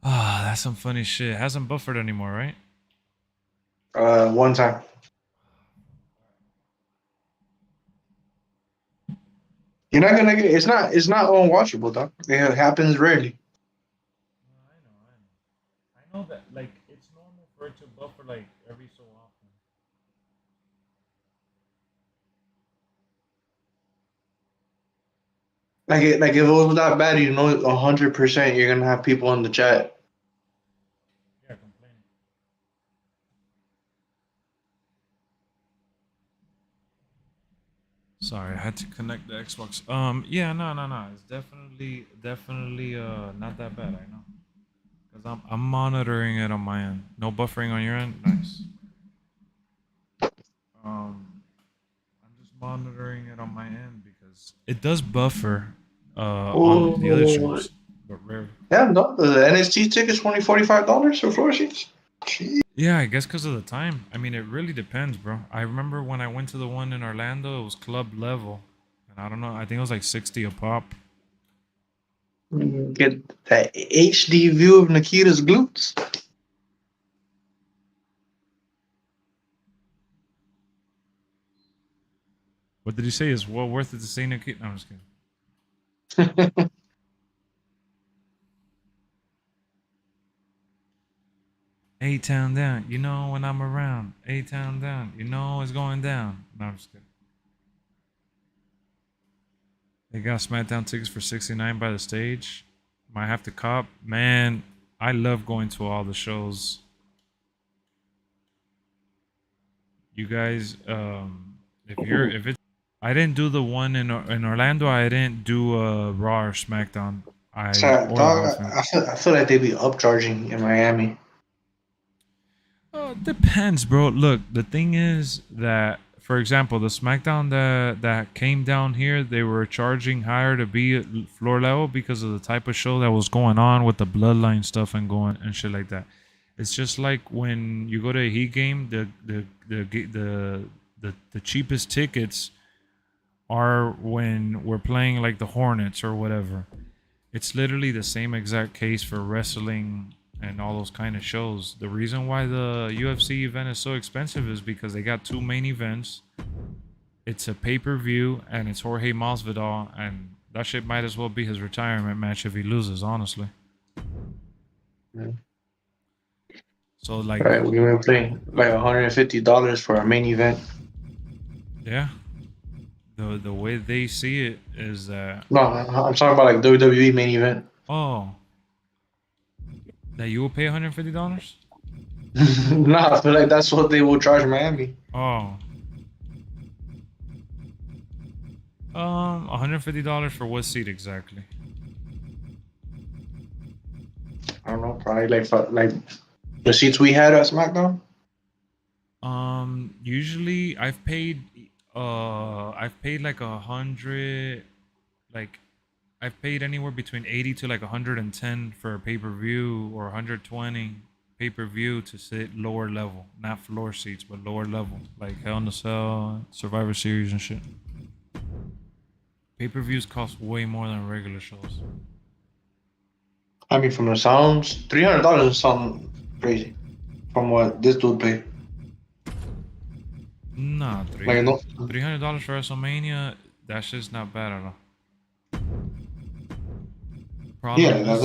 Ah, that's some funny shit. Hasn't buffered anymore, right? One time. You're not gonna get. It's not unwatchable, though. It happens rarely. I know that. Like, it's normal for it to buffer like every so often. Like if it was that bad, 100% you're gonna have people in the chat. Yeah, complaining. Sorry, I had to connect the Xbox. Yeah, no. It's definitely not that bad. I know, because I'm monitoring it on my end. No buffering on your end. Nice. I'm just monitoring it on my end because it does buffer on the other streams, but rarely. Yeah, no, the NXT tickets only $45 for floor seats. Yeah, I guess because of the time. I mean, it really depends, bro. I remember when I went to the one in Orlando, it was club level. And I don't know, I think it was like 60 a pop. Get that HD view of Nikita's glutes. What did he say? Is well worth it to see Nikita? No, I'm just kidding. A-Town down, you know when I'm around. A-Town down, you know it's going down. No, I'm just kidding. They got SmackDown tickets for $69 by the stage. Might have to cop. Man, I love going to all the shows. You guys, if it's, I didn't do the one in Orlando. I didn't do Raw or SmackDown. Sorry, dog, I feel like they be upcharging in Miami. Depends, bro. Look, the thing is that, for example, the SmackDown that came down here, they were charging higher to be at floor level because of the type of show that was going on with the Bloodline stuff and shit like that. It's just like when you go to a Heat game, the cheapest tickets are when we're playing like the Hornets or whatever. It's literally the same exact case for wrestling and all those kind of shows. The reason why the UFC event is so expensive is because they got 2 main events. It's a pay-per-view and it's Jorge Masvidal, and that shit might as well be his retirement match if he loses, honestly. Yeah. So like, right, we were paying like $150 for our main event. Yeah. The way they see it is that No, I'm talking about like WWE main event. That you will pay $150? No, I feel like that's what they will charge Miami. $150 for what seat exactly? I don't know, probably like the seats we had at SmackDown. Usually I've paid like 100, like I've paid anywhere between 80 to like 110 for a pay-per-view, or 120 pay-per-view to sit lower level, not floor seats, but lower level, like Hell in a Cell, Survivor Series and shit. Pay-per-views cost way more than regular shows. I mean, from the sounds, $300 sound crazy. From what this dude paid. Nah, $300 for WrestleMania, that shit's not bad at all. Yeah, that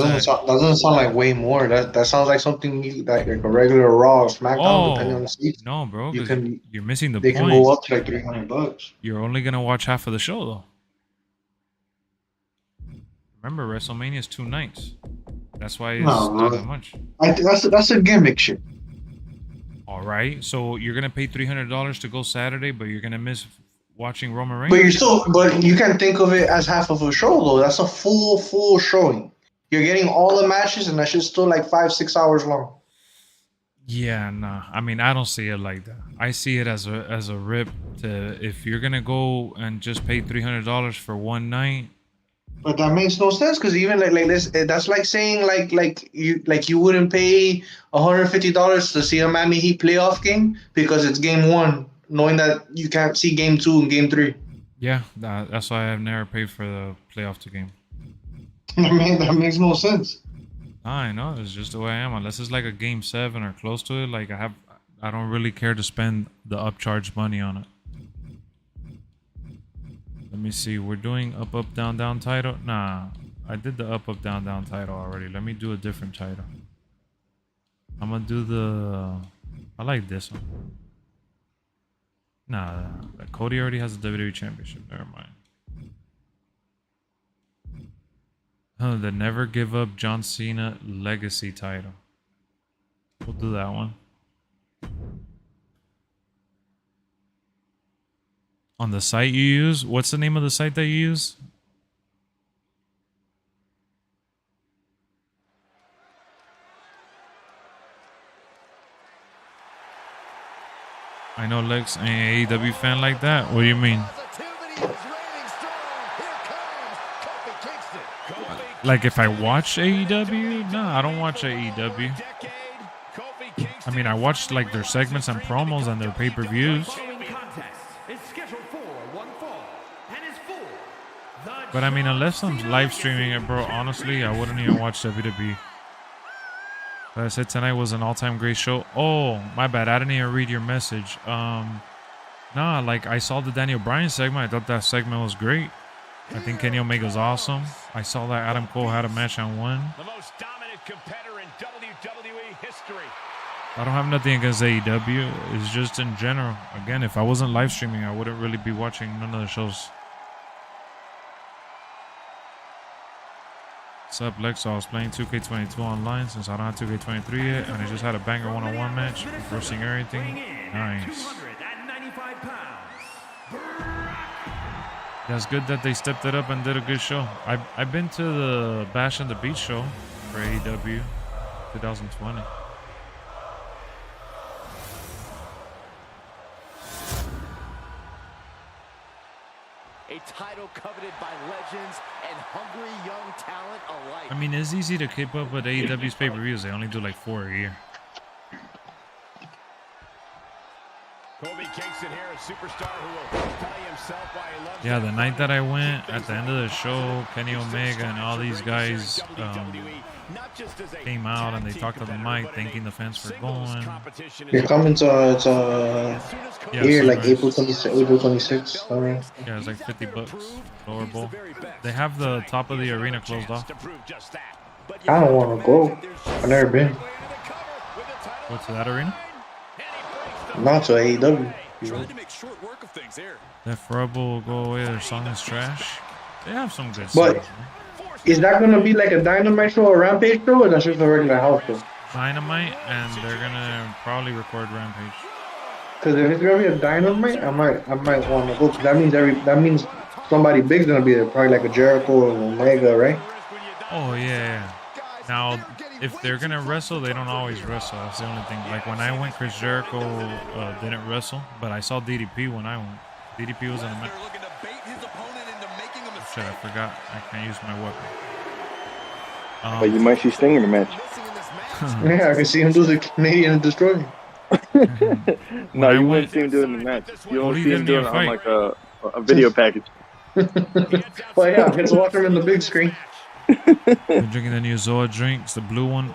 doesn't sound like way more. That sounds like something like a regular Raw or SmackDown, depending on the seats. No, bro, you're missing the point. They can go up to like $300. You're only gonna watch half of the show though. Remember, WrestleMania is 2 nights. That's why it's not that much. That's a gimmick shit. All right, so you're gonna pay $300 to go Saturday, but you're gonna miss watching Roman Reigns. But you can think of it as half of a show though. That's a full showing. You're getting all the matches, and that shit's still like 5-6 hours long. Yeah, nah. I mean, I don't see it like that. I see it as a rip. If you're gonna go and just pay $300 for one night. But that makes no sense, because even like this, that's like saying like you wouldn't pay $150 to see a Miami Heat playoff game because it's game 1, knowing that you can't see game 2 and game 3. Yeah, that's why I've never paid for the playoff to game. I mean, that makes no sense. I know, it's just the way I am. Unless it's like a game 7 or close to it, like I don't really care to spend the upcharge money on it. Let me see. We're doing up, down, down title. Nah, I did the up, down, down title already. Let me do a different title. I'm gonna do I like this one. Nah, Cody already has the WWE Championship. Never mind. Oh, the Never Give Up John Cena Legacy title. We'll do that one. On the site you use? What's the name of the site that you use? I know Lex ain't an AEW fan like that. What do you mean? Like if I watch AEW? No, I don't watch AEW. I mean, I watched like their segments and promos and their pay-per-views. But I mean, unless I'm live streaming it, bro, honestly, I wouldn't even watch WWE. But I said tonight was an all-time great show. Oh, my bad. I didn't even read your message. Nah, like I saw the Daniel Bryan segment. I thought that segment was great. I think Kenny Omega's awesome. I saw that Adam Cole had a match and won. The most dominant competitor in WWE history. I don't have nothing against AEW. It's just in general. Again, if I wasn't live streaming, I wouldn't really be watching none of the shows. What's up, Lexx? I was playing 2k23 online since I don't have 2k23 yet, and I just had a banger one-on-one match, reversing everything. Nice. That's good that they stepped it up and did a good show. I've been to the Bash on the Beach show for AEW 2020. A title coveted by legends and hungry young talent alike. I mean, it's easy to keep up with AEW's pay-per-views. They only do like 4 a year. Kobe Kingston here, a superstar who will tell you himself why he loves Yeah, the night that I went, at the end of the show, Kenny Omega and all these guys came out and they talked to the mic, thanking the fans for going. You're coming to Yeah, here like Sunrise. April 26th. Yeah, it's like $50. Lower bowl. They have the top of the arena closed off. I don't want to go. I've never been. Go to that arena? Not to AEW. That Rebel will go away. Their song is trash. They have some good But songs. is that gonna be like a Dynamite show or Rampage show, or that's just a regular house show? Dynamite, and they're gonna probably record Rampage. Because if it's gonna be a Dynamite, I might want to go. Cause that means somebody big's gonna be there, probably like a Jericho or Omega, right? Oh yeah. Now, if they're gonna wrestle, they don't always wrestle. That's the only thing. Like when I went, Chris Jericho didn't wrestle, but I saw DDP when I went. DDP was in the match. Shit, I forgot. I can't use my weapon. But you might see Sting in the match. Yeah, I can see him do the Canadian Destroyer. No, you wouldn't see him doing the match. You only see him doing it on like a video package. Well, yeah, I get to watch him in the big screen. I'm drinking the new Zoa drinks, the blue one.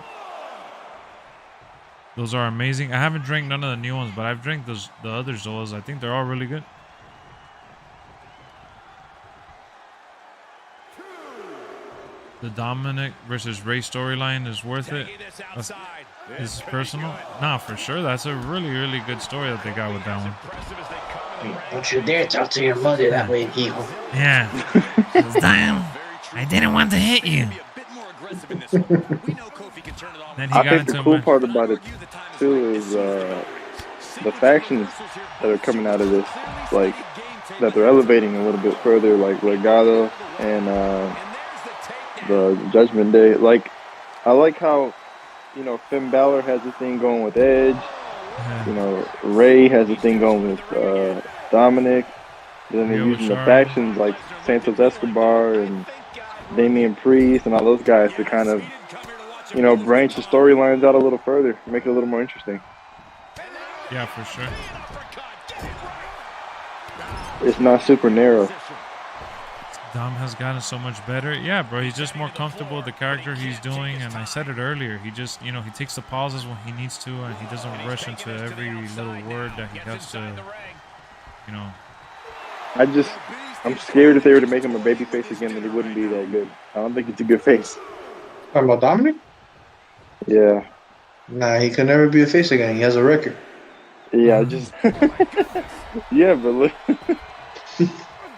Those are amazing. I haven't drank none of the new ones, but I've drank the other Zoas. I think they're all really good. The Dominic versus Ray storyline is worth it. This is personal. Nah, for sure. That's a really, really good story that they got with that one. Don't you dare talk to your mother that way, Kiko. Yeah. Damn. I didn't want to hit you. Then he I got think into the a cool match. part about it too is the factions that are coming out of this, like that they're elevating a little bit further, like Legado and the Judgment Day. Like, I like how, you know, Finn Balor has a thing going with Edge. You know, Ray has a thing going with Dominic. Then they're using the factions like Santos Escobar and Damian Priest and all those guys to kind of, you know, branch the storylines out a little further, make it a little more interesting. Yeah, for sure. It's not super narrow. Dom has gotten so much better. Yeah, bro, he's just more comfortable with the character he's doing, and I said it earlier. He just, you know, he takes the pauses when he needs to, and he doesn't rush into every little word that he has to, you know. I'm scared if they were to make him a babyface again that he wouldn't be that good. I don't think he's a good face. Talking about Dominic? Yeah. Nah, he can never be a face again. He has a record. Yeah, just yeah, but look.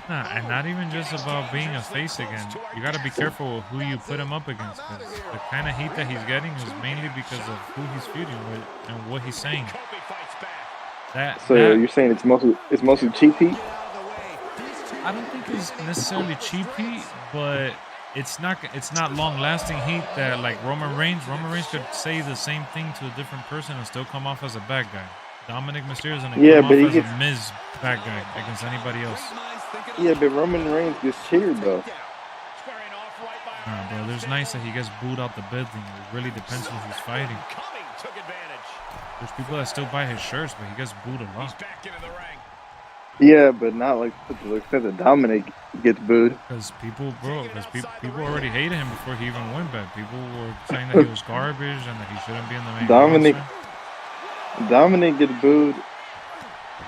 Nah, and not even just about being a face again. You got to be careful with who you put him up against, because the kind of heat that he's getting is mainly because of who he's feuding with and what he's saying. So you're saying it's mostly cheap heat? I don't think it's necessarily cheap heat, but it's not long lasting heat that like Roman Reigns could say the same thing to a different person and still come off as a bad guy. Dominic Mysterio is gonna come off as a Miz bad guy against anybody else. Yeah, but Roman Reigns gets cheered though. Nah, bro, there's nice that he gets booed out the building. It really depends who he's fighting. There's people that still buy his shirts, but he gets booed a He's lot. back into the ring. Yeah, but not like to the extent that Dominic gets booed. Because people already hated him before he even went back. People were saying that he was garbage and that he shouldn't be in the main Dominic roster. gets booed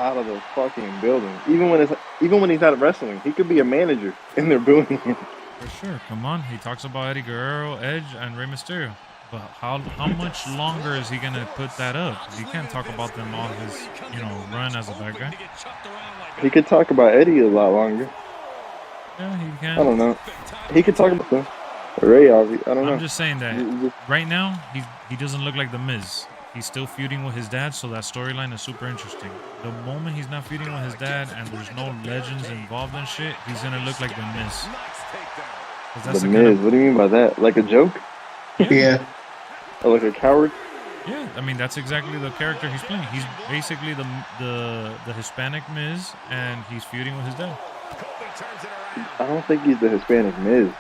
out of the fucking building. Even when he's not wrestling, he could be a manager and they're booing him. For sure. Come on. He talks about Eddie Guerrero, Edge, and Rey Mysterio. But how much longer is he gonna put that up? He can't talk about them all his run as a bad guy. He could talk about Eddie a lot longer. Yeah, he can. I don't know. He could talk about them. Ray, I don't know. I'm just saying that right now he doesn't look like the Miz. He's still feuding with his dad, so that storyline is super interesting. The moment he's not feuding with his dad and there's no legends involved in shit, he's gonna look like the Miz. The Miz? What do you mean by that? Like a joke? Yeah. Or like a coward? Yeah, I mean that's exactly the character he's playing. He's basically the Hispanic Miz, and he's feuding with his dad. I don't think he's the Hispanic Miz.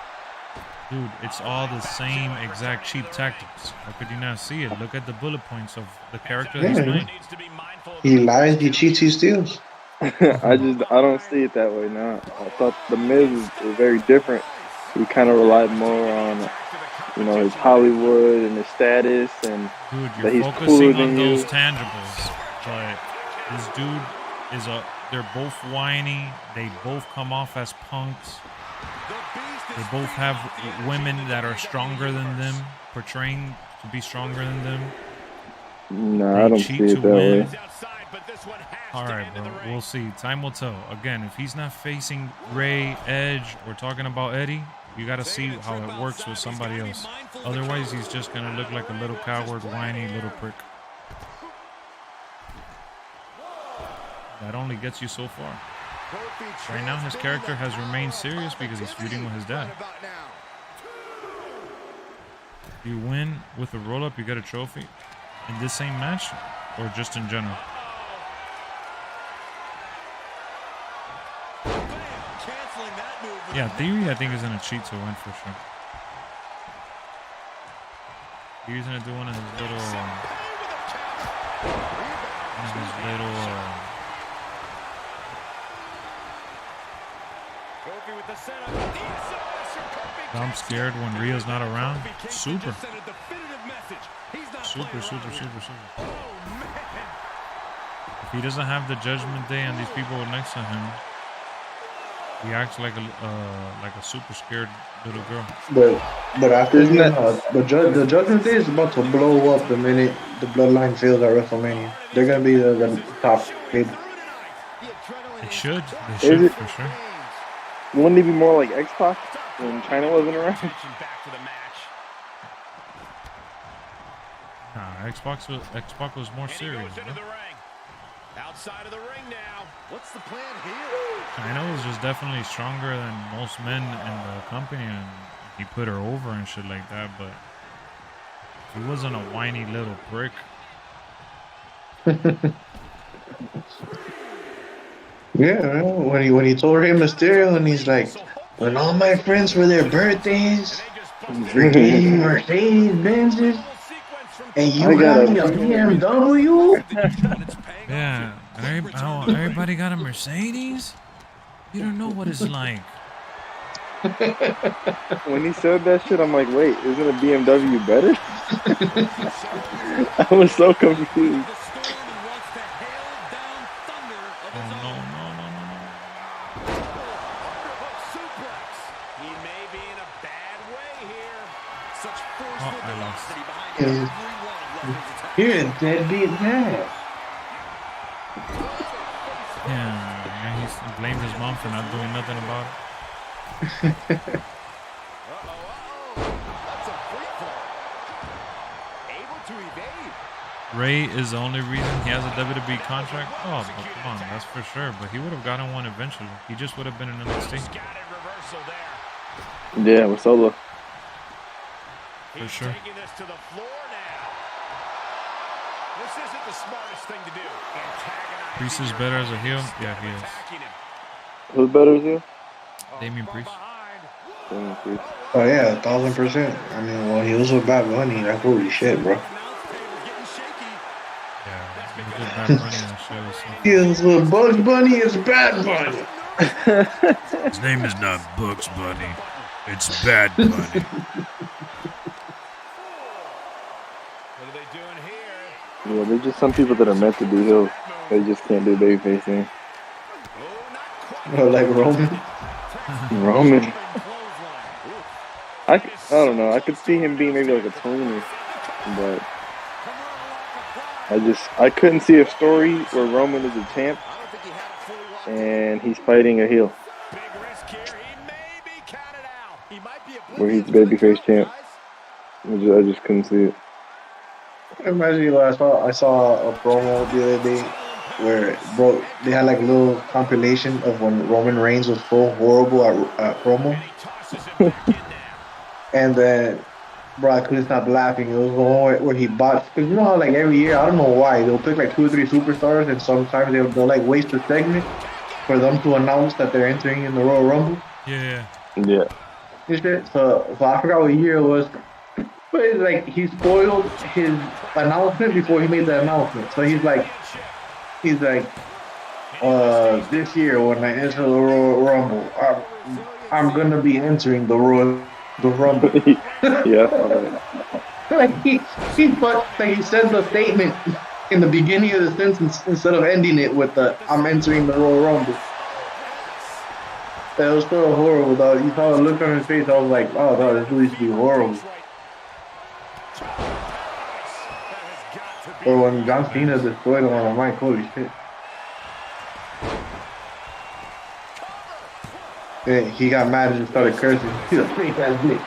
Dude, it's all the same exact cheap tactics. How could you not see it? Look at the bullet points of the character that he's playing. He lies, he cheats, he steals. I don't see it that way now. I thought the Miz was very different. He kind of relied more on, his Hollywood and his status, and dude, that he's you're focusing cooler on than those you. tangibles, but this dude they're both whiny. They both come off as punks. They both have women that are stronger than them, portraying to be stronger than them. No, I don't see it that way. Alright, bro. We'll see. Time will tell. Again, if he's not facing Ray, Edge, or talking about Eddie, you got to see how it works with somebody else. Otherwise, he's just going to look like a little coward, whiny little prick. That only gets you so far. Right now, his character has remained serious because he's feuding with his dad. You win with a roll-up, you get a trophy. In this same match, or just in general? Yeah, Theory I think is gonna cheat to win for sure. He's gonna do one of his little I'm scared when Rio's not around. Super. If he doesn't have the Judgment Day and these people next to him, he acts like a super scared little girl. But after the Judgment Day is about to blow up the minute the Bloodline fails at WrestleMania. They're gonna be the top favorite. They should for sure. Wouldn't it be more like X-Pac when China wasn't around? Nah, X-Pac was more serious. Bro. Outside of the ring now. What's the plan here? China was just definitely stronger than most men in the company, and he put her over and shit like that, but he wasn't a whiny little prick. Yeah, when he told Rey Mysterio, and he's like, when all my friends for their birthdays, freaking Mercedes Benzes, and you got me a BMW? Yeah, everybody got a Mercedes? You don't know what it's like. When he said that shit, I'm like, wait, isn't a BMW better? I was so confused. You're a deadbeat dad. Yeah, he blamed his mom for not doing nothing about it. Ray is the only reason he has a WWE contract? Oh, but come on, that's for sure. But he would have gotten one eventually. He just would have been in NXT. Yeah, with Solo. For sure. This isn't the smartest thing to do. Priest is better as a heel? Yeah, he is. Who's better as heel? Damian Priest. Damian Priest. Oh yeah, 1000%. I mean, when he was with Bad Bunny, that's holy shit, bro. Yeah, look at Bad Bunny on the show. So. Deals with Bugs Bunny is Bad Bunny. His name is not Bugs Bunny. It's Bad Bunny. What are they doing here? Yeah, there's just some people that are meant to be heels. They just can't do babyface thing. Like Roman. Roman. I don't know. I could see him being maybe like a tweener, but I couldn't see a story where Roman is a champ and he's fighting a heel where he's babyface champ. I just couldn't see it. Imagine you, I saw a promo the other day where they had like a little compilation of when Roman Reigns was so horrible at promo. And then, bro, I couldn't stop laughing. It was the one where he bought, because you know how like every year, I don't know why, they'll pick like 2 or 3 superstars, and sometimes they'll like waste a segment for them to announce that they're entering in the Royal Rumble. Yeah. So I forgot what year it was, but it's like he spoiled his announcement before he made the announcement. So he's like, this year when I enter the Royal Rumble, I'm gonna be entering the Rumble. Yeah. Like he said the statement in the beginning of the sentence instead of ending it with the "I'm entering the Royal Rumble." That was so horrible, though. You saw the look on his face. I was like, "Oh, no, this used to be horrible." Or when John Cena destroyed him on the mic, holy shit! Yeah, he got mad and started cursing. He's a fake ass bitch.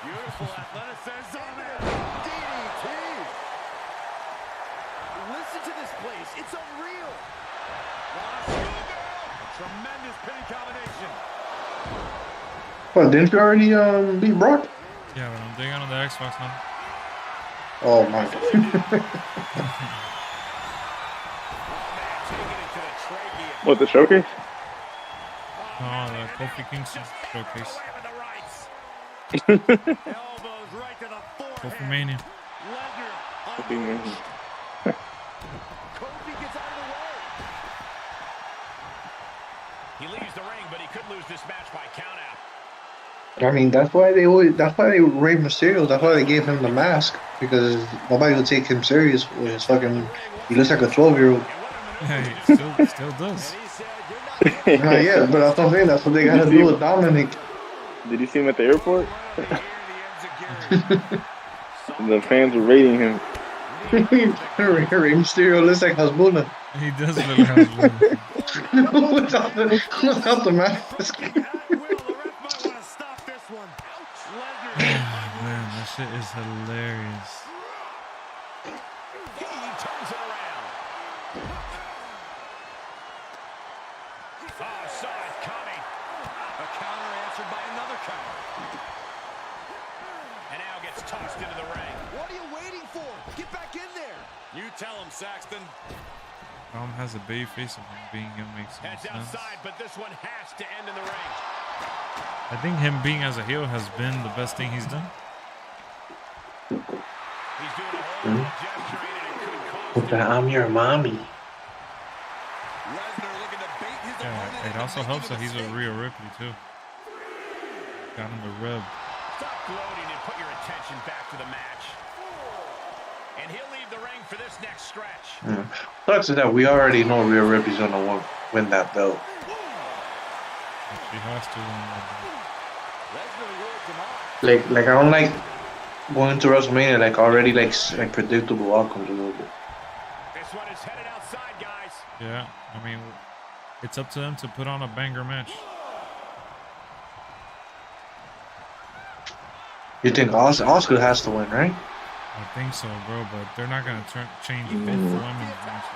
Beautiful athleticism. DDT. Listen to this place. It's unreal. Tremendous pinning combination. Well, didn't you already beat Brock? Yeah, but I'm digging on the Xbox now. Oh my god. What, the showcase? Oh, the Kofi Kingston showcase. Kofi Mania. Kofi Mania. Kofi gets out of the way. He leaves the ring, but he could lose this match by count out. I mean, that's why they Rey Mysterio. That's why they gave him the mask, because nobody will take him serious with his fucking. He looks like a 12-year-old. Yeah, he still does. Not yet, but that's what I'm saying. That's what they gotta do with Dominic. Did you see him at the airport? The fans were rating him. Rey Mysterio looks like Hasbuna. He does look like Hasbuna. without the mask. Man, that shit is hilarious. He turns it around. Oh, saw it coming. A counter answered by another counter. And now gets tossed into the ring. What are you waiting for? Get back in there. You tell him, Saxton. Dom has a baby face of him being him makes no Heads sense. outside, but this one has to end in the ring. I think him being as a heel has been the best thing he's done. He's doing a whole lot of gesturing, and it could cost With the I'm your mommy. Lesnar looking to bait his opponent. Yeah, it also helps that he's a Rhea Ripley too. Got him the rub. Stop gloating and put your attention back to the match. And he'll leave the ring for this next stretch. Sucks is that we already know Rhea Ripley's gonna win that belt. She has to win that. Like I don't like going to WrestleMania like already like predictable outcomes a little bit. This one is headed outside, guys. Yeah, I mean, it's up to them to put on a banger match. You think Oscar has to win, right? I think so, bro, but they're not gonna change a bit for women's matches.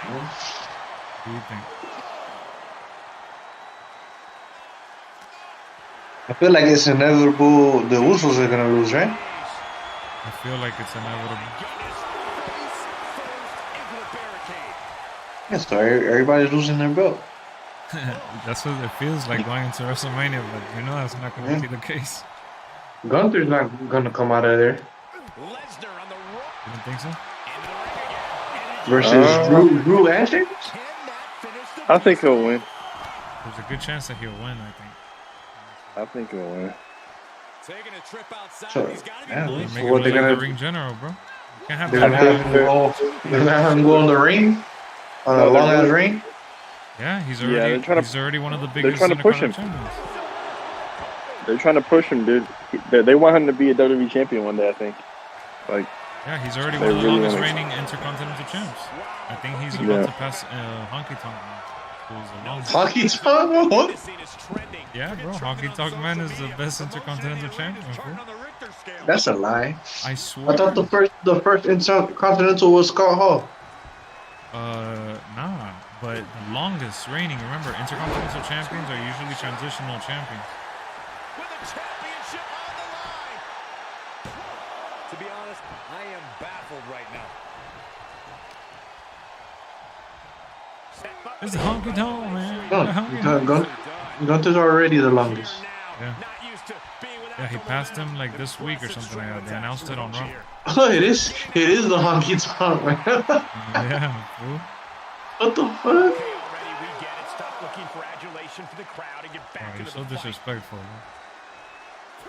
What do you think? I feel like it's inevitable the Usos are gonna lose, right? I feel like it's inevitable. Yeah, so everybody's losing their belt. That's what it feels like going into WrestleMania, but you know that's not going to be the case. Gunther's not gonna come out of there. Lesnar on on the rope. You didn't think so? Into the ring again. Versus Drew and Sheamus? Can that finish the I think he'll win. There's a good chance that he'll win, I think. I think he'll win. Taking a trip outside. So, He's got to be yeah, blazing. Make so what it they're look like gonna the ring general, bro. You can't have they're that. gonna have him go. They're gonna have him go in the ring on a No, long ass they're- ring. Yeah, he's Yeah, already they're trying to- he's already one of the they're biggest trying to push Intercontinental him. champions. They're trying to push him, dude. They want him to be a WWE champion one day, I think. Like, Yeah, he's already They one of the really longest wanna- reigning Intercontinental champs. I think he's about Yeah. to pass Honky Tonk Man. Who's the longest. Honky Tonk? What? This scene is trending. Yeah, bro, It's Honky trending on Tonk social Man is the media. best The most Intercontinental rated ring champion, is bro. turned on the Richter scale. That's a lie. I swear. I thought the first Intercontinental was Scott Hall. Nah, but the longest reigning, remember, Intercontinental champions are usually transitional champions. With a championship on the line. To be honest, I am baffled right now. It's the Honky Tonk Man. No, The Honky Tonk. Gunther's already the longest. Yeah. Yeah, he passed him like this week or something like that. They announced it on Raw. Oh, it is the Honky Tonk, man. Yeah, fool. What the fuck? Already we get it. Stop looking for adulation for the crowd and get Oh, back you're into so the fight. disrespectful. Man.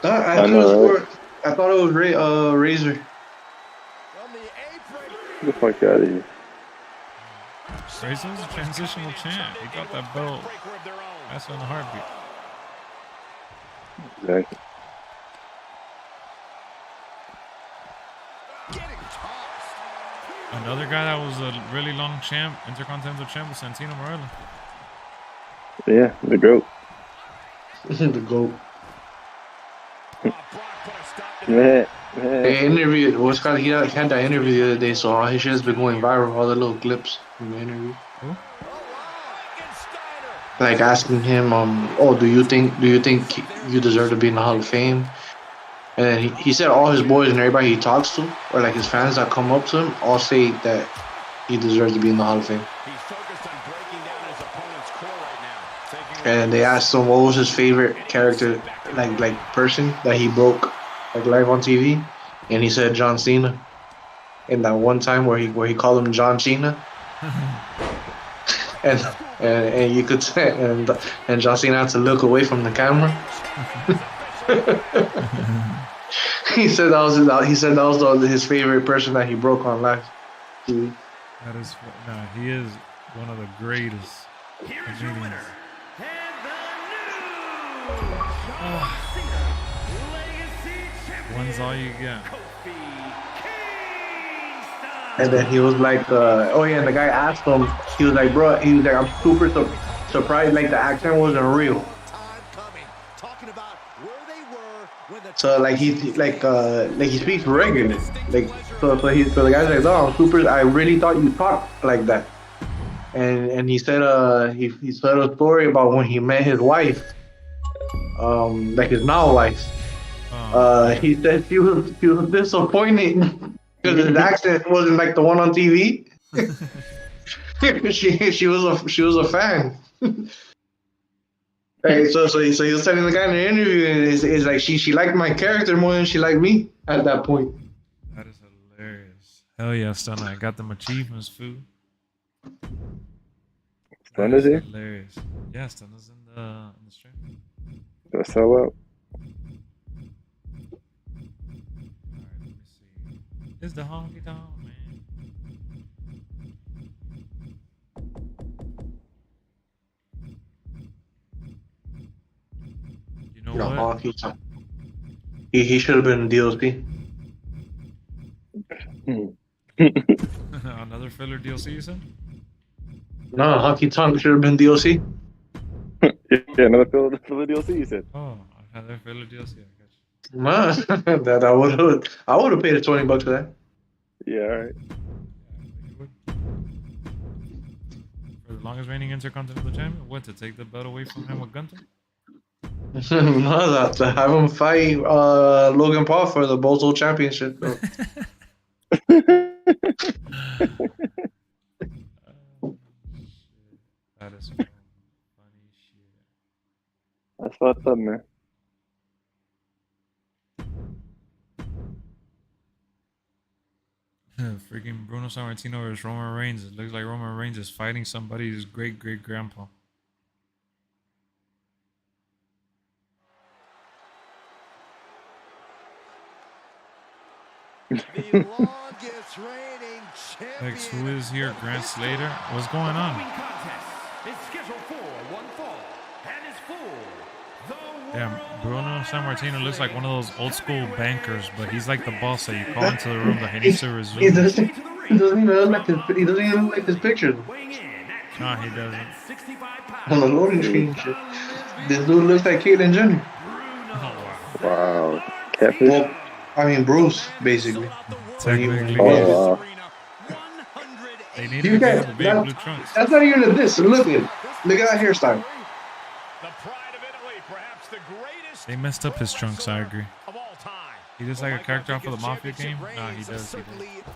I thought it was Razor. From the apron. get the fuck out of here. Razor's a transitional champ. He got that belt. Breaker of their own. That's on the heartbeat. Exactly. Getting tossed. Another guy that was a really long champ, Intercontinental champ, was Santino Marella. Yeah, the GOAT. The GOAT. Brock put a stop to Man, They interviewed, what's called, he had that interview the other day, so all his shit has been going viral, all the little clips from the interview. Like asking him, do you think you deserve to be in the Hall of Fame? And then he said all his boys and everybody he talks to, or like his fans that come up to him, all say that he deserves to be in the Hall of Fame. He's focused on breaking down his opponent's core right now. Taking And they asked him what was his favorite character, like person that he broke, like live on TV, and he said John Cena. In that one time where he called him John Cena, and you could say and John Cena had to look away from the camera. He said that was his favorite person that he broke on live TV. That is, nah, he is one of the greatest comedians. One's all you get. And then he was like, and the guy asked him, he was like, I'm super surprised, like the accent wasn't real. Time coming. Talking about where they were when the So like he speaks regular, like so the guy's like, oh, I really thought you talked like that, and he said he said a story about when he met his wife, like his now wife. He said she was disappointed because his accent wasn't like the one on TV. she was a fan. Hey, so he was telling the guy in the interview, and it's like she liked my character more than she liked me at that point. That is hilarious. Hell yeah, Stunner. I got them achievements, food. Stunner's here? Hilarious. Yeah, Stunner's in the stream. Let's sell out. Alright, let me see. It's the Honky Tonk Man. You know No, what? he should have been DLC. Another filler DLC, you said? No, Honky Tonk should have been DLC. Yeah, another filler DLC, you said. Oh, another filler DLC. I got you. Man, that I would have paid the $20 for that. Yeah, alright. For the longest reigning Intercontinental Champion? What, to take the belt away from him with Gunther? No, to have him fight Logan Paul for the Bozo Championship. Oh, shit. That is funny shit. That's fucked up, man. Freaking Bruno Sammartino versus Roman Reigns. It looks like Roman Reigns is fighting somebody's great-great-grandpa. The longest reigning champion. Lex, who is here? Grant Slater? What's going on? Yeah, Bruno Sammartino looks like one of those old school bankers, but he's like the boss that you call into the room that he needs to resume. He doesn't even look like his picture. No, he doesn't. On the loading screen, shit. This dude looks like Caitlyn Jenner. Oh, Wow. Catfish. Well, I mean Bruce, basically. technically. Oh, wow. They need You to guys, get the big blue trunks. that's not even a diss. Look at that hairstyle. They messed up his trunks, I agree. He looks like a character off of the Mafia game? Nah, he does.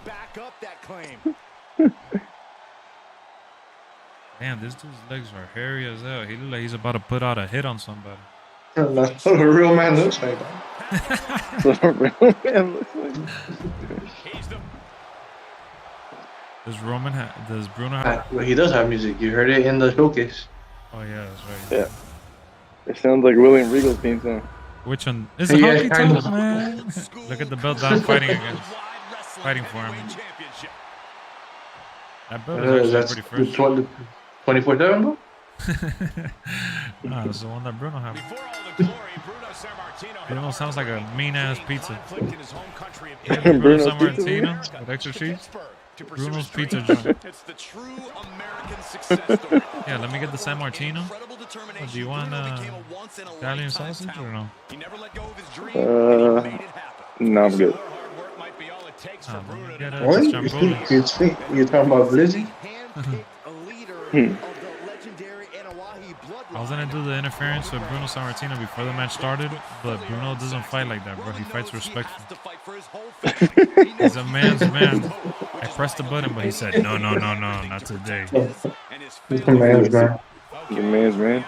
Back up that claim. Damn, this dude's legs are hairy as hell. He looks like he's about to put out a hit on somebody. That's what a real man looks like. Does Bruno have... Well, he does have music. You heard it in the showcase. Oh, yeah, that's right. Yeah. It sounds like William Regal's theme song. Which one? Is it Yeah, Honky kind Tonk, man? Look at the belt that I'm fighting against. Fighting for him. That belt is That's actually pretty fresh. 24/7, bro? Nah, it's the one that Bruno has. Bruno sounds like a mean-ass pizza. Bruno Sammartino with extra cheese? Bruno's Pizza Joint. It's the true American success story. Yeah, let me get the San Martino. Do you want Italian sausage or no? He never let go of his dream, and he made it happen. No, I'm good. Hard work might be all it takes for Let Bruno me to get What? Stromboli. You talking about Blizzy? I was gonna do the interference with Bruno Sammartino before the match started, but Bruno doesn't fight like that, bro. He fights respectful. He's a man's man. I pressed the button, but he said, no, not today. He's a man's man. Your man's man.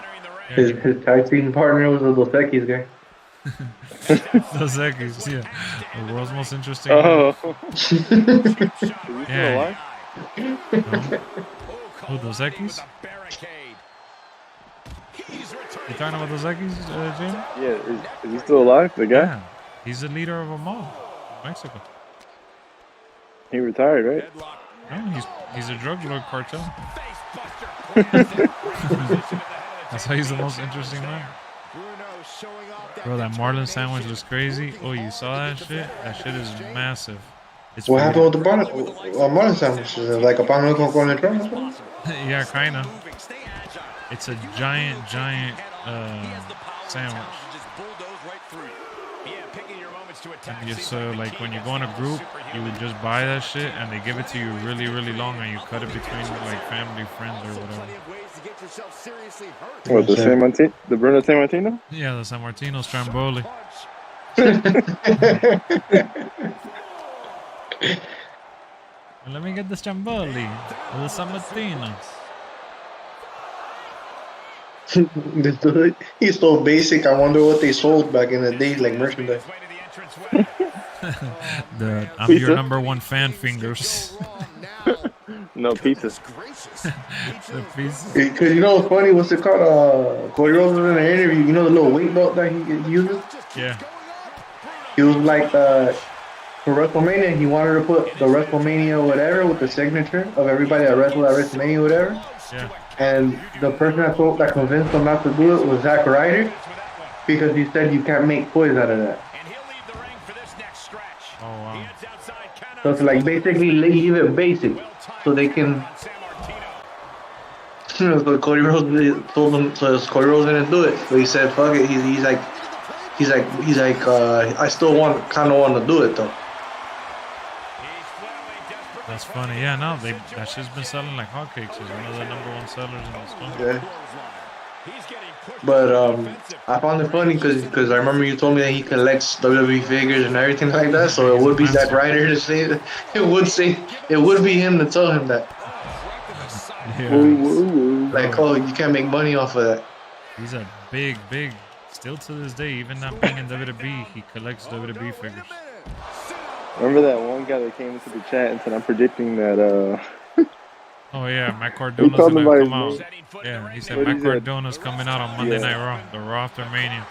His tag team partner was the Dos Equis guy. Dos Equis, yeah. The world's most interesting. Oh. Yeah. Who, Dos Equis? You talking about Dos Equis, Jim? Yeah, is he still alive, the guy? Yeah. He's the leader of a mob in Mexico. He retired, right? No, he's a drug lord cartel. That's why he's the most interesting man. Bro, that Marlin sandwich looks crazy. Oh, you saw that shit? That shit is massive. It's What happened weird. with the Marlin sandwich? Is it like a pan con el tron? Yeah, kinda. It's a giant sandwich. And so like when you go in a group, you would just buy that shit and they give it to you really, really long and you cut it between like family, friends or whatever. What, the San Martino? The Bruno San Martino? Yeah, the San Martino Stromboli. Let me get the Stromboli. The San Martino. He's so basic. I wonder what they sold back in the day, like merchandise. I'm your number one fan fingers. No, pizza. The piece. Because you know what's funny? What's it called? Cody Rhodes was in an interview. You know the little weight belt that he uses? Yeah. He was like, for WrestleMania, he wanted to put the WrestleMania whatever with the signature of everybody that wrestled at WrestleMania whatever. Yeah. And the person that convinced him not to do it was Zack Ryder, because he said you can't make toys out of that. Oh wow. So it's like basically leave it basic, so they can. So Cody Rhodes told him, so Cody Rhodes didn't do it. So he said, "Fuck it." He's like, I still kind of want to do it though. That's funny. Yeah, no, that shit's been selling like hotcakes. It's one of the number one sellers in the store. Yeah. But I found it funny because I remember you told me that he collects WWE figures and everything like that. So it would be Zack Ryder to say that. It would be him to tell him that. Yeah. Like, oh, you can't make money off of that. He's a big, still to this day, even not being in WWE, he collects WWE figures. Remember that one guy that came into the chat and said, "I'm predicting that." Oh yeah, Matt He Cardona's called him gonna by come his out. name. Yeah, he said What Matt he said? Cardona's coming out on Monday Night Raw, the Raw after Mania.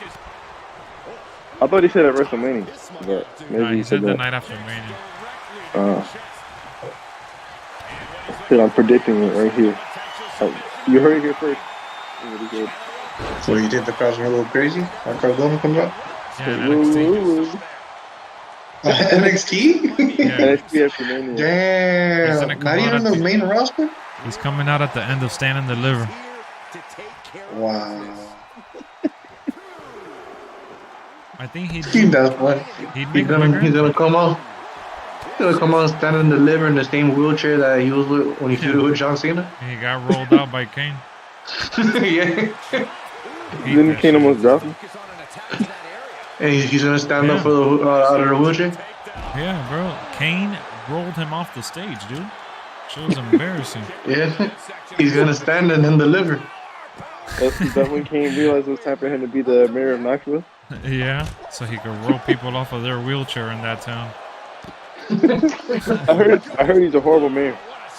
I thought he said at WrestleMania, but maybe Nah, he said the that. night after Mania. Said I'm predicting it right here. You heard it here first. So you think the crowd's gonna go crazy? When Cardona comes out? Yeah, NXT. NXT? Yeah. NXT after Mania. He's gonna Damn. come Not out even at the the- main roster? He's coming out at the end of Stand and Deliver. Wow. I think he'd That's what he'd he's make a quicker. gonna come out. He's gonna come out, stand and deliver in the same wheelchair that he was with when he feuded with John Cena. He got rolled out by Kane. Yeah. Didn't Kane almost drop him? And he's gonna stand up for the out of the wheelchair. Yeah, bro. Kane rolled him off the stage, dude. Shit was embarrassing. Yeah. He's gonna stand and then deliver. Is that when Kane realized it was time for him to be the mayor of Knoxville? Yeah, so he could roll people off of their wheelchair in that town. I heard he's a horrible mayor.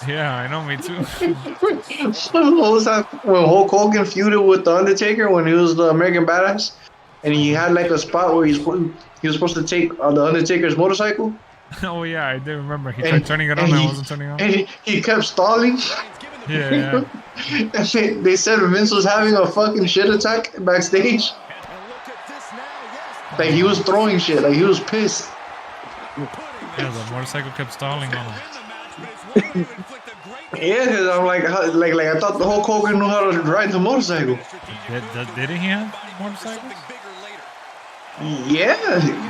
Yeah, I know, me too. What was that when Hulk Hogan feuded with the Undertaker when he was the American Badass, and he had like a spot where he was supposed to take the Undertaker's motorcycle. Oh yeah, I do remember. He tried turning it on, and I wasn't turning on. And he kept stalling. Yeah. And they said Vince was having a fucking shit attack backstage. Like he was throwing shit. Like he was pissed. Yeah, the motorcycle kept stalling on him. Yeah, because I'm like I thought the Hulk Hogan knew how to ride the motorcycle. Didn't he have motorcycles? Yeah,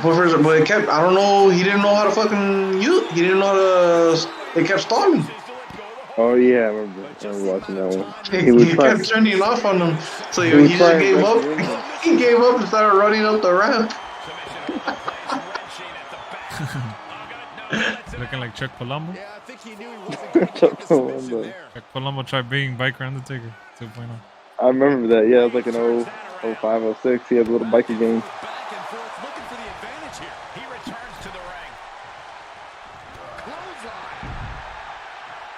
but it kept. I don't know. He didn't know how to fucking use. He didn't know how to. It kept stalling. Oh yeah, I remember watching that one. He kept turning off on them, so he just gave up. He gave up and started running up the ramp. Looking like Chuck Palumbo. Chuck Palumbo. Chuck Palumbo tried being Biker Undertaker 2.0. I remember that. Yeah, it was like an 05, 06. He had a little biker game.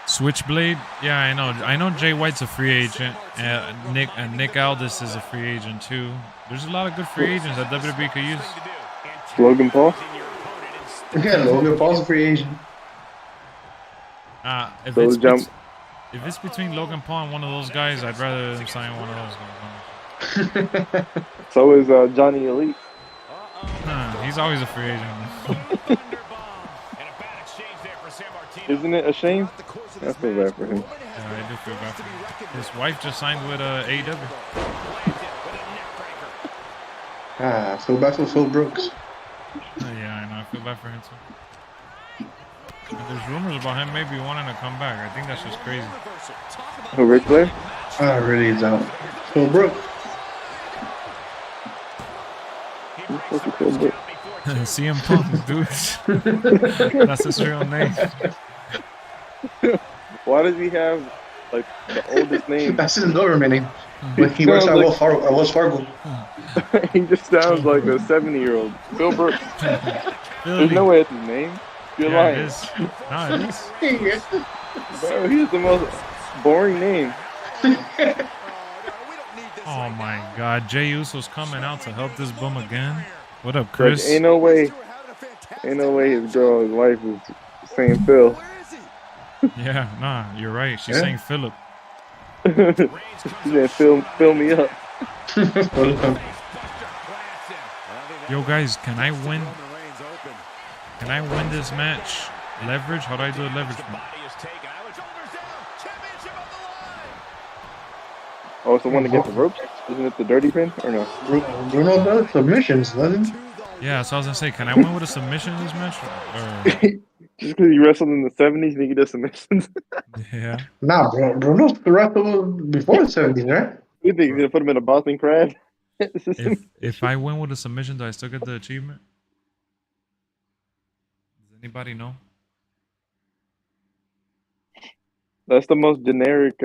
Switchblade, yeah, I know. I know Jay White's a free agent. Nick Aldis is a free agent too. There's a lot of good free agents that WWE could use. Logan Paul. Yeah, Logan Paul's a free agent. If it's between Logan Paul and one of those guys, I'd rather them sign one of those guys. So is Johnny Elite. He's always a free agent. Isn't it a shame? I feel bad for him. Yeah, I do feel bad for him. His wife just signed with AEW. I feel bad for Phil Brooks. Yeah, I know. I feel bad for him too. And there's rumors about him maybe wanting to come back. I think that's just crazy. Who, Ric Flair? I really don't. Phil Brooks. CM Punk, dude. That's his real name. Why does he have like the oldest name? That's his government name. When he works at Wells Fargo. He just sounds like a 70-year-old. Phil Brooks. There's no way it's his name. You're lying. It is. No, it is. Bro, he has the most boring name. Oh my God, Jey Uso's coming out to help this bum again. What up, Chris? Like, ain't no way his girl, his wife is saying Phil. Yeah, nah, you're right. She's saying Philip. She said, fill me up. Yo, guys, can I win? Can I win this match? Leverage? How do I do a leverage? Oh, it's the one to get the ropes? Isn't it the dirty pin or no? Bruno does submissions, doesn't he? Yeah, so I was gonna say, can I win with a submission in this match? Or... Just because he wrestled in the 70s, think he does submissions? Yeah. Nah, Bruno's wrestled before the 70s, right? You think he's going to put him in a Boston crab? If I win with a submission, do I still get the achievement? Does anybody know? That's the most generic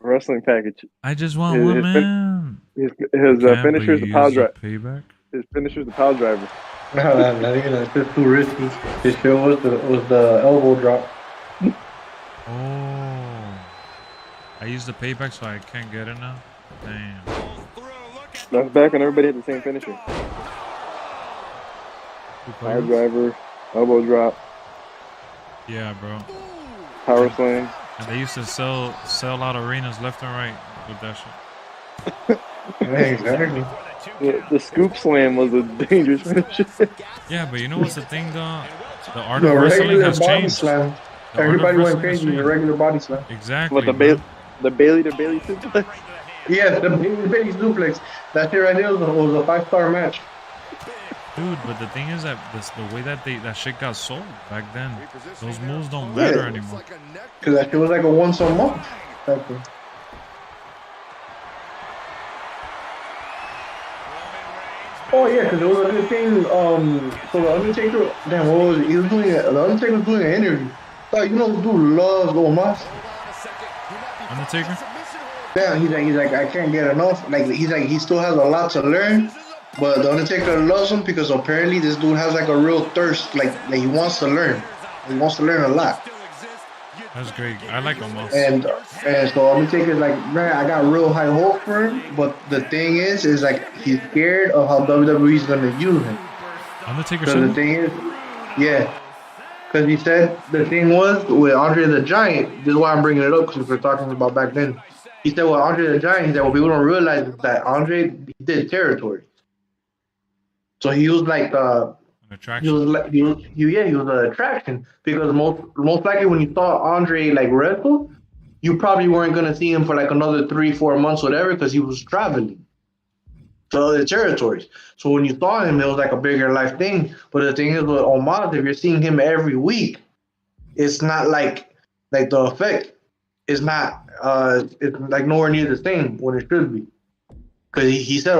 wrestling package. I just want one man. His finisher is the power driver. Payback. His finisher is the power driver. No, not even. It's just too risky. His show was the elbow drop. Oh. I used the payback so I can't get it now. Damn. That's back when everybody had the same finisher. High driver, elbow drop, Yeah, bro. power slam. And they used to sell out arenas left and right with that shit. Yeah, exactly. The scoop slam was a dangerous finisher. Yeah, but you know what's the thing though? The art The of wrestling regular has body changed. slam. The art of Everybody went wrestling has crazy. The changed. regular body slam. Exactly. What the bro. Bailey to Bailey suplex? Yeah, the baby suplex. That shit right there was a 5-star match. Dude, but the thing is that the way that that shit got sold back then, those moves don't matter anymore. Because that shit was like a once a month type thing. Oh yeah, because it was a good thing. So the Undertaker, damn, what was it? He was doing the Undertaker was doing an interview. Like, you know, this dude loves Omos. Undertaker? Damn, he's like, I can't get enough. Like, he's like, he still has a lot to learn. But the Undertaker loves him because apparently this dude has like a real thirst. Like he wants to learn. He wants to learn a lot. That's great. I like Omos. And so Undertaker's like, man, I got real high hope for him. But the thing is like he's scared of how WWE's gonna use him. Undertaker So said the thing is, yeah. Because he said the thing was with Andre the Giant. This is why I'm bringing it up because we're talking about back then. He said with Andre the Giant, he said what people don't realize is that Andre did territory. So he was like an attraction. he was an attraction because most likely when you saw Andre like wrestle, you probably weren't gonna see him for like another 3-4 months, whatever, because he was traveling to other territories. So when you saw him, it was like a bigger life thing. But the thing is with Omos, if you're seeing him every week, it's not like the effect is not it's like nowhere near the same when it should be. Because he said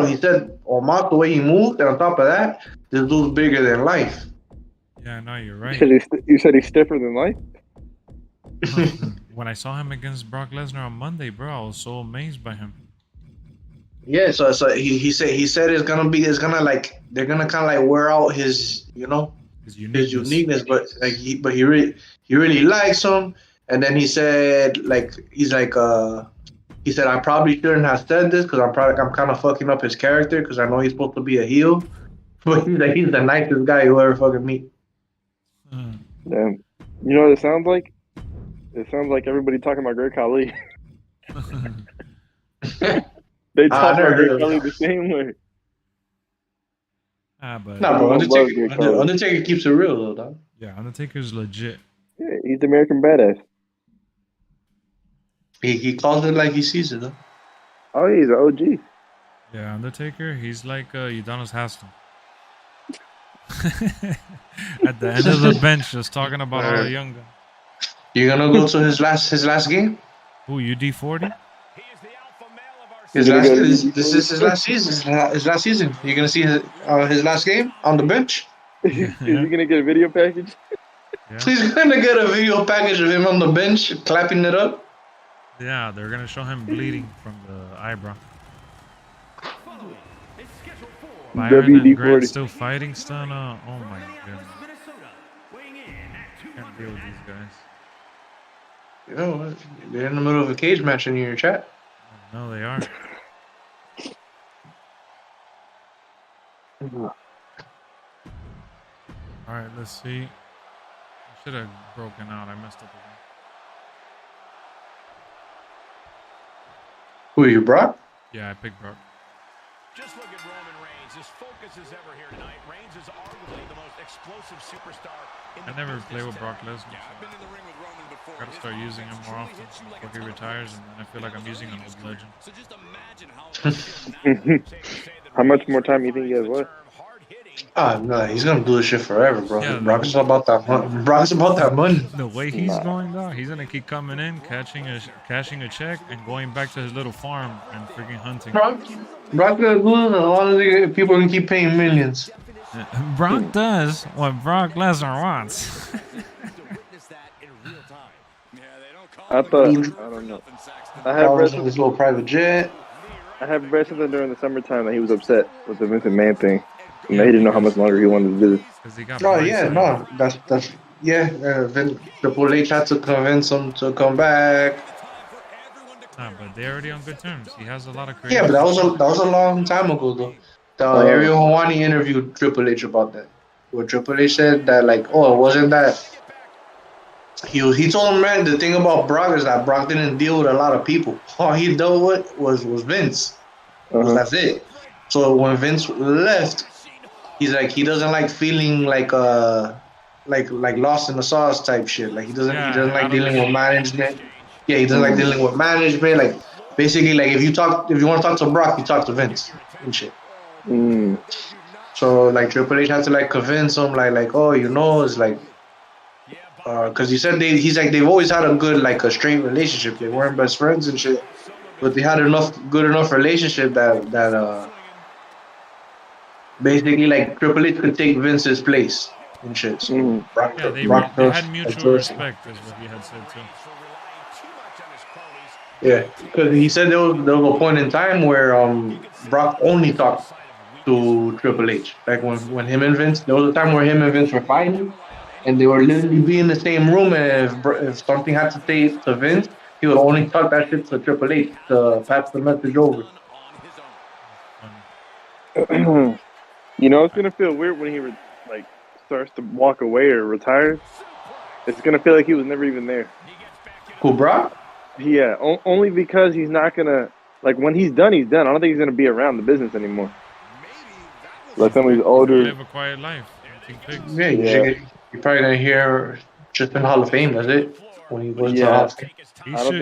Omos, the way he moved, and on top of that, this dude's bigger than life. Yeah, no, you're right. You said he's stiffer than life? When I saw him against Brock Lesnar on Monday, bro, I was so amazed by him. Yeah, so he said they're gonna kind of like wear out his his uniqueness, but like he really likes him. And then he said he said I probably shouldn't have said this because I'm kind of fucking up his character because I know he's supposed to be a heel, but he's the nicest guy you ever fucking meet. Damn. You know what it sounds like? It sounds like everybody talking about Great Khali. They talk about Great Khali the same way. But bro, Undertaker keeps it real though, dog. Yeah, Undertaker's legit. Yeah, he's the American badass. He calls it like he sees it though. Oh, he's an OG. Yeah, Undertaker, he's like Udonis Haslam. At the end of the bench, just talking about all the young guys. You gonna go to his last game? Who, UD40? This is his last season. His last season. You're gonna see his last game on the bench. Is he gonna get a video package? Yeah. He's gonna get a video package of him on the bench clapping it up. Yeah, they're gonna show him bleeding from the eyebrow. Byron and Grant still fighting, Stunna. Oh my goodness. Can't deal with these guys. You know, they're in the middle of a cage match in your chat. No, they are. Alright, let's see. I should have broken out. I messed up again. Who are you, Brock? Yeah, I picked Brock. Just look at Roman Reigns. His focus is ever here tonight. Reigns is arguably the most explosive superstar in the I never business play with today. Brock Lesnar. Yeah, I've been in the ring with Roman before. Gotta start using him more often before he retires, and then I feel like I'm using an old legend. So just imagine how How much more time do you think he has left? No, he's gonna do this shit forever, bro. Yeah, Brock's about that money. Brock's about that money. The way he's going, though, he's gonna keep coming in, cashing a check, and going back to his little farm and freaking hunting. Brock's gonna do this as long as people can keep paying millions. Brock does what Brock Lesnar wants. I don't know. I have read This little private jet. something during the summertime that he was upset with the Vince McMahon thing. He didn't know how much longer he wanted to do this. Because he got Oh yeah, blindsided. no, that's yeah. Then Triple H had to convince him to come back. Nah, but they're already on good terms. He has a lot of Yeah, creative. but that was a long time ago though. The Ariel Helwani interviewed Triple H about that. Where Triple H said that like, oh, it wasn't that. He told him, man, the thing about Brock is that Brock didn't deal with a lot of people. All he dealt with was Vince. That's it. So when Vince left, he's like he doesn't like feeling like lost in the sauce type shit. Like he doesn't like dealing with management. Yeah, he doesn't like dealing with management. Like basically, like if you want to talk to Brock, you talk to Vince and shit. So like Triple H had to like convince him, like oh, you know, it's like because he said he's like they've always had a good like a straight relationship. They weren't best friends and shit, but they had good enough relationship that basically like Triple H could take Vince's place and shit. So Brock, Yeah, they had mutual respect, is what he had said too. Yeah, because he said there was a point in time where Brock only talked to Triple H. Like when him and Vince, there was a time where him and Vince were fighting, and they were literally be in the same room. And if something had to say to Vince, he would only talk that shit to Triple H to pass the message over. You know, it's gonna feel weird when he like starts to walk away or retires. It's gonna feel like he was never even there. Who, Brock? Yeah, only because he's not gonna like when he's done, he's done. I don't think he's gonna be around the business anymore. Like some of these older. Live a quiet life. Yeah, you're probably gonna hear just in the Hall of Fame. That's it. When he goes to the Hall of Fame.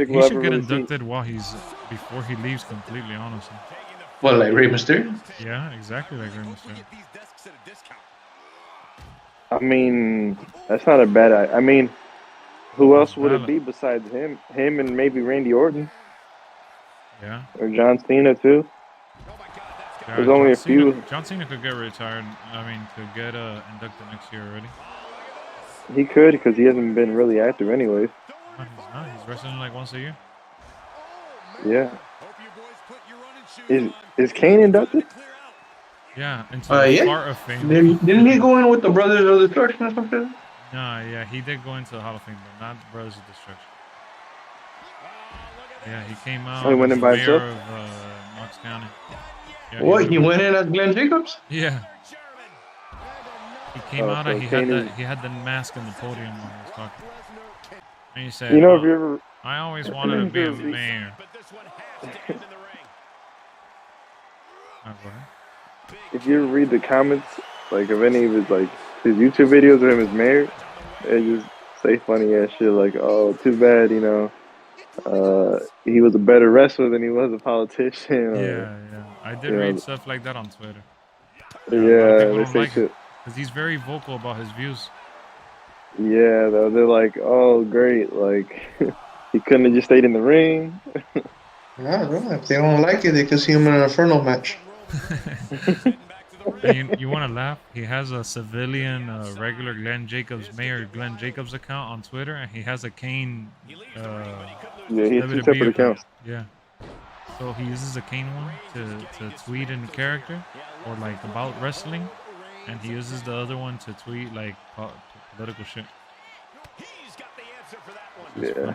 He should get inducted before he leaves completely, honestly. What, like Rey Mysterio? Yeah, exactly like Rey Mysterio. I mean, that's not a bad idea. I mean, who else would it be besides him? Him and maybe Randy Orton. Yeah. Or John Cena too. Yeah, There's only a few. John Cena could get retired. I mean, could get inducted next year already. He could because he hasn't been really active anyways. No, he's not. He's wrestling like once a year. Yeah. Is Kane inducted? Yeah, into the Heart of Fame. Didn't he go in with the Brothers of Destruction or something? No, yeah, he did go into the Hall of Fame, but not Brothers of Destruction. Yeah, he came out he went in by himself? of Knox County. Yeah, What? He went in as Glenn Jacobs? Yeah. He came out and he had the mask in the podium when he was talking. And he said, you know, if you ever, I always wanted to be a mayor. If you ever read the comments, like of any of his YouTube videos of him as mayor, they just say funny ass shit like, "Oh, too bad, you know, he was a better wrestler than he was a politician." Yeah. I did read stuff like that on Twitter. Yeah, they say shit. Because he's very vocal about his views. Yeah, they're like, "Oh, great! Like he couldn't have just stayed in the ring." No, if they don't like it, they can see him in an Inferno match. You want to laugh? He has a civilian, regular Glenn Jacobs, Mayor Glenn Jacobs account on Twitter, and he has a Kane. Yeah, he has two separate accounts. Yeah. So he uses a Kane one to tweet in character or like about wrestling, and he uses the other one to tweet like political shit. Yeah.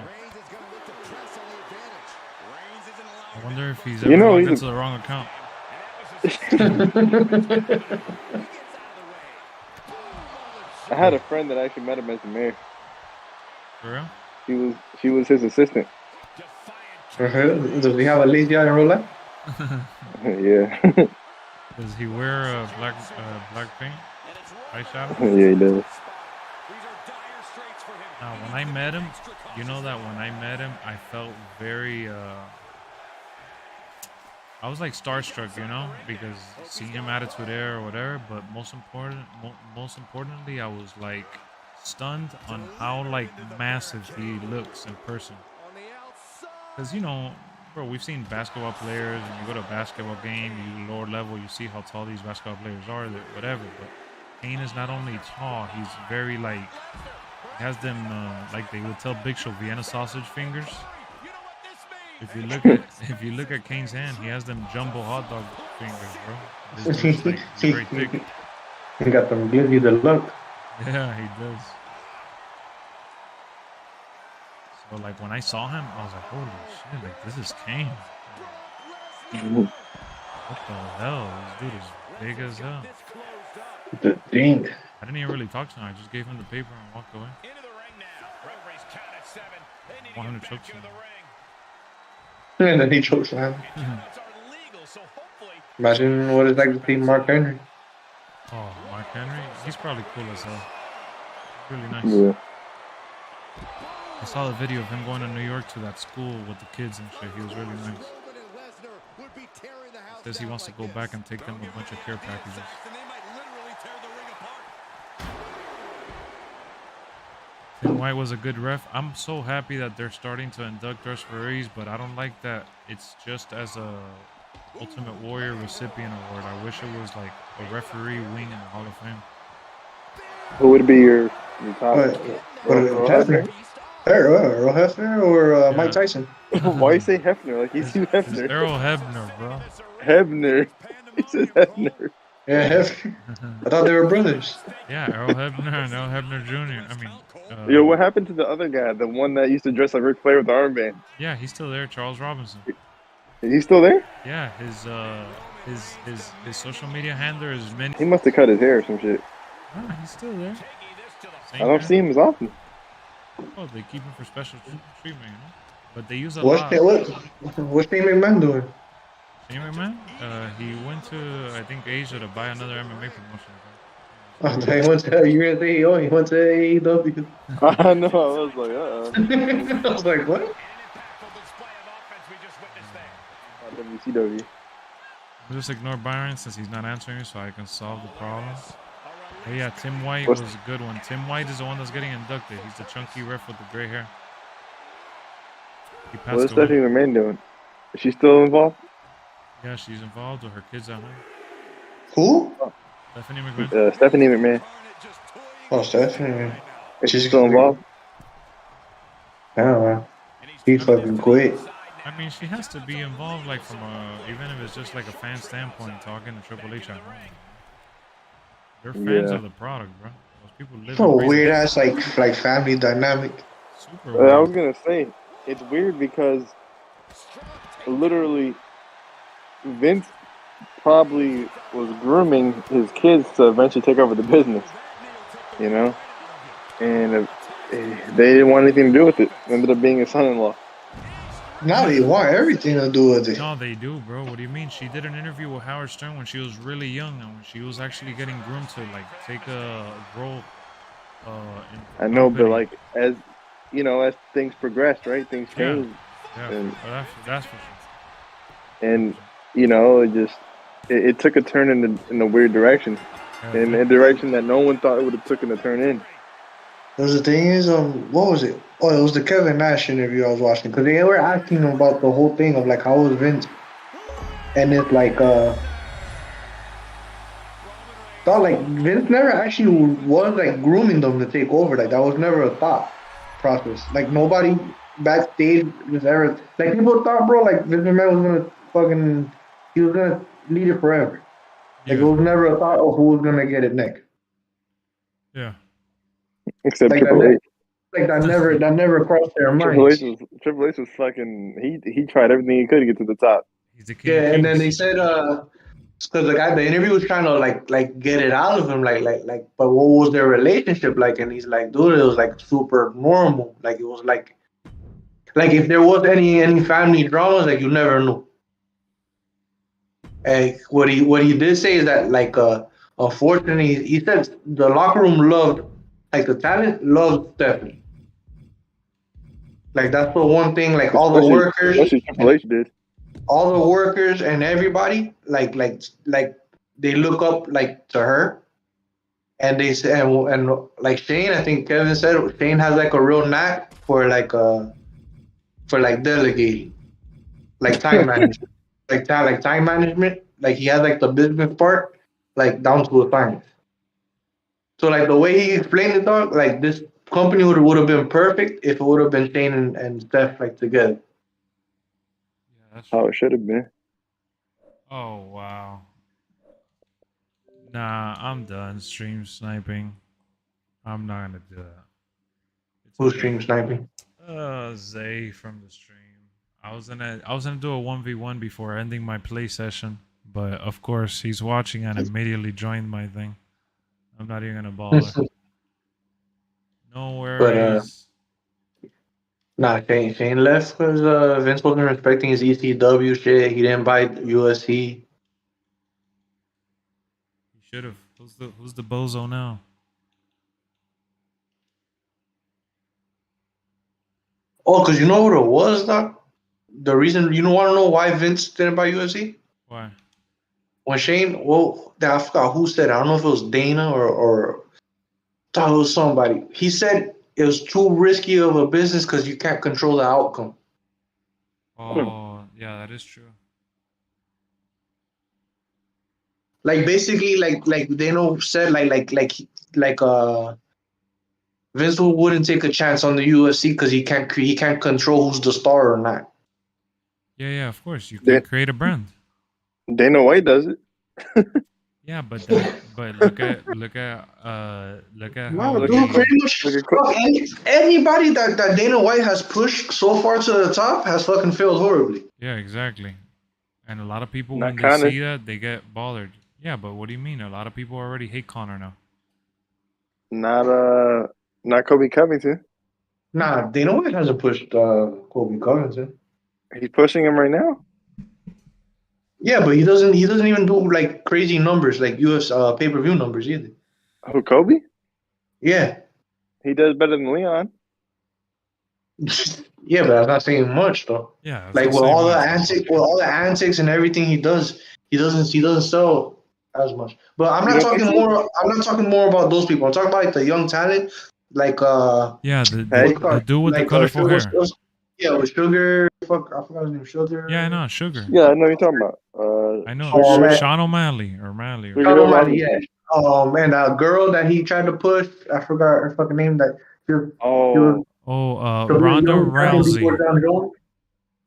I wonder if he's ever logged into the wrong account. I had a friend that actually met him as the mayor. For real? She was his assistant. Does he have a lazy eye in real life? Yeah. Does he wear black paint? Eyeshadow? Yeah, he does. Now, when I met him, you know that when I met him, I felt very, I was like starstruck, you know, because seeing him Attitude Era or whatever, but most importantly, I was like stunned on how like massive he looks in person. Because, you know, bro, we've seen basketball players, and you go to a basketball game, you lower level, you see how tall these basketball players are, whatever, but Kane is not only tall, he's very like, he has them, like they would tell Big Show, Vienna sausage fingers. If you look at Kane's hand, he has them jumbo hot dog fingers, bro. This dude's like, he's very thick. He got them glizzy the look. Yeah, he does. So like when I saw him, I was like, holy shit, like this is Kane. What the hell? This dude is big as hell. The thing. I didn't even really talk to him. I just gave him the paper and walked away. Into the ring now. Referee's count at 7. They need to Want him get to back choke into him. the ring. And then he chokes him. Counts are legal, so hopefully Imagine what it's like to see Mark Henry. Oh, Mark Henry? He's probably cool as hell. Really nice. Yeah. I saw the video of him going to New York to that school with the kids and shit. He was really nice. Says he wants to go back and take them a bunch of care packages. and they might literally tear the ring apart. Tim White was a good ref. I'm so happy that they're starting to induct referees, but I don't like that it's just as a Ultimate Warrior recipient award. I wish it was like a referee wing in the Hall of Fame. Who would be your top? What Hefner? Earl Hefner or Yeah. Mike Tyson? Why you say Hefner? Like he's Hugh It's Hefner. Errol Hebner, bro. Hebner. He says Hefner. Yeah, Hefner. I thought they were brothers. Yeah, Errol Hebner and Errol Hebner Jr. I mean, Yo, what happened to the other guy? The one that used to dress like Ric Flair with the armband? yeah, he's still there, Charles Robinson. Is he still there? Yeah, his social media handler is Min. He must have cut his hair or some shit. Ah, he's still there. I don't see him as often. Oh, they keep him for special treatment, you know. But they use a What's lot. what's Shane McMahon doing? Anyway, man, he went to I think Asia to buy another MMA promotion. Oh, he went to, you gonna say, oh, he went to AEW. I know. I was like, I was like, what? WCW. I'll just ignore Byron since he's not answering, so I can solve the problem. But yeah, Tim White What's- was a good one. Tim White is the one that's getting inducted. He's the chunky ref with the gray hair. He passed What's away. Stephanie McMahon doing? Is she still involved? Yeah, she's involved with her kids at home. Who? Stephanie McMahon. Stephanie McMahon. Oh, Stephanie. Is she still involved? I don't know. He fucking quit. I mean, she has to be involved, like from a, even if it's just like a fan standpoint, talking to Triple H at home. They're fans Yeah. of the product, bro. Those people live. So and breathe weird it. ass like family dynamic. Super weird. I was gonna say it's weird because literally Vince probably was grooming his kids to eventually take over the business, you know, and they didn't want anything to do with it. Ended up being his son-in-law. Now they want everything to do with it. No, they do, bro. What do you mean? She did an interview with Howard Stern when she was really young, and when she was actually getting groomed to like take a role. In I know, but company. like as you know, as things progressed, right? Things Yeah. changed, Yeah, and- that's for sure. and you know, it took a turn in a weird direction, in a direction that no one thought it would have taken a turn in. Because the thing is, what was it? Oh, it was the Kevin Nash interview I was watching. Because they were asking him about the whole thing of like how was Vince, and it's like thought like Vince never actually was like grooming them to take over. Like that was never a thought process. Like nobody backstage was ever like people thought, bro, like Vince McMahon was gonna fucking he was gonna lead it forever. Like it was never a thought of who was gonna get it next. Yeah. Except Like Triple H. Like that never crossed their Triple H minds. was fucking. He tried everything he could to get to the top. He's the king. Yeah, of and then kings. they said because the interview was trying to like get it out of him like but what was their relationship like, and he's like, dude, it was like super normal, like it was like if there was any family dramas, like you never knew. And what he did say is that like unfortunately he said the locker room loved, like the talent loved Stephanie. Like that's the one thing, like all the workers, Especially Triple H did. all the workers and everybody, like they look up like to her, and they say, and like Shane, I think Kevin said Shane has like a real knack for like delegating, like time management, like time management. Like he has like the business part, like down to a science. So like the way he explained it, dog, like this company would have been perfect if it would have been Shane and Steph like together. Yeah, that's How it should have been. Oh wow. Nah, I'm done stream sniping. I'm not gonna do that. It's Who's okay. stream sniping? Zay from the stream. I was gonna do a 1v1 before ending my play session, but of course he's watching and immediately joined my thing. I'm not even gonna bother. No But worries. nah, Shane left because Vince wasn't respecting his ECW shit. He didn't buy USC. He should have. Who's the bozo now? Oh, because you know what it was, Doc? The reason, you want to know why Vince didn't buy USC? Why? When Shane, well, I forgot who said it. I don't know if it was Dana or thought it was somebody. He said it was too risky of a business because you can't control the outcome. Oh, yeah, that is true. Like basically, like Dana said, Vince wouldn't take a chance on the UFC because he can't control who's the star or not. Yeah, of course. You can create a brand. Dana White does it. Yeah, but look at how Dude, pretty much anybody that Dana White has pushed so far to the top has fucking failed horribly. Yeah, exactly. And a lot of people, Not when they Conor. see that, they get bothered. Yeah, but what do you mean? A lot of people already hate Conor now. Not Kobe Covington. Nah, Dana White hasn't pushed Kobe Covington. He's pushing him right now. Yeah, but he doesn't even do like crazy numbers like UFC pay-per-view numbers either. Who, Kobe? Yeah. He does better than Leon. Yeah, but that's not saying much though. Yeah, Like with all the antics and everything he doesn't sell as much. But I'm not talking more about those people. I'm talking about like the young talent, like yeah, the dude with the colorful hair. Yeah, with Sugar. Fuck, I forgot his name. Sugar. Yeah, I know, Sugar. Yeah, I know what you're talking about. I know. Sugar. Sean O'Malley or Malley. Sean O'Malley, yeah. Man, that girl that he tried to push, I forgot her fucking name. That Ronda Rousey.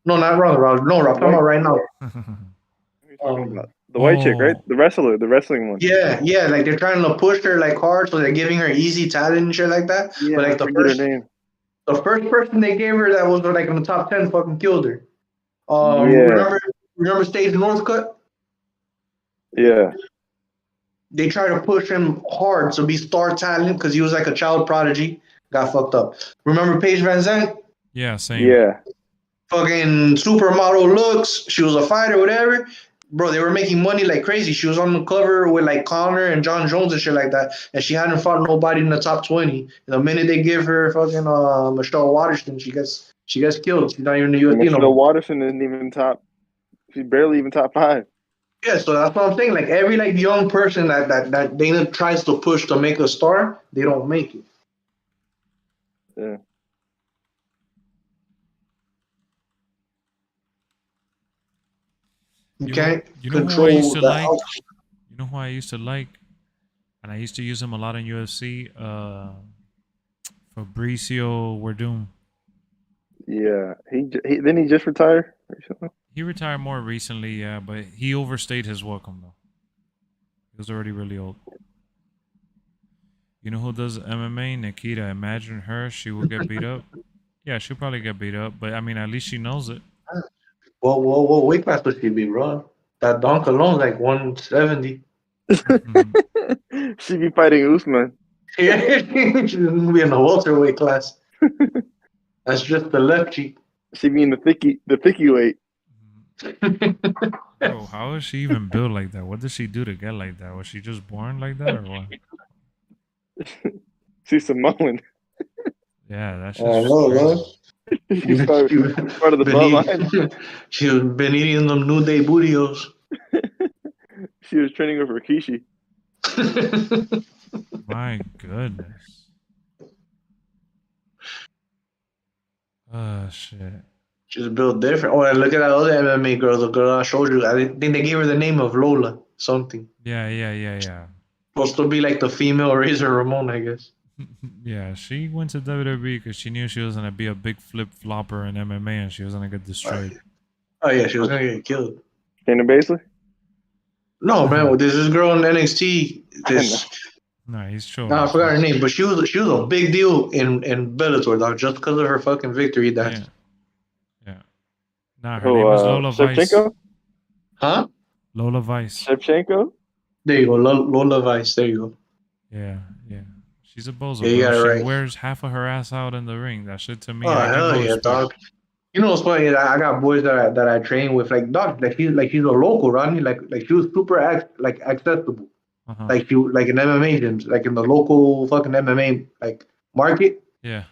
No, not Ronda Rousey. No, I'm talking about right now. The white chick, right? The wrestling one. Yeah, like they're trying to push her like hard, so they're giving her easy talent and shit like that. Yeah, but like the first person they gave her that was like in the top 10 fucking killed her. Remember Stage Northcutt? Yeah. They tried to push him hard to be star talent because he was like a child prodigy. Got fucked up. Remember Paige Van Zandt? Yeah, same. Yeah. Fucking supermodel looks. She was a fighter, whatever. Bro, they were making money like crazy. She was on the cover with like Conor and John Jones and shit like that, and she hadn't fought nobody in the top 20. And the minute they give her fucking Michelle Waterston, she gets killed. She's not even the UFC. Michelle Waterston isn't even top. She's barely even top 5. Yeah, so that's what I'm saying. Like every like young person that Dana tries to push to make a star, they don't make it. Yeah. You can't who control I used to the like? outcome. You know who I used to like? And I used to use him a lot in UFC. Fabricio Werdum. Yeah. He didn't he just retire recently? He retired more recently, yeah, but he overstayed his welcome though. He was already really old. You know who does MMA? Nikita. Imagine her. She will get beat up. Yeah, she'll probably get beat up, but I mean, at least she knows it. What weight class would she be, bro? That donk alone like 170. She'd be fighting Usman. Yeah, she's gonna be in the welterweight class. That's just the left cheek. She'd be in the thicky weight. Bro, how is she even built like that? What did she do to get like that? Was she just born like that or what? She's Samoan. Yeah, that's I just know, crazy. bro. She's part of the bloodline. She's been eating them New Day bootios. She was training with Rikishi. My goodness. Oh, shit. She's built different. Oh, and look at that other MMA girl, the girl I showed you. I think they gave her the name of Lola something. Yeah. Supposed to be like the female Razor Ramon, I guess. Yeah, she went to WWE because she knew she was going to be a big flip-flopper in MMA and she was going to get destroyed. Oh, yeah, she was going to get killed. Shayna Baszler? No, man, there's this girl in NXT. This No, he's true. I forgot her name, but she was a big deal in Bellator, dog, just because of her fucking victory dance. Yeah. Nah, her name is Lola Vice. Shevchenko? Huh? Lola Vice. Shevchenko? There you go, Lola Vice. There you go. Yeah. She's a bozo, Yeah, you got bro. it She right. wears half of her ass out in the ring. That shit to me, Oh I can hell go yeah, respect. dog. You know what's funny? I got boys that I train with, like dog, like she's a local, Rodney. Like she was super accessible. Uh-huh. Like in MMA gyms, like in the local fucking MMA like market. Yeah.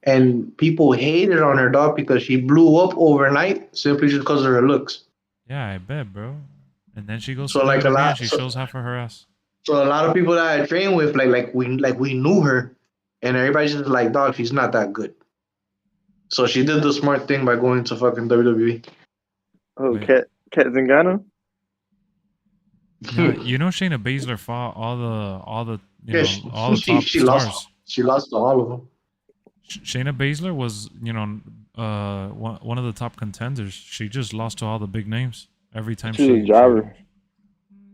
And people hated on her, dog, because she blew up overnight simply just because of her looks. Yeah, I bet, bro. And then she goes So to like WWE and she shows half of her ass. So a lot of people that I train with, we knew her, and everybody's just like, dog, she's not that good. So she did the smart thing by going to fucking WWE. Oh, Wait. Kat Zingano? You know Shayna Baszler fought all the all the top she stars. lost. She lost to all of them. Shayna Baszler was, one of the top contenders. She just lost to all the big names every time She was a jobber.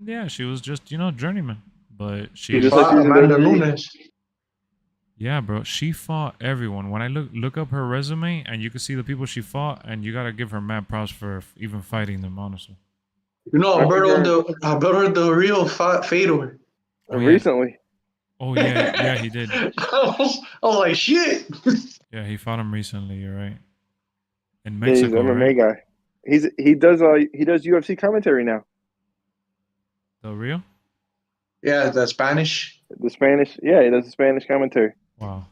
Yeah, she was just, journeyman. But She just fought like she's in Amanda WWE. Nunes. yeah, bro, she fought everyone. When I look up her resume and you can see the people she fought, and you gotta give her mad props for even fighting them, honestly. You know, Alberto Del Rio fought Fedor. Oh, yeah. Recently. Oh yeah, he did. I was like, shit. Yeah, he fought him recently. You're right. In Yeah, he's an Mexico, MMA right? guy. He does UFC commentary now. Del Rio? Yeah, the Spanish. The Spanish, yeah, he does the Spanish commentary. Wow.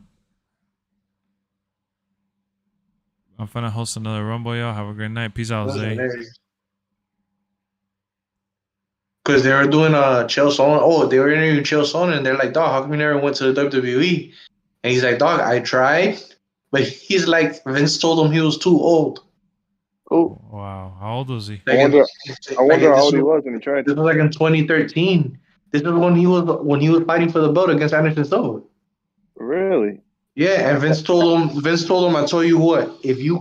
I'm finna host another Rumble, y'all. Have a great night. Peace out, Zay. Because they were doing Chael Sonnen. Oh, they were interviewing Chael Sonnen, and they're like, dog, how come you never went to the WWE? And he's like, dog, I tried. But he's like, Vince told him he was too old. Oh, Wow. How old was he? I wonder how old he was when he tried. This was like in 2013. This is when he was fighting for the belt against Anderson Silva. Really? Yeah, and Vince told him, I tell you what, if you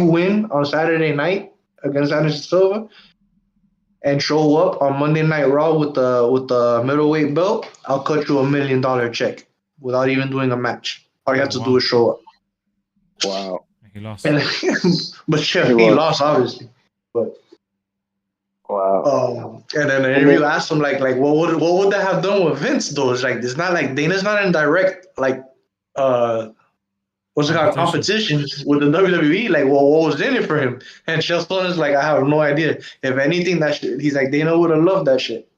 win on Saturday night against Anderson Silva and show up on Monday Night Raw with the middleweight belt, I'll cut you $1 million check without even doing a match. All you have to do is show up. Wow. He lost. But he lost, obviously. But wow. And then the interview asked him like what would that have done with Vince though? It's like it's not like Dana's not in direct what's it called, competition with the WWE. Like, well, what was in it for him? And Chael Sonnen's like, I have no idea. If anything, that shit, he's like, Dana would have loved that shit.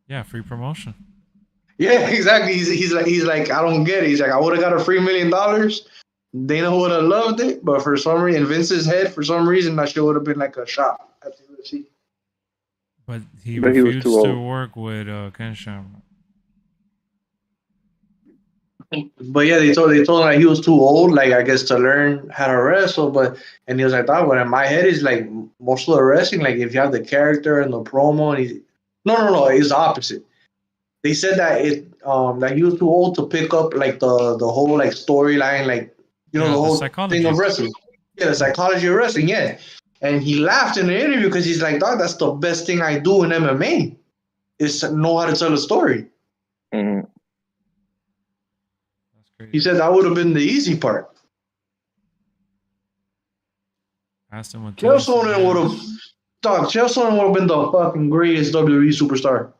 Yeah, free promotion. Yeah, exactly. He's like, I don't get it. He's like, I would have got a free $1 million. Dana would have loved it, but for some reason, in Vince's head, for some reason, that shit would have been like a shot at the UFC. But he But he was refused too to old. work with Ken Shamrock. But yeah, they told him like he was too old, like I guess to learn how to wrestle. And he was like, "Dog, but in my head is like most of the wrestling, like if you have the character and the promo." And no, it's the opposite. They said that that he was too old to pick up like the whole like storyline, like the whole thing of wrestling. Yeah, the psychology of wrestling. Yeah, and he laughed in the interview because he's like, "Dog, that's the best thing I do in MMA is know how to tell a story." Mm-hmm. He said that would have been the easy part. Asked him what Chael Sonnen would have been the fucking greatest WWE superstar,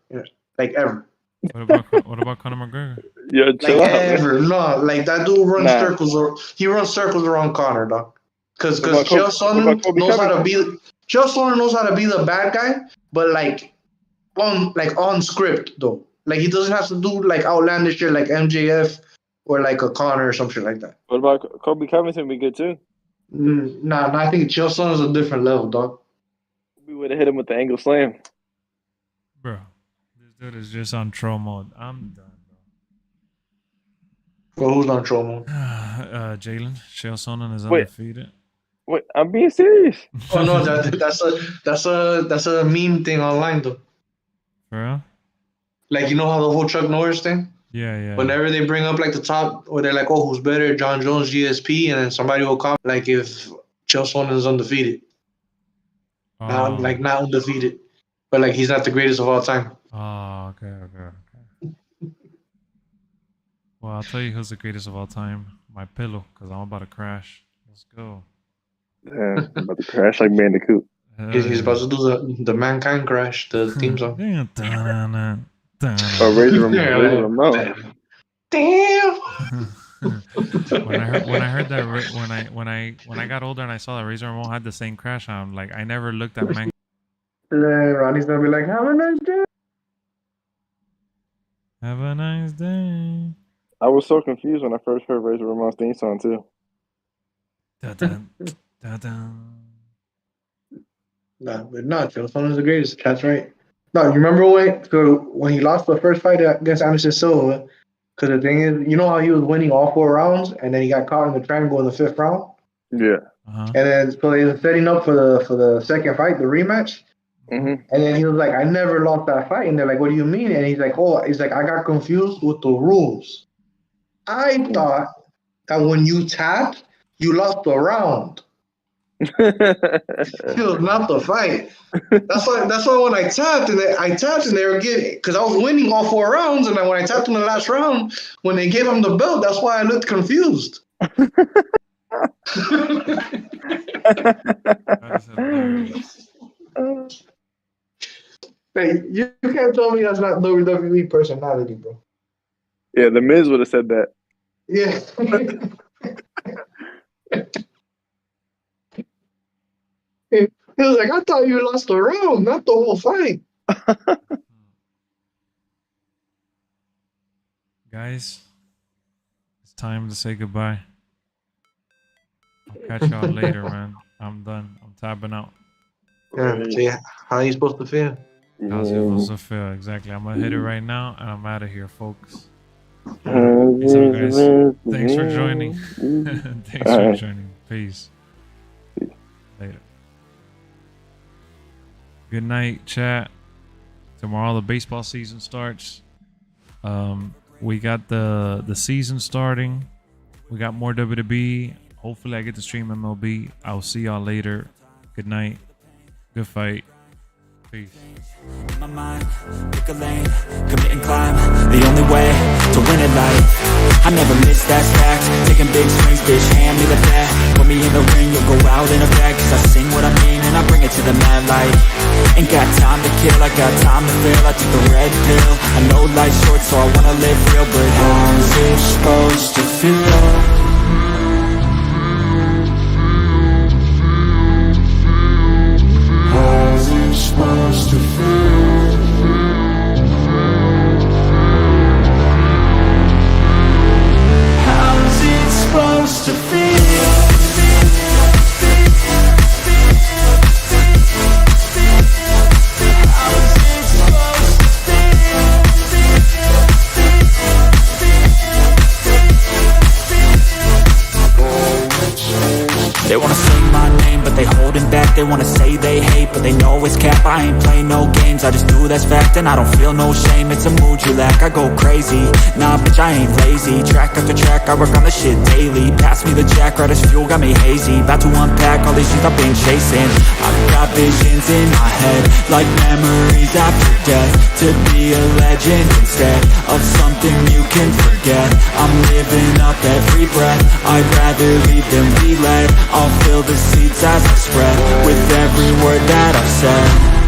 like ever. What about Conor McGregor? Yeah, Like ever. No, like that dude runs circles. He runs circles around Conor, dog. Because Chael Sonnen knows how to be. Chael Sonnen knows how to be the bad guy, but like on script though. Like he doesn't have to do like outlandish shit like MJF or like a Conor or some shit like that. What about Kobe Covington? Be good too. Nah, I think Chael Sonnen is a different level, dog. We would have hit him with the angle slam. Bro, this dude is just on troll mode. I'm done, bro. Well, who's on troll mode? Jalen. Chael Sonnen is Wait. undefeated. Wait, I'm being serious. Oh no, that's a meme thing online though. For real? Like you know how the whole Chuck Norris thing? Yeah. Whenever they bring up like the top, or they're like, "Oh, who's better, John Jones, GSP?" and then somebody will comment like if Chael Sonnen is undefeated, not undefeated. but like he's not the greatest of all time. Oh, okay. Well, I'll tell you who's the greatest of all time. My pillow, because I'm about to crash. Let's go. Yeah, I'm about to crash like Bandicoot. He's about to do the Mankind Crash, the theme song. Oh, Razor Ramon. Damn. when I heard that when I got older and I saw that Razor Ramon had the same crash, I'm like, I never looked at man. Ronnie's gonna be like, have a nice day. Have a nice day. I was so confused when I first heard Razor Ramon's theme song too. Da-dun, da-dun. Nah, but no, Telephone is the greatest. That's right. No, you remember when he lost the first fight against Anderson Silva? Because the thing is, you know how he was winning all 4 rounds, and then he got caught in the triangle in the 5th round. Yeah. Uh-huh. And then so they were setting up for the second fight, the rematch. Mm-hmm. And then he was like, I never lost that fight. And they're like, what do you mean? And he's like, I got confused with the rules. I thought that when you tapped, you lost the round. It was not the fight. That's why when I tapped and they were getting, because I was winning all 4 rounds, and then when I tapped in the last round, when they gave him the belt, that's why I looked confused. That's hilarious. Hey, you can't tell me that's not WWE personality, bro. Yeah, the Miz would have said that. Yeah. He was like, I thought you lost the round, not the whole fight. Guys, it's time to say goodbye. I'll catch y'all later, man. I'm done. I'm tapping out. Yeah, see, how are you supposed to feel? How's it supposed to feel? Exactly. I'm gonna hit it right now, and I'm out of here, folks. Peace out, guys. Thanks for joining. Thanks for joining. Peace. Later. Good night, chat. Tomorrow the baseball season starts. We got the season starting. We got more WWE. Hopefully I get to stream MLB. I'll see y'all later. Good night. Good fight. Peace. In my mind, pick a lane, commit and climb. The only way to win at life. I never miss, that's fact. Taking big swings, bitch, hand me the bat. Put me in the ring, you'll go out in a bag. Cause I sing what I mean and I bring it to the mad light. Ain't got time to kill, I got time to feel. I took the red pill. I know life's short, so I wanna live real. But how's it supposed to feel? Supposed to feel. How's it supposed to feel? How's it supposed to feel? They wanna say my name, but they holding back. They wanna say they hate, but they know it's cap. I ain't play no games, I just do that's fact. And I don't feel no shame, it's a mood you lack. I go crazy, nah bitch I ain't lazy. Track after track, I work on the shit daily. Pass me the jack, right as fuel, got me hazy. About to unpack all these things I've been chasing. I've got visions in my head, like memories after death. To be a legend instead of something you can forget. I'm living up every breath, I'd rather lead than be led. I'll fill the seats as I spread with every word that I've said.